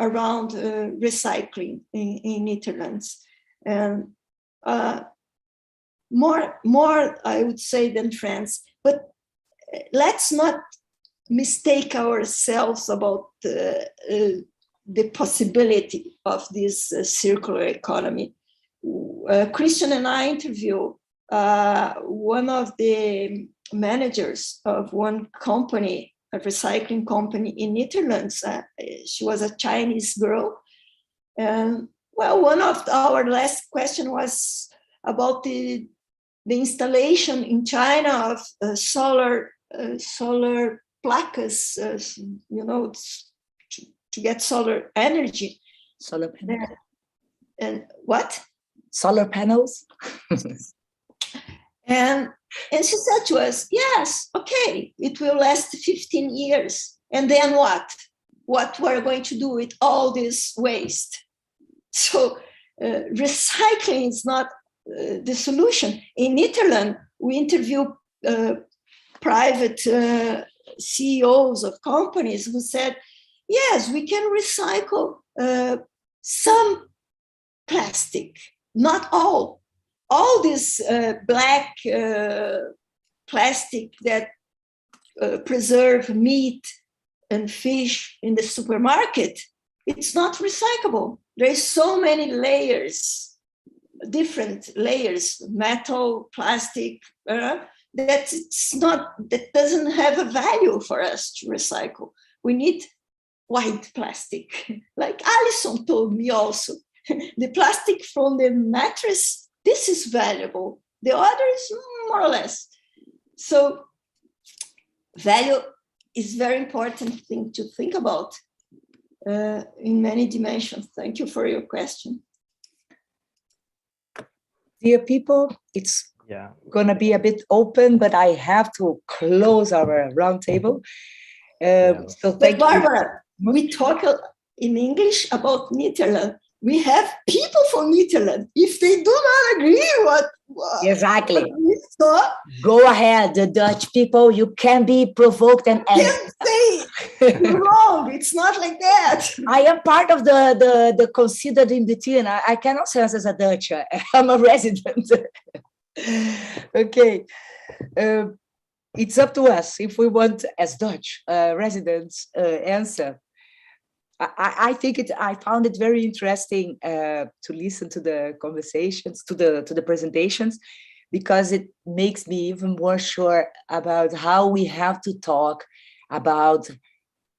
around recycling in Netherlands, and more I would say than France. But let's not mistake ourselves about the possibility of this circular economy. Cristhian and I interviewed one of the managers of one company, a recycling company in Netherlands. She was a Chinese girl. And well, one of our last question was about the installation in China of solar placas, to get solar energy. Solar panels. And what? Solar panels. And she said to us, yes, okay, it will last 15 years. And then what? What we're going to do with all this waste? So recycling is not the solution. In Netherlands, we interviewed private CEOs of companies who said, yes, we can recycle some plastic, not all. All this black plastic that preserve meat and fish in the supermarket, it's not recyclable. There's so many layers, different layers, metal, plastic, that doesn't have a value for us to recycle. We need white plastic. Like Alison told me also, the plastic from the mattress, this is valuable. The other is more or less. So value is very important thing to think about in many dimensions. Thank you for your question. Dear people, it's going to be a bit open, but I have to close our roundtable. So thank you. Barbara, we talk in English about Netherlands. We have people from Netherlands. If they do not agree, exactly. What we saw, go ahead, the Dutch people. You can be provoked and can't say you're wrong. It's not like that. I am part of the considered in between. I cannot say as a Dutch. I'm a resident. Okay. It's up to us if we want, as Dutch residents, answer. I think I found it very interesting to listen to the conversations, to the presentations, because it makes me even more sure about how we have to talk about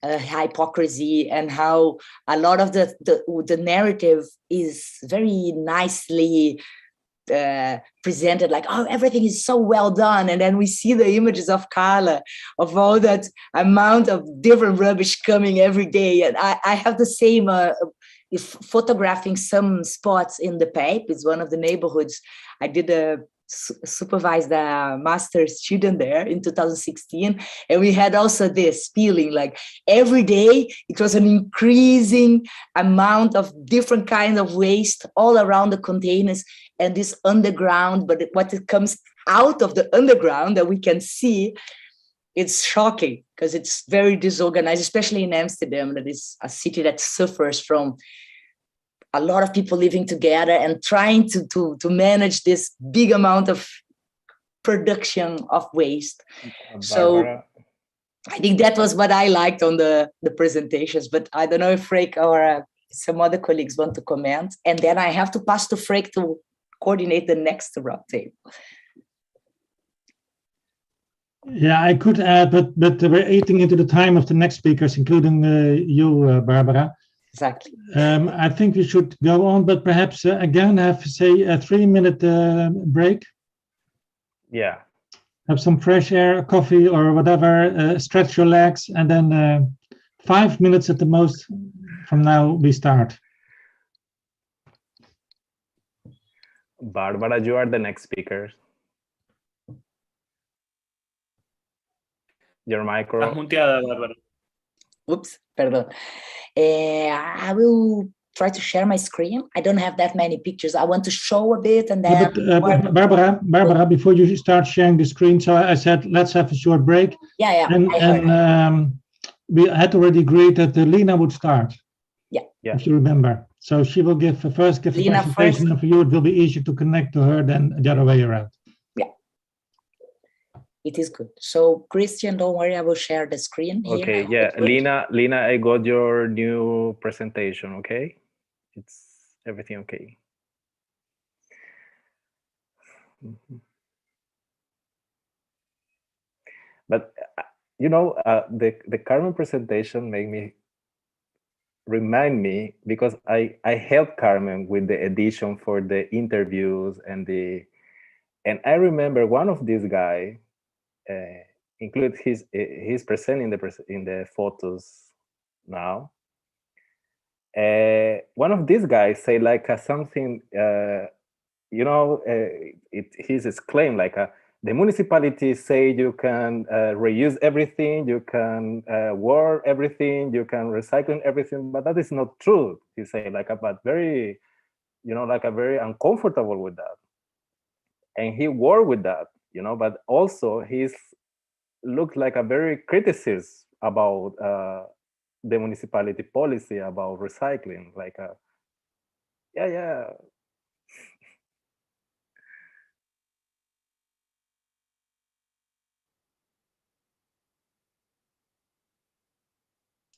hypocrisy, and how a lot of the narrative is very nicely presented, like, oh, everything is so well done, and then we see the images of Carla, of all that amount of different rubbish coming every day. And I have the same if photographing some spots in the Pijp. It's one of the neighborhoods. I did supervised a master student there in 2016, and we had also this feeling like every day it was an increasing amount of different kinds of waste all around the containers, and this underground, but what it comes out of the underground that we can see, it's shocking because it's very disorganized, especially in Amsterdam, that is a city that suffers from a lot of people living together and trying to manage this big amount of production of waste. So I think that was what I liked on the presentations, but I don't know if Freek or some other colleagues want to comment. And then I have to pass to Freek to coordinate the next roundtable. Yeah, I could add, but we're eating into the time of the next speakers, including you, Barbara. Exactly. I think we should go on, but perhaps again have, say, a 3-minute break. Yeah. Have some fresh air, coffee or whatever, stretch your legs, and then 5 minutes at the most from now we start. Barbara, you are the next speaker. Your micro. Estás muteada, Bárbara. Oops, perdón. I will try to share my screen. I don't have that many pictures. I want to show a bit, and then. But Barbara, before you start sharing the screen, so I said let's have a short break. Yeah. And we had already agreed that Lena would start. Yeah. If you remember. So she will give the presentation, and for you it will be easier to connect to her than the other way around. Yeah. It is good. So Cristhian, don't worry, I will share the screen here. Okay, yeah. Lena, I got your new presentation, okay? It's everything okay. But you know, the Carmen presentation made me remind me, because I helped Carmen with the edition for the interviews and I remember one of these guys include he's present in the photos now. One of these guys say like something, you know, he's exclaimed like the municipality say you can reuse everything, you can wear everything, you can recycle everything, but that is not true. He say like but very, you know, like a very uncomfortable with that, and he worked with that, you know, but also he's looked like a very criticism about the municipality policy about recycling, like yeah.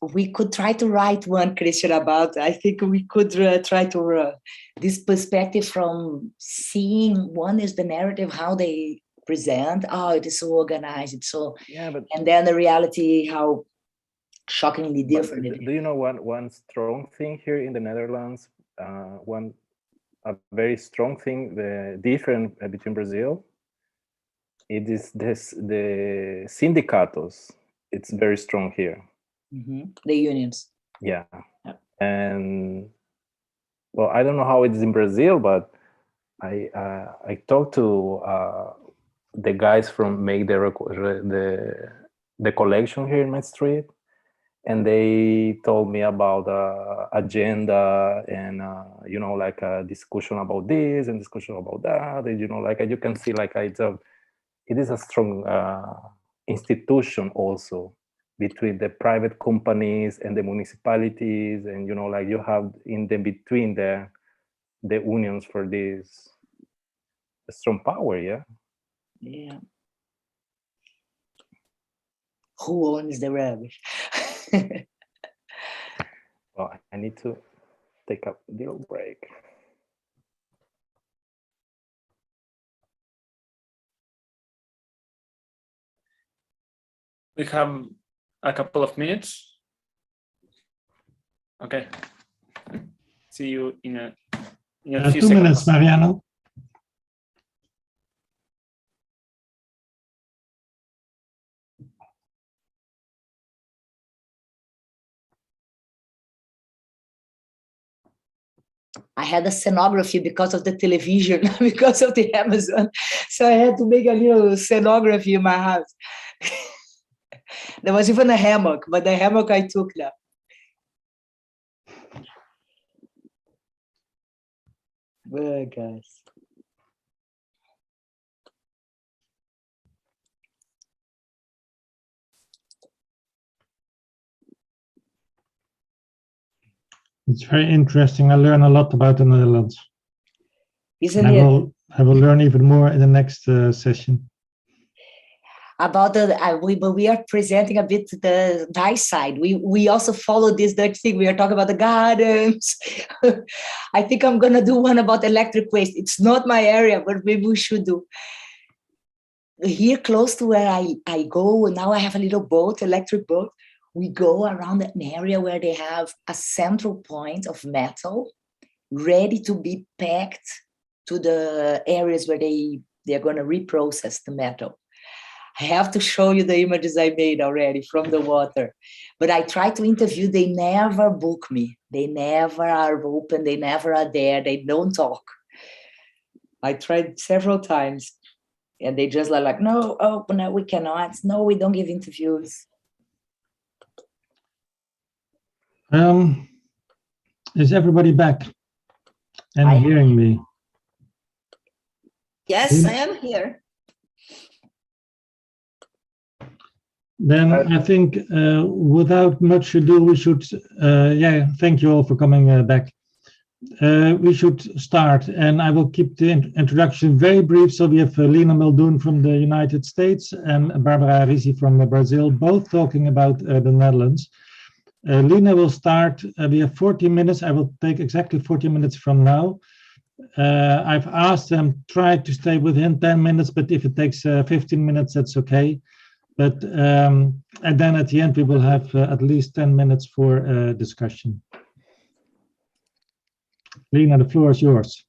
We could try to write one, Cristhian, about, I think we could try to, this perspective from seeing, one is the narrative, how they present, oh, it is so organized, it's so, yeah, but, and then the reality, how shockingly different it is. Do you know one strong thing here in the Netherlands, a very strong thing, the difference between Brazil, it is the sindicatos, it's very strong here. Mm-hmm. The unions. Yeah. And well, I don't know how it is in Brazil, but I talked to the guys from make the collection here in my street, and they told me about agenda and you know, like a discussion about this and discussion about that, and you know, like you can see like it is a strong institution also between the private companies and the municipalities, and you know, like you have in the between the unions for this. strong power, yeah. Yeah. Who owns the rubbish? Well, I need to take a little break. We have a couple of minutes. Okay. See you in a few 2 seconds. minutes, Mariano. I had a scenography because of the television, because of the Amazon. So I had to make a little scenography in my house. There was even a hammock, but the hammock I took now. Well, guys. It's very interesting. I learn a lot about the Netherlands. Isn't I it? will learn even more in the next session. About we are presenting a bit the Dutch side. We also follow this Dutch thing. We are talking about the gardens. I think I'm gonna do one about electric waste. It's not my area, but maybe we should do. Here close to where I go, now I have a little boat, electric boat. We go around an area where they have a central point of metal ready to be packed to the areas where they're gonna reprocess the metal. I have to show you the images I made already from the water. But I try to interview, they never book me. They never are open, they never are there, they don't talk. I tried several times and they just are like, no, oh, no, we cannot. No, we don't give interviews. Is everybody back and hearing me? Yes, I am here. Then I think without much ado, we should, thank you all for coming back. We should start, and I will keep the introduction very brief. So we have Lina Muldoon from the United States and Barbara Risi from Brazil, both talking about the Netherlands. Lina will start. We have 40 minutes. I will take exactly 40 minutes from now. I've asked them, try to stay within 10 minutes, but if it takes 15 minutes, that's okay. But and then at the end, we will have at least 10 minutes for discussion. Lina, the floor is yours.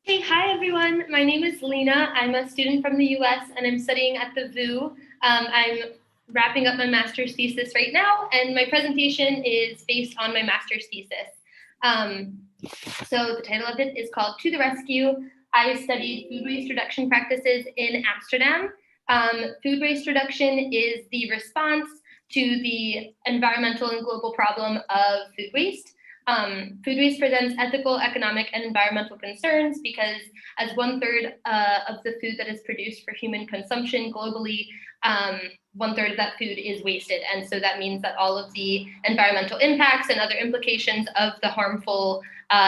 Hey, hi everyone. My name is Lina. I'm a student from the US and I'm studying at the VU. I'm wrapping up my master's thesis right now, and my presentation is based on my master's thesis. So the title of it is called To the Rescue. I studied food waste reduction practices in Amsterdam. Food waste reduction is the response to the environmental and global problem of food waste. Food waste presents ethical, economic, and environmental concerns because as 1/3 of the food that is produced for human consumption globally, 1/3 of that food is wasted. And so that means that all of the environmental impacts and other implications of the harmful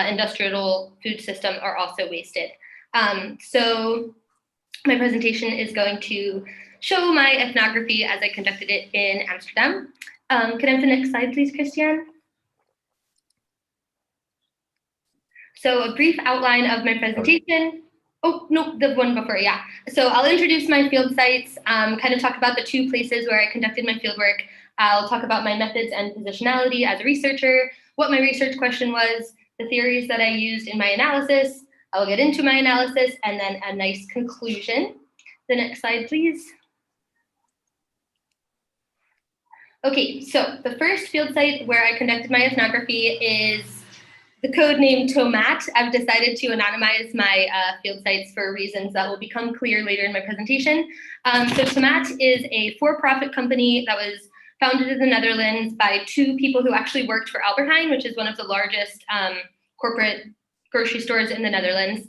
industrial food system are also wasted. So my presentation is going to show my ethnography as I conducted it in Amsterdam. Can I have the next slide, please, Cristhian? So a brief outline of my presentation. Oh, no, the one before, yeah. So I'll introduce my field sites, kind of talk about the 2 places where I conducted my fieldwork. I'll talk about my methods and positionality as a researcher, what my research question was, the theories that I used in my analysis. I'll get into my analysis and then a nice conclusion. The next slide, please. Okay, so the first field site where I conducted my ethnography is the code name Tomat. I've decided to anonymize my field sites for reasons that will become clear later in my presentation. So Tomat is a for-profit company that was founded in the Netherlands by 2 people who actually worked for Albert Heijn, which is one of the largest corporate grocery stores in the Netherlands.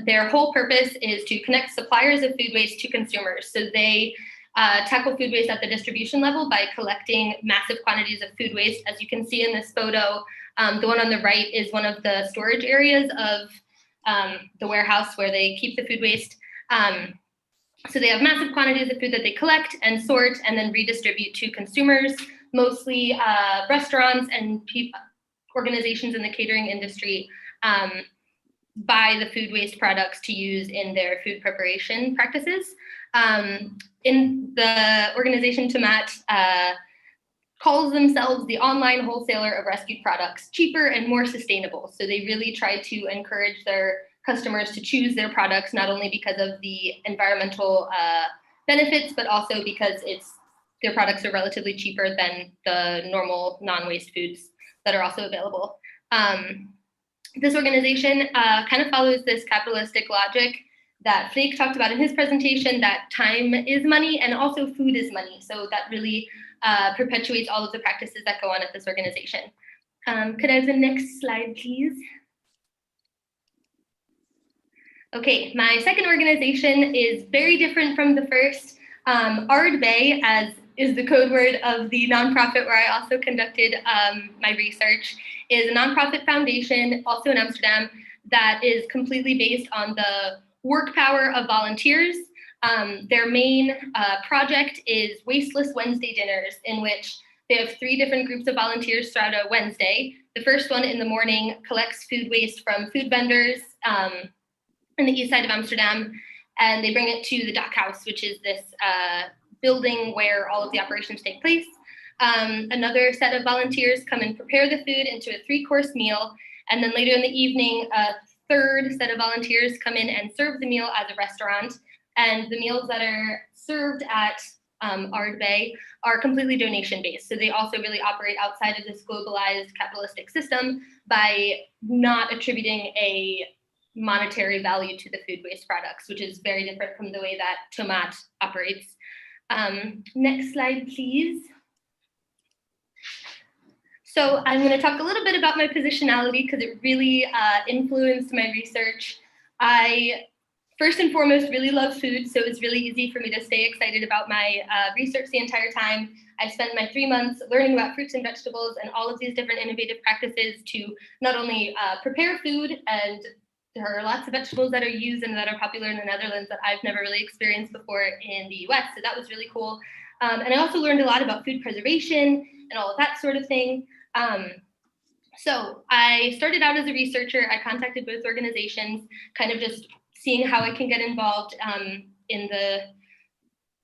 Their whole purpose is to connect suppliers of food waste to consumers. So they tackle food waste at the distribution level by collecting massive quantities of food waste. As you can see in this photo, the one on the right is one of the storage areas of the warehouse where they keep the food waste. So they have massive quantities of food that they collect and sort and then redistribute to consumers, mostly restaurants and organizations in the catering industry buy the food waste products to use in their food preparation practices. In the organization Tomat calls themselves the online wholesaler of rescued products, cheaper and more sustainable. So they really try to encourage their customers to choose their products, not only because of the environmental benefits, but also because their products are relatively cheaper than the normal non-waste foods that are also available. This organization kind of follows this capitalistic logic that Freek talked about in his presentation, that time is money and also food is money. So that really perpetuates all of the practices that go on at this organization. Could I have the next slide, please? Okay, my second organization is very different from the first. Ardbey, as is the code word of the nonprofit where I also conducted my research, is a nonprofit foundation, also in Amsterdam, that is completely based on the work power of volunteers. Their main project is Wasteless Wednesday dinners, in which they have 3 different groups of volunteers throughout a Wednesday. The first one in the morning collects food waste from food vendors in the east side of Amsterdam, and they bring it to the Dakhuis, which is this building where all of the operations take place. Another set of volunteers come and prepare the food into a 3-course meal, and then later in the evening, a third set of volunteers come in and serve the meal as a restaurant. And the meals that are served at Ardbey are completely donation-based. So they also really operate outside of this globalized capitalistic system by not attributing a monetary value to the food waste products, which is very different from the way that Tomat operates. Next slide, please. So I'm going to talk a little bit about my positionality because it really influenced my research. I, first and foremost, really love food, so it's really easy for me to stay excited about my research the entire time. I spent my 3 months learning about fruits and vegetables and all of these different innovative practices to not only prepare food, and there are lots of vegetables that are used and that are popular in the Netherlands that I've never really experienced before in the US, so that was really cool. And I also learned a lot about food preservation and all of that sort of thing. So I started out as a researcher. I contacted both organizations, kind of just seeing how I can get involved in the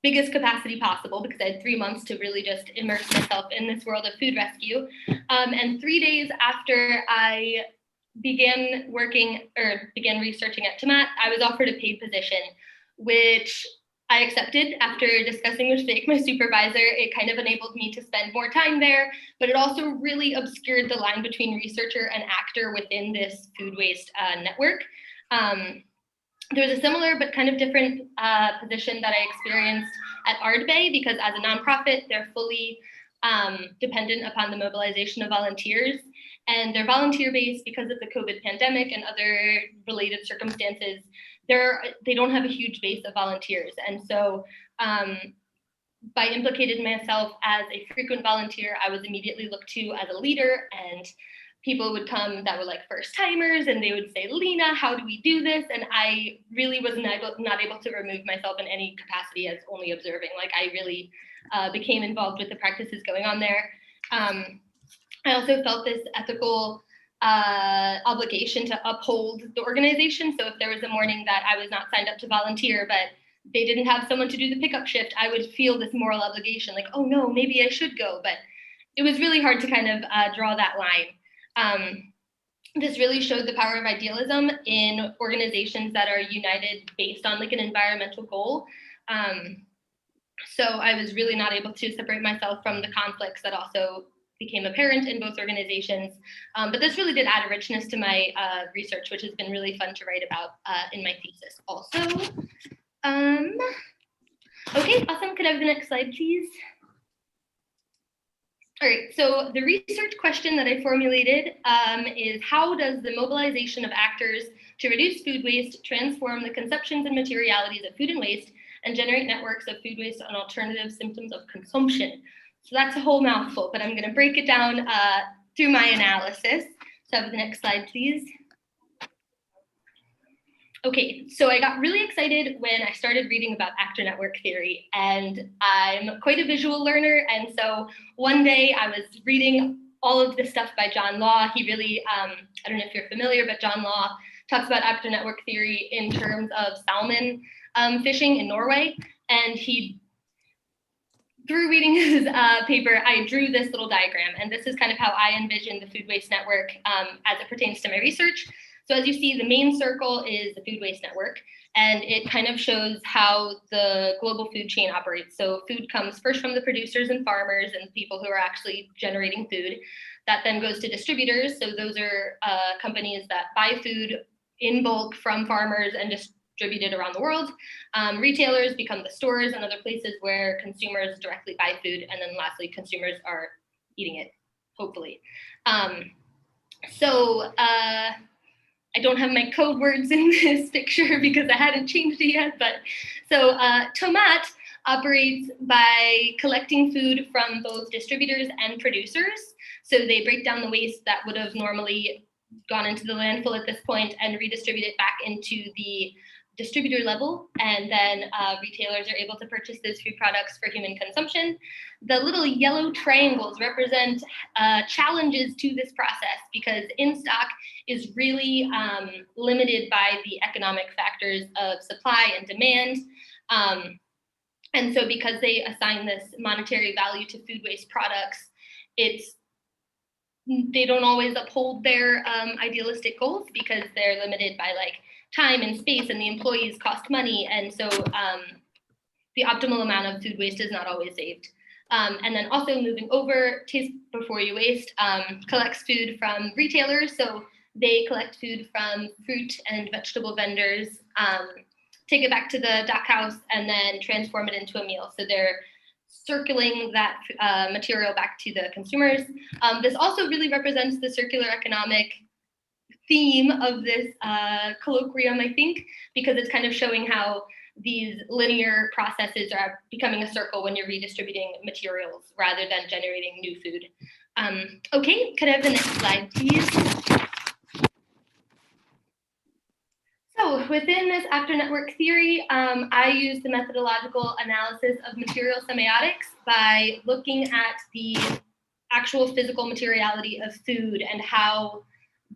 biggest capacity possible, because I had 3 months to really just immerse myself in this world of food rescue. And 3 days after I began researching at Tomat, I was offered a paid position, which I accepted after discussing with Freek, my supervisor. It kind of enabled me to spend more time there, but it also really obscured the line between researcher and actor within this food waste network. There was a similar but kind of different position that I experienced at Ardbey, because as a nonprofit, they're fully dependent upon the mobilization of volunteers, and they're volunteer based because of the COVID pandemic and other related circumstances. They don't have a huge base of volunteers. And so by implicating myself as a frequent volunteer, I was immediately looked to as a leader, and people would come that were like first timers and they would say, Lena, how do we do this? And I really was not able to remove myself in any capacity as only observing. Like, I really became involved with the practices going on there. I also felt this ethical obligation to uphold the organization. So if there was a morning that I was not signed up to volunteer, but they didn't have someone to do the pickup shift, I would feel this moral obligation, like, oh no, maybe I should go. But it was really hard to kind of draw that line. This really showed the power of idealism in organizations that are united based on like an environmental goal. So I was really not able to separate myself from the conflicts that also became apparent in both organizations. But this really did add a richness to my research, which has been really fun to write about in my thesis also. Okay, awesome. Could I have the next slide, please? All right, so the research question that I formulated is, how does the mobilization of actors to reduce food waste transform the conceptions and materialities of food and waste and generate networks of food waste and alternative symptoms of consumption? So that's a whole mouthful, but I'm going to break it down through my analysis. So have the next slide, please. Okay, so I got really excited when I started reading about actor network theory, and I'm quite a visual learner. And so one day I was reading all of this stuff by John Law. He really, I don't know if you're familiar, but John Law talks about actor network theory in terms of salmon fishing in Norway. And through reading his paper, I drew this little diagram. And this is kind of how I envision the food waste network as it pertains to my research. So as you see, the main circle is the food waste network, and it kind of shows how the global food chain operates. So food comes first from the producers and farmers and people who are actually generating food. That then goes to distributors. So those are companies that buy food in bulk from farmers and distribute it around the world. Retailers become the stores and other places where consumers directly buy food. And then lastly, consumers are eating it, hopefully. I don't have my code words in this picture because I hadn't changed it yet, but so Tomat operates by collecting food from both distributors and producers. So they break down the waste that would have normally gone into the landfill at this point and redistribute it back into the distributor level, and then retailers are able to purchase those food products for human consumption. The little yellow triangles represent challenges to this process because in-stock is really limited by the economic factors of supply and demand. And so because they assign this monetary value to food waste products, they don't always uphold their idealistic goals because they're limited by like time and space, and the employees cost money. And so the optimal amount of food waste is not always saved. And then also moving over, Taste Before You Waste collects food from retailers. So they collect food from fruit and vegetable vendors, take it back to the dock house, and then transform it into a meal. So they're circling that material back to the consumers. This also really represents the circular economic theme of this colloquium, I think, because it's kind of showing how these linear processes are becoming a circle when you're redistributing materials rather than generating new food. Okay, could I have the next slide, please? So within this actor network theory, I use the methodological analysis of material semiotics by looking at the actual physical materiality of food and how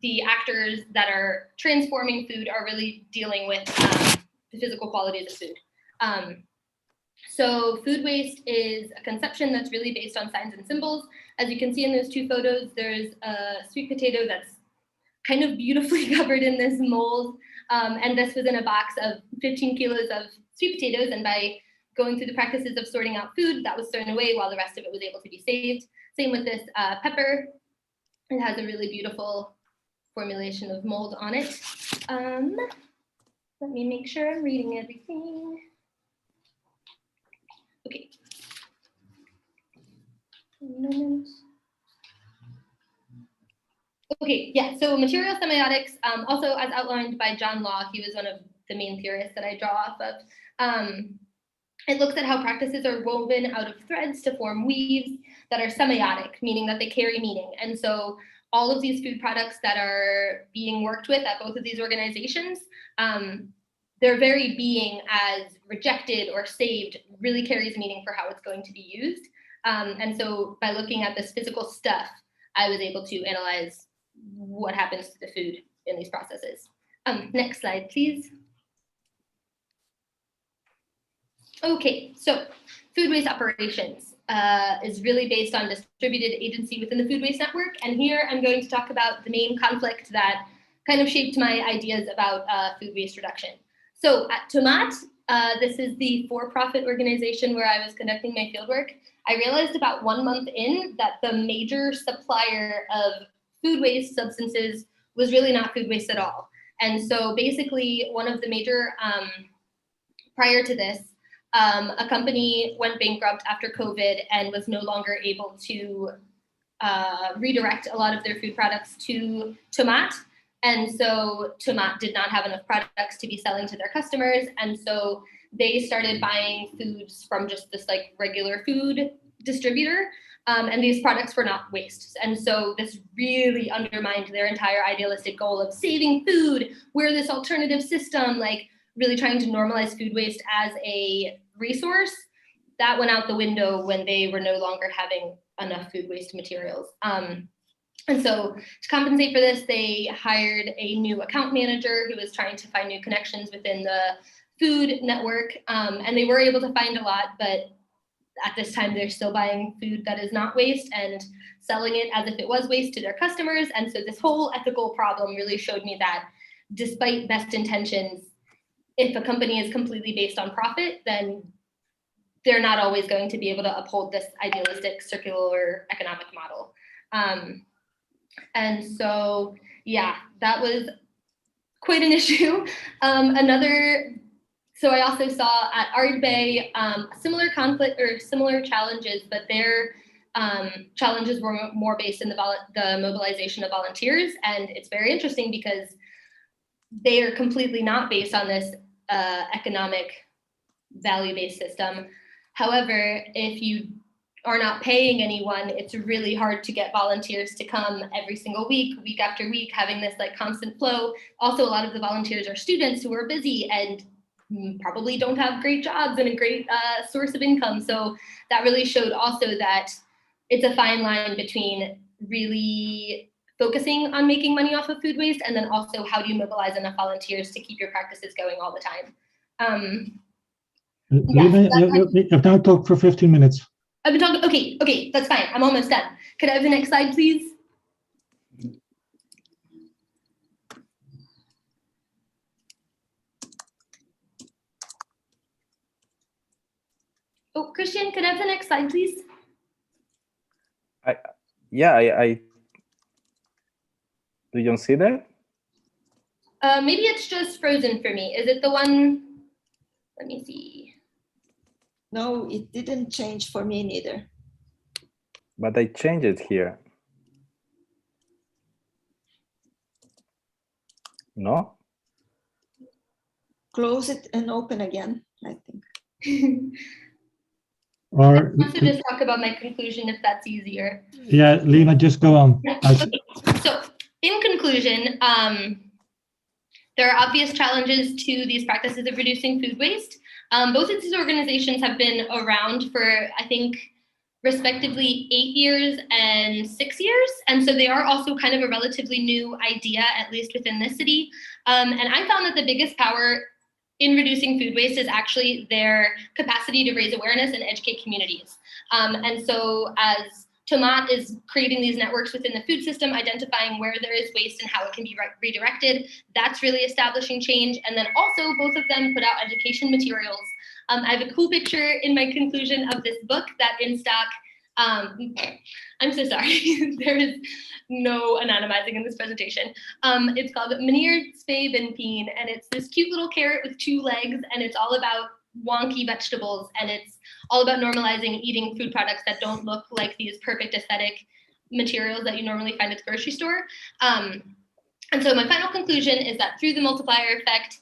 the actors that are transforming food are really dealing with the physical qualities of food. So food waste is a conception that's really based on signs and symbols. As you can see in those two photos, there's a sweet potato that's kind of beautifully covered in this mold. And this was in a box of 15 kilos of sweet potatoes. And by going through the practices of sorting out food, that was thrown away while the rest of it was able to be saved. Same with this pepper. It has a really beautiful formulation of mold on it. Let me make sure I'm reading everything. Okay. Okay, yeah, so material semiotics, also as outlined by John Law, he was one of the main theorists that I draw off of. It looks at how practices are woven out of threads to form weaves that are semiotic, meaning that they carry meaning. And so all of these food products that are being worked with at both of these organizations, their very being as rejected or saved really carries meaning for how it's going to be used. And so by looking at this physical stuff, I was able to analyze what happens to the food in these processes. Next slide, please. Okay, so food waste operations is really based on distributed agency within the food waste network. And here I'm going to talk about the main conflict that kind of shaped my ideas about food waste reduction. So at Tomat, this is the for-profit organization where I was conducting my fieldwork. I realized about 1 month in that the major supplier of food waste substances was really not food waste at all. And so basically one of the major, prior to this, a company went bankrupt after COVID and was no longer able to redirect a lot of their food products to Tomat. And so Tomat did not have enough products to be selling to their customers. And so they started buying foods from just this like regular food distributor, and these products were not waste. And so this really undermined their entire idealistic goal of saving food. We're this alternative system, like really trying to normalize food waste as a resource. That went out the window when they were no longer having enough food waste materials. And so to compensate for this, they hired a new account manager who was trying to find new connections within the food network. And they were able to find a lot, but at this time, they're still buying food that is not waste and selling it as if it was waste to their customers. And so this whole ethical problem really showed me that despite best intentions, if a company is completely based on profit, then they're not always going to be able to uphold this idealistic circular economic model. And so, yeah, that was quite an issue. So I also saw at Ardbeg similar conflict or similar challenges, but their challenges were more based in the mobilization of volunteers. And it's very interesting because they are completely not based on this economic value-based system. However, if you are not paying anyone, it's really hard to get volunteers to come every single week, week after week, having this like constant flow. Also, a lot of the volunteers are students who are busy and probably don't have great jobs and a great source of income. So that really showed also that it's a fine line between really focusing on making money off of food waste and then also how do you mobilize enough volunteers to keep your practices going all the time. Lina, you have now talked for 15 minutes. I've been talking, okay, that's fine. I'm almost done. Could I have the next slide, please? Oh, Christian, could I have the next slide, please? I do you see that? Maybe it's just frozen for me. Is it the one? Let me see. No, it didn't change for me neither. But I changed it here. No? Close it and open again, I think. Or I want to just talk about my conclusion if that's easier. yeah, Lina, just go on. Okay. So in conclusion, there are obvious challenges to these practices of reducing food waste. Both of these organizations have been around for, I think, respectively 8 years and 6 years. And so they are also kind of a relatively new idea, at least within this city. And I found that the biggest power in reducing food waste is actually their capacity to raise awareness and educate communities. And so as Tomat is creating these networks within the food system, identifying where there is waste and how it can be redirected, that's really establishing change. And then also both of them put out education materials. I have a cool picture in my conclusion of this book that in stock, I'm so sorry, there is no anonymizing in this presentation. It's called Meneer Twee Benpien, and it's this cute little carrot with 2 legs, and it's all about wonky vegetables, and it's all about normalizing eating food products that don't look like these perfect aesthetic materials that you normally find at the grocery store. And so my final conclusion is that through the multiplier effect,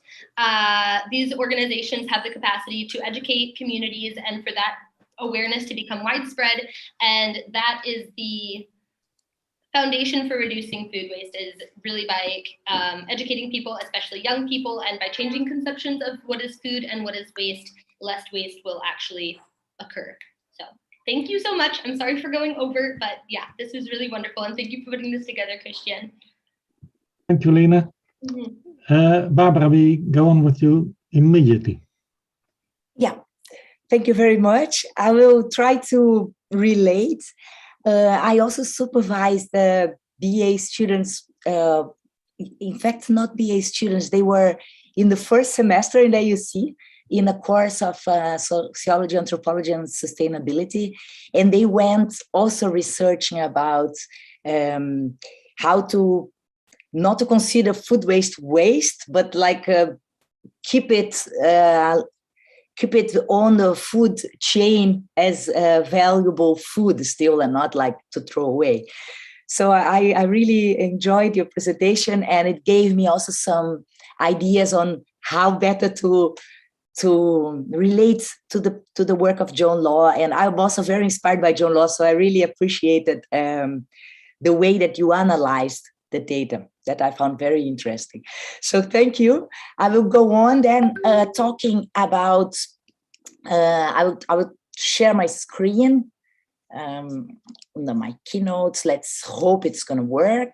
these organizations have the capacity to educate communities and for that awareness to become widespread. And that is the foundation for reducing food waste, is really by educating people, especially young people, and by changing conceptions of what is food and what is waste, less waste will actually occur. So thank you so much. I'm sorry for going over, but yeah, this was really wonderful. And thank you for putting this together, Christian. Thank you, Lina. Barbara, we go on with you immediately. Yeah, thank you very much. I will try to relate. I also supervised the BA students, in fact, not BA students, they were in the first semester in the AUC in a course of sociology, anthropology, and sustainability. And they went also researching about how to not to consider food waste, but like keep it on the food chain as valuable food still, and not like to throw away. So I really enjoyed your presentation, and it gave me also some ideas on how better to to relate to the work of John Law. And I'm also very inspired by John Law, so I really appreciated the way that you analyzed the data, that I found very interesting. So thank you. I will go on then talking about, I will share my screen under my keynotes. Let's hope it's going to work.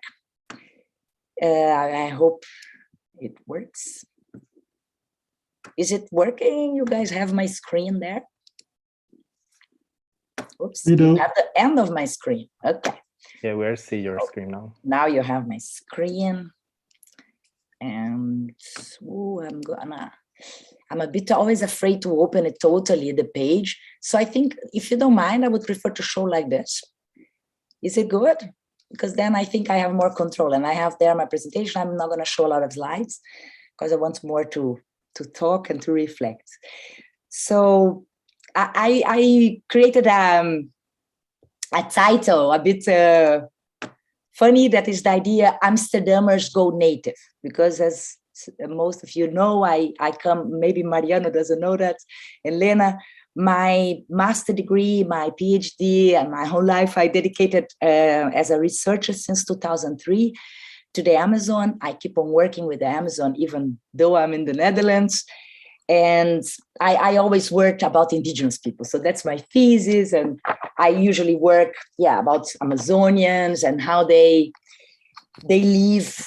I hope it works. Is it working? You guys have my screen there? Oops, you have the end of my screen. Okay. Yeah, we see your screen now. Now you have my screen. And I'm a bit always afraid to open it totally, the page. So I think, if you don't mind, I would prefer to show like this. Is it good? Because then I think I have more control, and I have there my presentation. I'm not going to show a lot of slides because I want more to talk and to reflect. So I created a title a bit funny, that is the idea Amsterdammers go native, because as most of you know, I come, maybe Mariano doesn't know that, and Lena, my master degree, my PhD, and my whole life I dedicated as a researcher since 2003 to the Amazon. I keep on working with the Amazon, even though I'm in the Netherlands. And I always worked about indigenous people. So that's my thesis. And I usually work, about Amazonians and how they live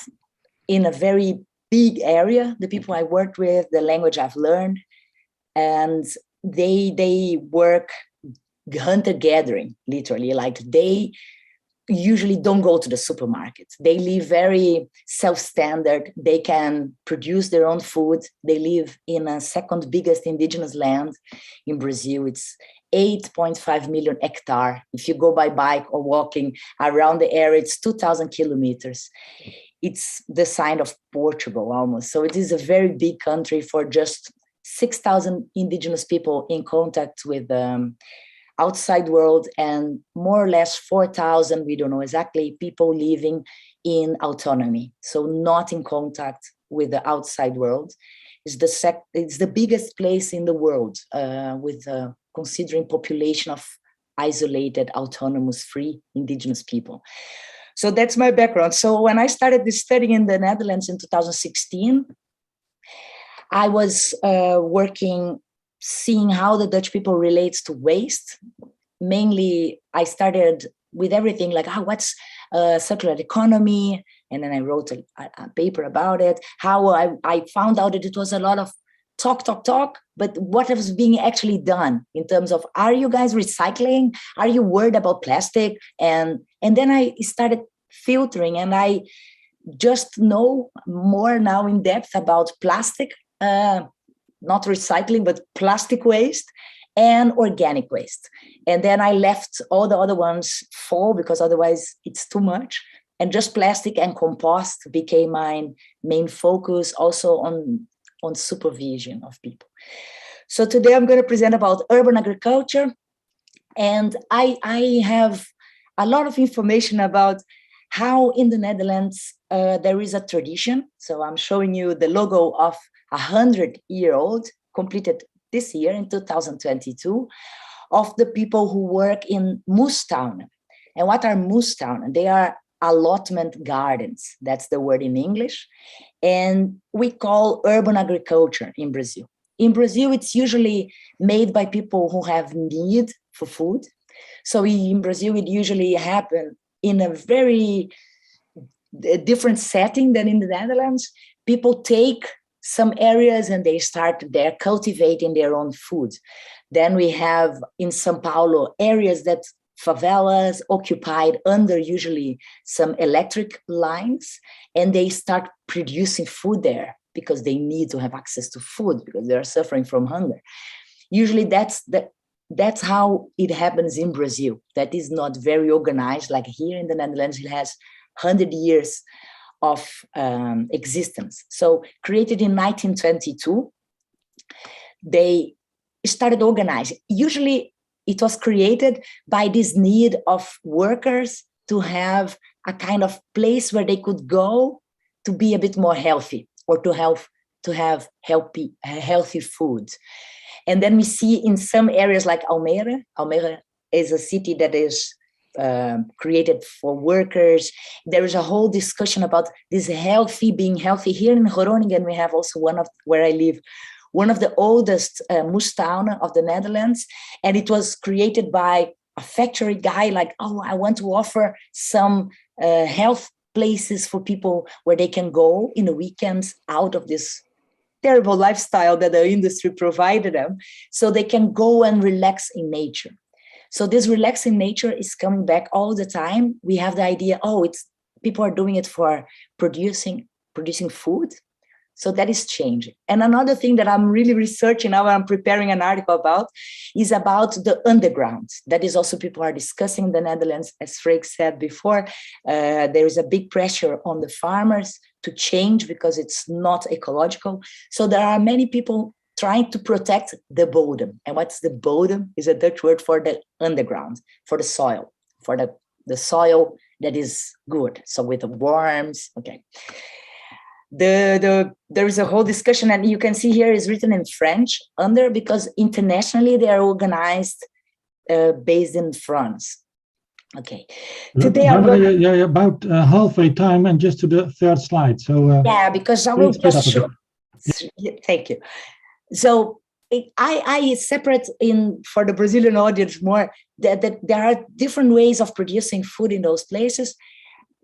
in a very big area, the people I worked with, the language I've learned. And they work hunter-gathering, literally. Like, they usually don't go to the supermarket. They live very self-standard. They can produce their own food. They live in a second biggest indigenous land in Brazil. It's 8.5 million hectares. If you go by bike or walking around the area, it's 2,000 kilometers. It's the size of Portugal almost. So it is a very big country for just 6,000 indigenous people in contact with outside world, and more or less 4,000, we don't know exactly, people living in autonomy, so not in contact with the outside world. It's the biggest place in the world with considering population of isolated, autonomous, free indigenous people. So that's my background. So when I started this study in the Netherlands in 2016, I was working, seeing how the Dutch people relates to waste. Mainly, I started with everything like, what's circular economy? And then I wrote a paper about it. How I found out that it was a lot of talk, but what was being actually done in terms of, are you guys recycling? Are you worried about plastic? And then I started filtering, and I just know more now in depth about plastic, not recycling, but plastic waste and organic waste. And then I left all the other ones fall, because otherwise it's too much. And just plastic and compost became my main focus, also on supervision of people. So today I'm going to present about urban agriculture. And I have a lot of information about how in the Netherlands there is a tradition. So I'm showing you the logo of 100-year-old, completed this year in 2022, of the people who work in moestuinen. And what are moestuinen? They are allotment gardens. That's the word in English. And we call urban agriculture in Brazil. In Brazil, it's usually made by people who have need for food. So in Brazil, it usually happens in a very different setting than in the Netherlands. People take some areas and they start there cultivating their own food. Then we have in São Paulo areas that favelas occupied under usually some electric lines, and they start producing food there because they need to have access to food because they are suffering from hunger. Usually that's how it happens in Brazil. That is not very organized. Like here in the Netherlands, it has 100 years of existence. So created in 1922, they started organizing. Usually it was created by this need of workers to have a kind of place where they could go to be a bit more healthy or to have to have healthy food. And then we see in some areas like Almere is a city that is created for workers. There is a whole discussion about this being healthy. Here in Groningen, we have also where I live, one of the oldest moestuinen of the Netherlands. And it was created by a factory guy, like, oh, I want to offer some health places for people where they can go in the weekends out of this terrible lifestyle that the industry provided them, so they can go and relax in nature. So this relaxing nature is coming back all the time. We have the idea, people are doing it for producing food. So that is changing. And another thing that I'm really researching now, I'm preparing an article about, is about the underground. That is also people are discussing in the Netherlands. As Freek said before, there is a big pressure on the farmers to change because it's not ecological. So there are many people trying to protect the bodem. And what's the bodem is a Dutch word for the underground, for the soil, for the soil that is good. So with the worms, okay. There is a whole discussion, and you can see here is written in French because internationally they are organized based in France. Okay. Today you're about halfway time and just to the third slide. So yeah, because I will just show. Thank you. So I separate for the Brazilian audience more that there are different ways of producing food in those places.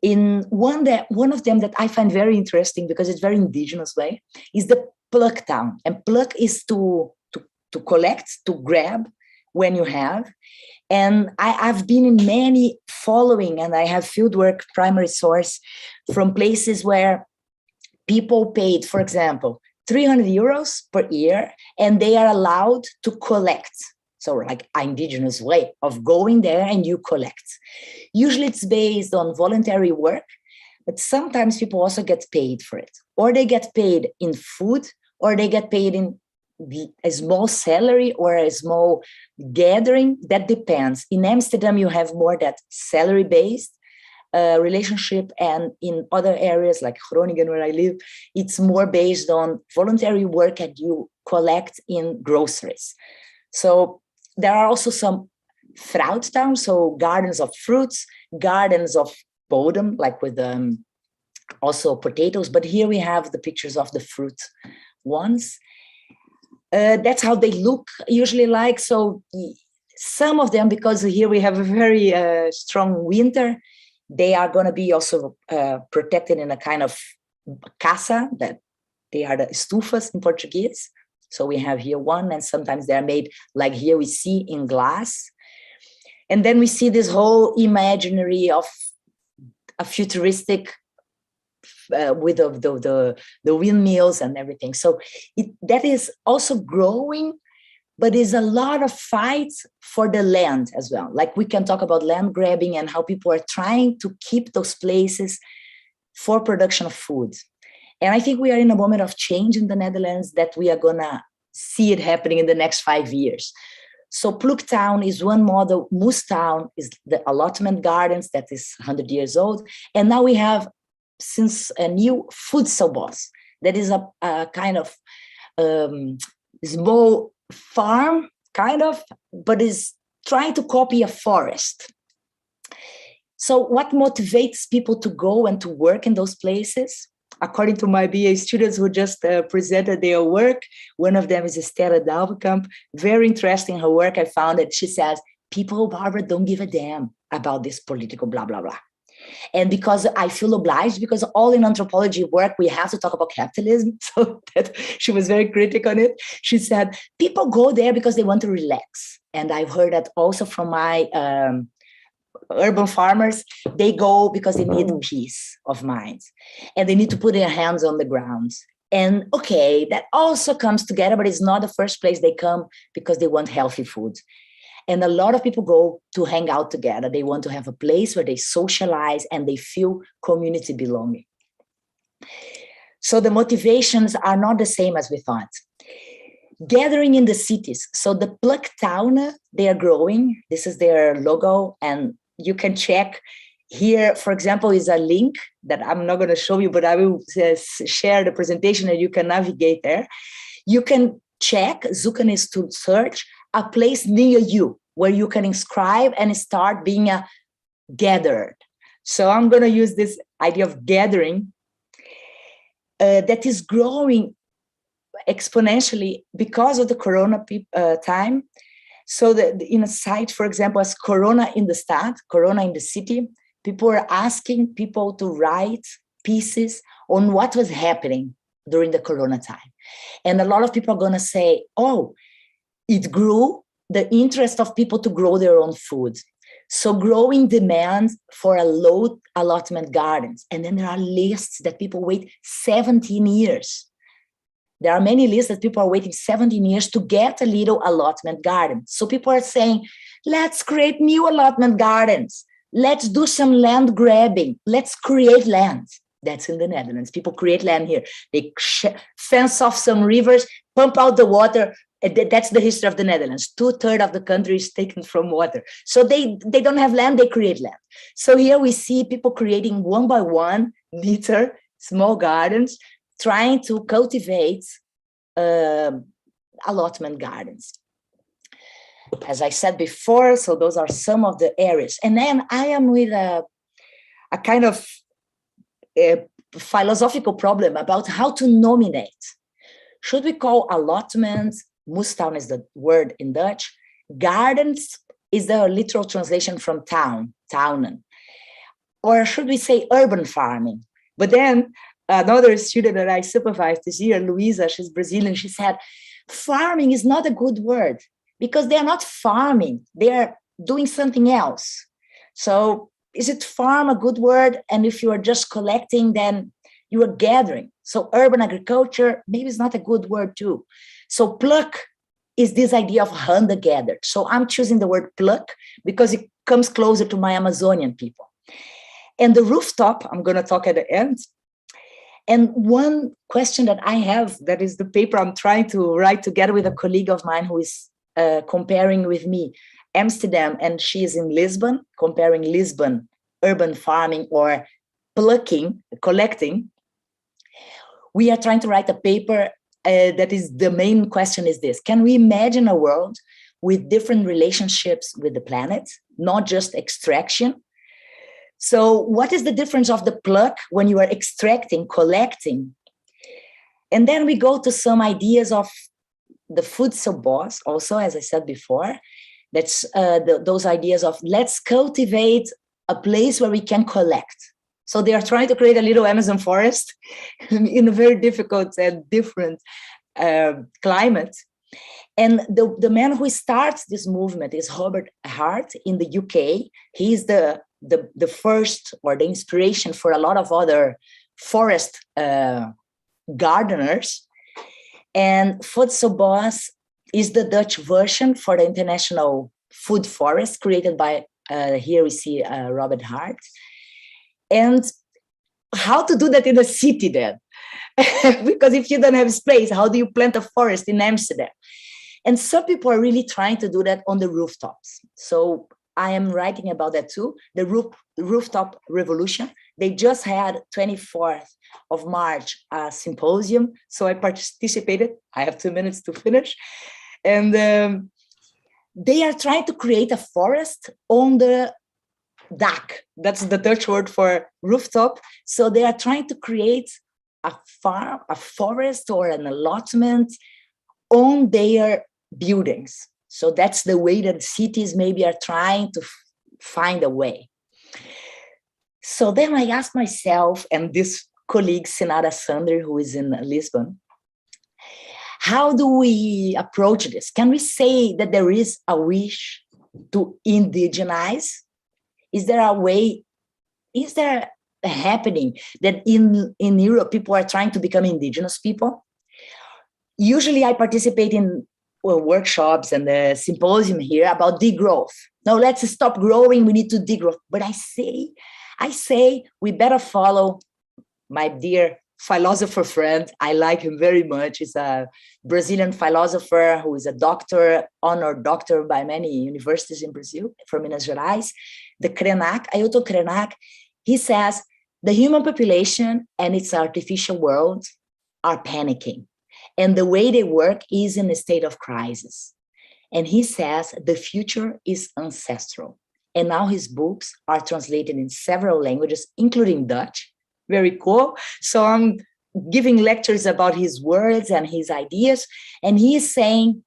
In one of them that I find very interesting because it's very indigenous way is the pluck town. And pluck is to collect, to grab when you have. And I've been in many following, and I have fieldwork primary source from places where people paid, for example, 300 euros per year, and they are allowed to collect. So like an indigenous way of going there and you collect. Usually it's based on voluntary work, but sometimes people also get paid for it. Or they get paid in food, or they get paid in a small salary or a small gathering. That depends. In Amsterdam, you have more that salary-based relationship. And in other areas like Groningen, where I live, it's more based on voluntary work and you collect in groceries. So there are also some fruit towns, so gardens of fruits, gardens of bodem, like with also potatoes. But here we have the pictures of the fruit ones. That's how they look usually like. So some of them, because here we have a very strong winter, they are going to be also protected in a kind of casa, that they are the estufas in Portuguese. So we have here one, and sometimes they're made like here we see in glass. And then we see this whole imaginary of a futuristic with the windmills and everything. So that is also growing, but there's a lot of fights for the land as well. Like we can talk about land grabbing and how people are trying to keep those places for production of food. And I think we are in a moment of change in the Netherlands that we are going to see it happening in the next 5 years. So Pluktown is one model. Moestuin is the allotment gardens that is 100 years old. And now we have, since a new voedselbos, that is a kind of small farm, kind of, but is trying to copy a forest. So what motivates people to go and to work in those places? According to my BA students who just presented their work, one of them is Esther Dalbekamp. Very interesting her work. I found that she says, people, Barbara, don't give a damn about this political blah, blah, blah. And because I feel obliged, because all in anthropology work, we have to talk about capitalism. So that she was very critical on it. She said, people go there because they want to relax. And I've heard that also from my urban farmers. They go because they need peace of mind and they need to put their hands on the ground. And okay, that also comes together, but it's not the first place they come because they want healthy food. And a lot of people go to hang out together. They want to have a place where they socialize and they feel community belonging. So the motivations are not the same as we thought. Gathering in the cities. So the Pluktown, they are growing. This is their logo. And you can check Here, for example, is a link that I'm not going to show you, but I will share the presentation and you can navigate there. You can check, Zukan is to search a place near you where you can inscribe and start being gathered. So I'm going to use this idea of gathering that is growing exponentially because of the Corona time. So in a site, for example, as Corona in the Stad, Corona in the city, people are asking people to write pieces on what was happening during the Corona time. And a lot of people are going to say, oh, it grew the interest of people to grow their own food. So growing demand for a low allotment gardens. And then there are lists that people wait 17 years. There are many lists that people are waiting 17 years to get a little allotment garden. So people are saying, let's create new allotment gardens. Let's do some land grabbing. Let's create land. That's in the Netherlands. People create land here. They fence off some rivers, pump out the water. That's the history of the Netherlands. 2/3 of the country is taken from water. So they don't have land, they create land. So here we see people creating 1 by 1 meter small gardens, trying to cultivate allotment gardens. As I said before, so those are some of the areas. And then I am with a kind of a philosophical problem about how to nominate. Should we call allotments, moestuin is the word in Dutch, gardens is the literal translation from town, townen, or should we say urban farming? But then another student that I supervised this year, Luisa, she's Brazilian, she said, farming is not a good word because they're not farming, they're doing something else. So is it farm a good word? And if you are just collecting, then you are gathering. So urban agriculture, maybe it's not a good word too. So pluck is this idea of hunter-gathered. So I'm choosing the word pluck because it comes closer to my Amazonian people. And the rooftop, I'm going to talk at the end. And one question that I have, that is the paper I'm trying to write together with a colleague of mine who is comparing with me Amsterdam, and she is in Lisbon, comparing Lisbon, urban farming or plucking, collecting. We are trying to write a paper that is, the main question is this: can we imagine a world with different relationships with the planet, not just extraction? So what is the difference of the pluck when you are extracting, collecting? And then we go to some ideas of the voedselbos, also, as I said before, that's those ideas of let's cultivate a place where we can collect. So they are trying to create a little Amazon forest in a very difficult and different climate. And the man who starts this movement is Robert Hart in the UK. He's the first, or the inspiration for a lot of other forest gardeners. And voedselbos is the Dutch version for the international food forest created by, here we see Robert Hart. And how to do that in a city then? Because if you don't have space, how do you plant a forest in Amsterdam? And some people are really trying to do that on the rooftops. So I am writing about that too, the rooftop revolution. They just had 24th of March a symposium. So I participated. I have 2 minutes to finish. And they are trying to create a forest on the dak. That's the Dutch word for rooftop. So they are trying to create a farm, a forest or an allotment on their buildings. So that's the way that cities maybe are trying to find a way. So then I asked myself, and this colleague, Senara Sander, who is in Lisbon, how do we approach this? Can we say that there is a wish to indigenize? Is there a way, is there a happening that in Europe people are trying to become indigenous people? Usually I participate in workshops and the symposium here about degrowth. No, let's stop growing, we need to degrowth. But I say we better follow my dear philosopher friend. I like him very much. He's a Brazilian philosopher who is a doctor, honored doctor by many universities in Brazil, from Minas Gerais. the Krenak, Ailton Krenak, he says, the human population and its artificial world are panicking. And the way they work is in a state of crisis. And he says the future is ancestral. And now his books are translated in several languages, including Dutch. Very cool. So I'm giving lectures about his words and his ideas. And he is saying,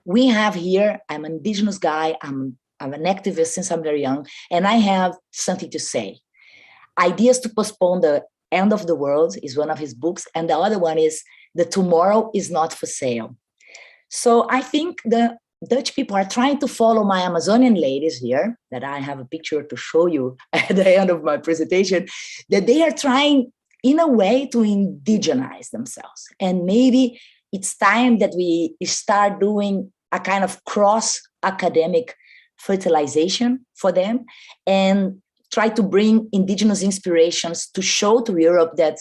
we have here, I'm an indigenous guy, I'm an activist since I'm very young, and I have something to say. Ideas to Postpone the End of the World is one of his books. And the other one is The Tomorrow is Not for Sale. So I think the Dutch people are trying to follow my Amazonian ladies here, that I have a picture to show you at the end of my presentation, that they are trying in a way to indigenize themselves. And maybe it's time that we start doing a kind of cross-academic fertilization for them and try to bring indigenous inspirations to show to Europe that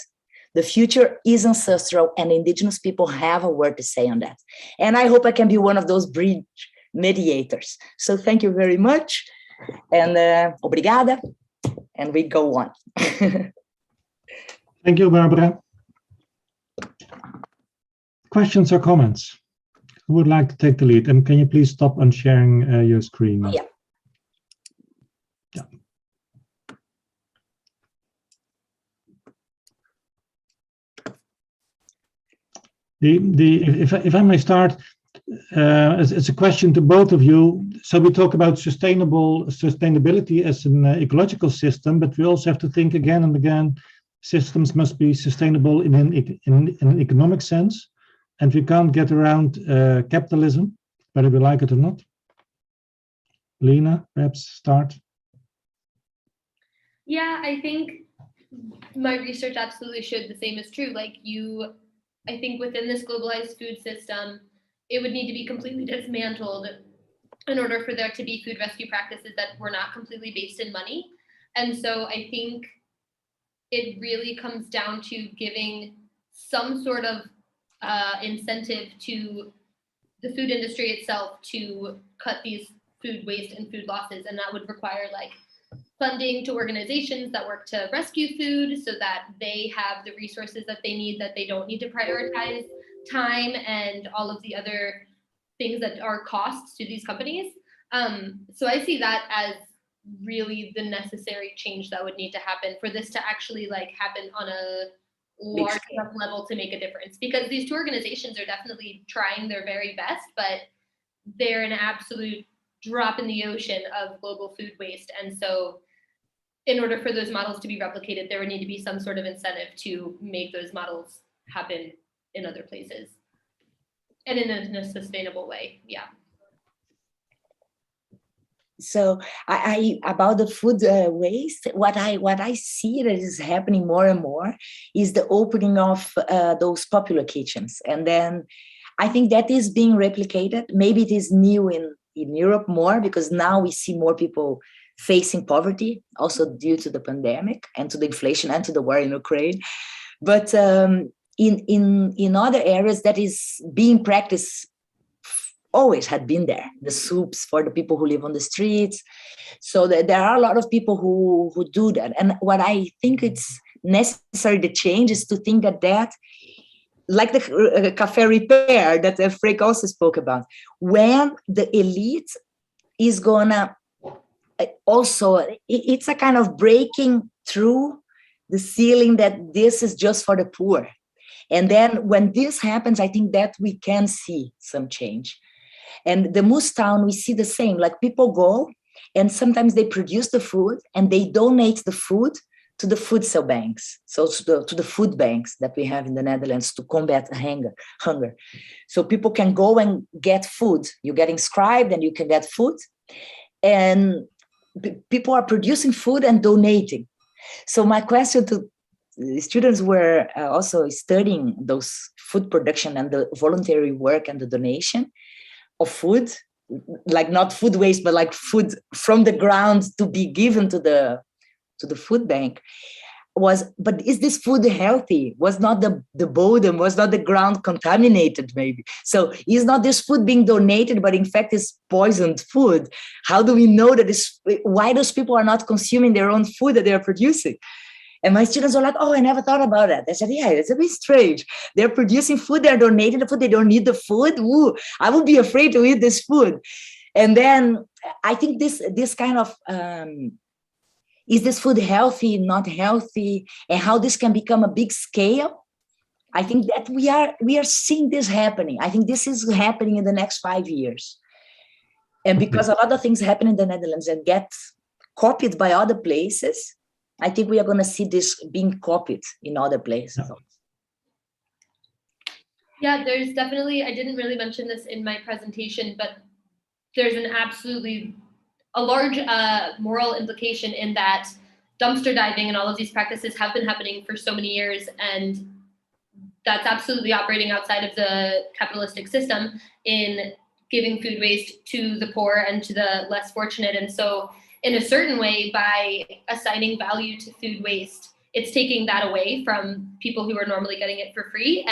the future is ancestral and indigenous people have a word to say on that. And I hope I can be one of those bridge mediators. So thank you very much. And obrigada. And we go on. Thank you, Barbara. Questions or comments? Who would like to take the lead? And can you please stop on sharing your screen? Yeah. If I may start, it's a question to both of you. So we talk about sustainability as an ecological system, but we also have to think again and again, systems must be sustainable in an economic sense, and we can't get around capitalism, whether we like it or not. Lena, perhaps start. Yeah, I think my research absolutely showed the same is true. I think within this globalized food system, it would need to be completely dismantled in order for there to be food rescue practices that were not completely based in money. And so I think it really comes down to giving some sort of incentive to the food industry itself to cut these food waste and food losses. And that would require funding to organizations that work to rescue food so that they have the resources that they need, that they don't need to prioritize time and all of the other things that are costs to these companies. So I see that as really the necessary change that would need to happen for this to actually happen on a large enough level to make a difference. Because these two organizations are definitely trying their very best, but they're an absolute drop in the ocean of global food waste. And so in order for those models to be replicated, there would need to be some sort of incentive to make those models happen in other places and in a sustainable way. Yeah. So I about the food waste, what I see that is happening more and more is the opening of those popular kitchens. And then I think that is being replicated. Maybe it is new in Europe more, because now we see more people facing poverty, also due to the pandemic and to the inflation and to the war in Ukraine. But in other areas, that is being practiced, always had been there. The soups for the people who live on the streets. So there are a lot of people who do that. And what I think it's necessary to change is to think that like the cafe repair that Freek also spoke about, when the elite is gonna also, it's a kind of breaking through the ceiling that this is just for the poor. And then when this happens, I think that we can see some change. And the Moose Town, we see the same, people go and sometimes they produce the food and they donate the food to the food cell banks, so to the food banks that we have in the Netherlands to combat hunger. So people can go and get food. You get inscribed and you can get food. And people are producing food and donating. So my question to the students were also studying those food production and the voluntary work and the donation of food, not food waste, but food from the ground to be given to the food bank. but is this food healthy? Was not the bottom, was not the ground contaminated maybe? So is not this food being donated, but in fact is poisoned food? How do we know that why those people are not consuming their own food that they are producing? And my students are like, oh, I never thought about that. I said, yeah, it's a bit strange. They're producing food, they're donating the food, they don't need the food. Ooh, I would be afraid to eat this food. And then I think this kind of, is this food healthy, not healthy, and how this can become a big scale? I think that we are seeing this happening. I think this is happening in the next 5 years. And because a lot of things happen in the Netherlands and get copied by other places, I think we are going to see this being copied in other places. Yeah, there's definitely, I didn't really mention this in my presentation, but there's a large moral implication in that dumpster diving and all of these practices have been happening for so many years, and that's absolutely operating outside of the capitalistic system in giving food waste to the poor and to the less fortunate. And so in a certain way, by assigning value to food waste, it's taking that away from people who are normally getting it for free.